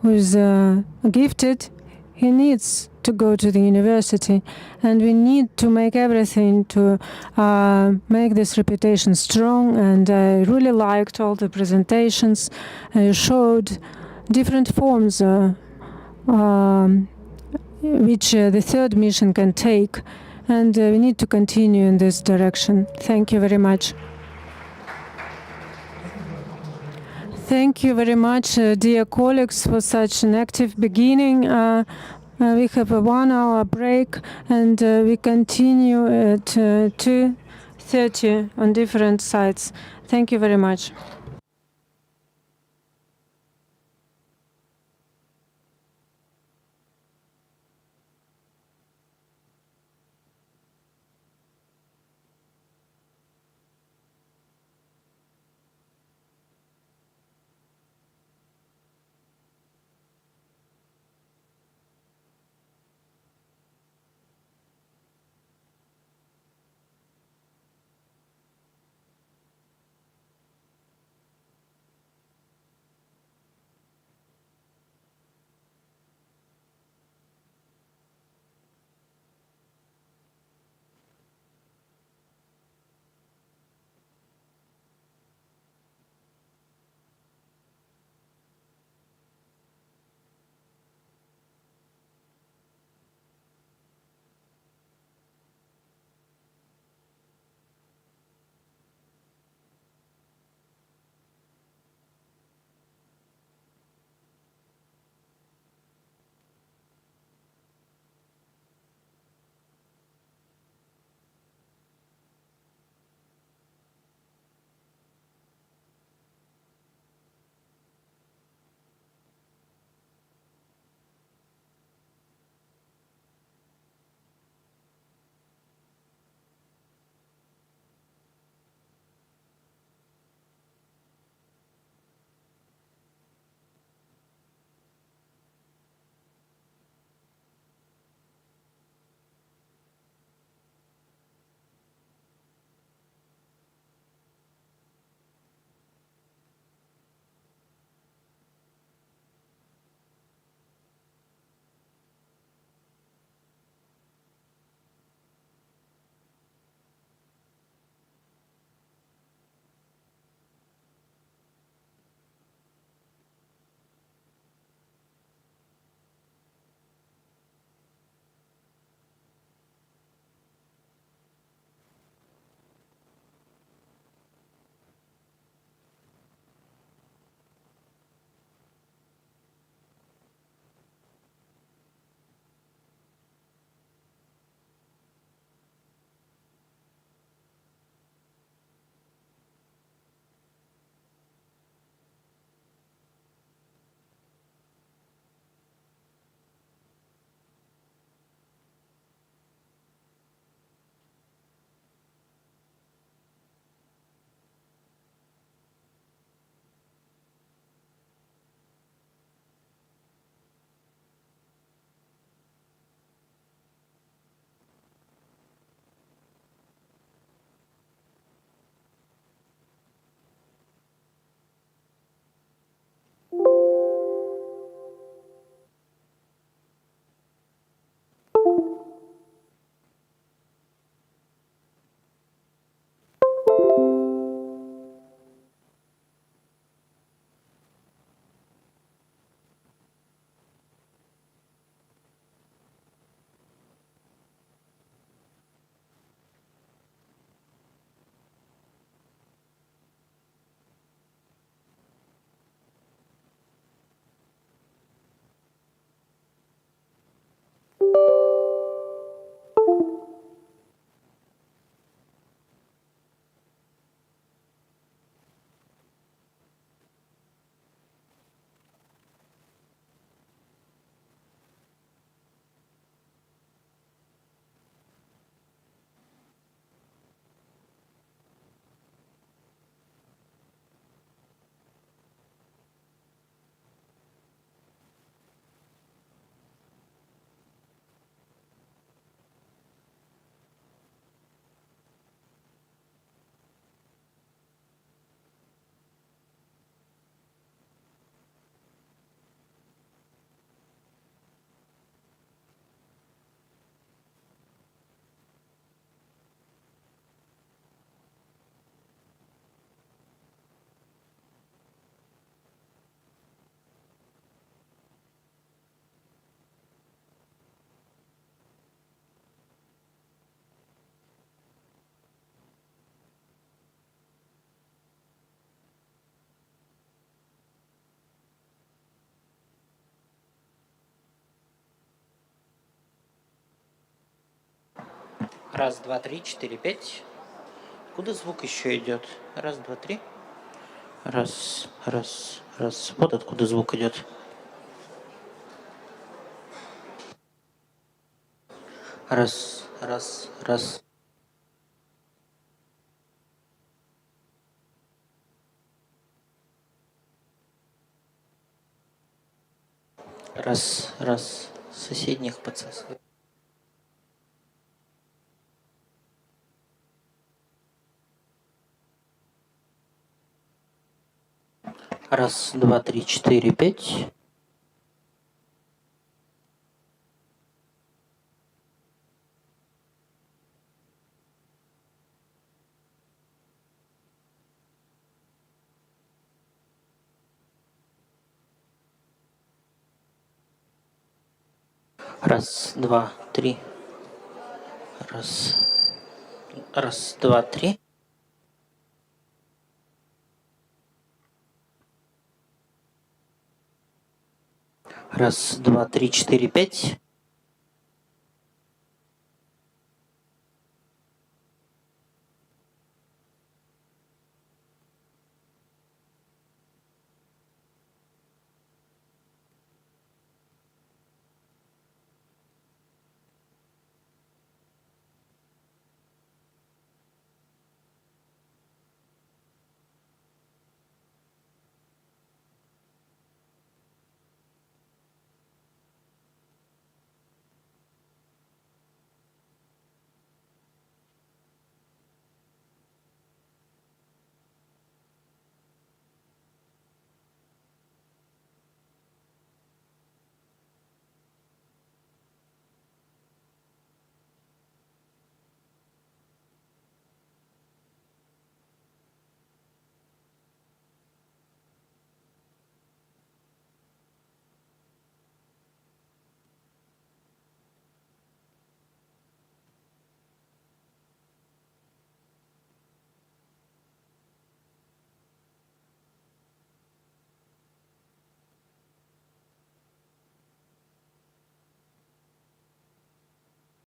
is gifted, he needs to go to the university, and we need to make everything to make this reputation strong. And I really liked all the presentations. You showed different forms which the third mission can take, and we need to continue in this direction. Thank you very much. Thank you very much, dear colleagues, for such an active beginning. We have a 1 hour break and we continue at 2:30 on different sites. Thank you very much. Раз, два, три, четыре, пять. Куда звук еще идет? Раз, два, три. Раз, раз, раз. Вот откуда звук идет. Раз, раз, раз. Раз, раз. Соседних подсасывает. Раз, два, три, четыре, пять. Раз, два, три. Раз. Раз, два, три. Раз, два, три, четыре, пять.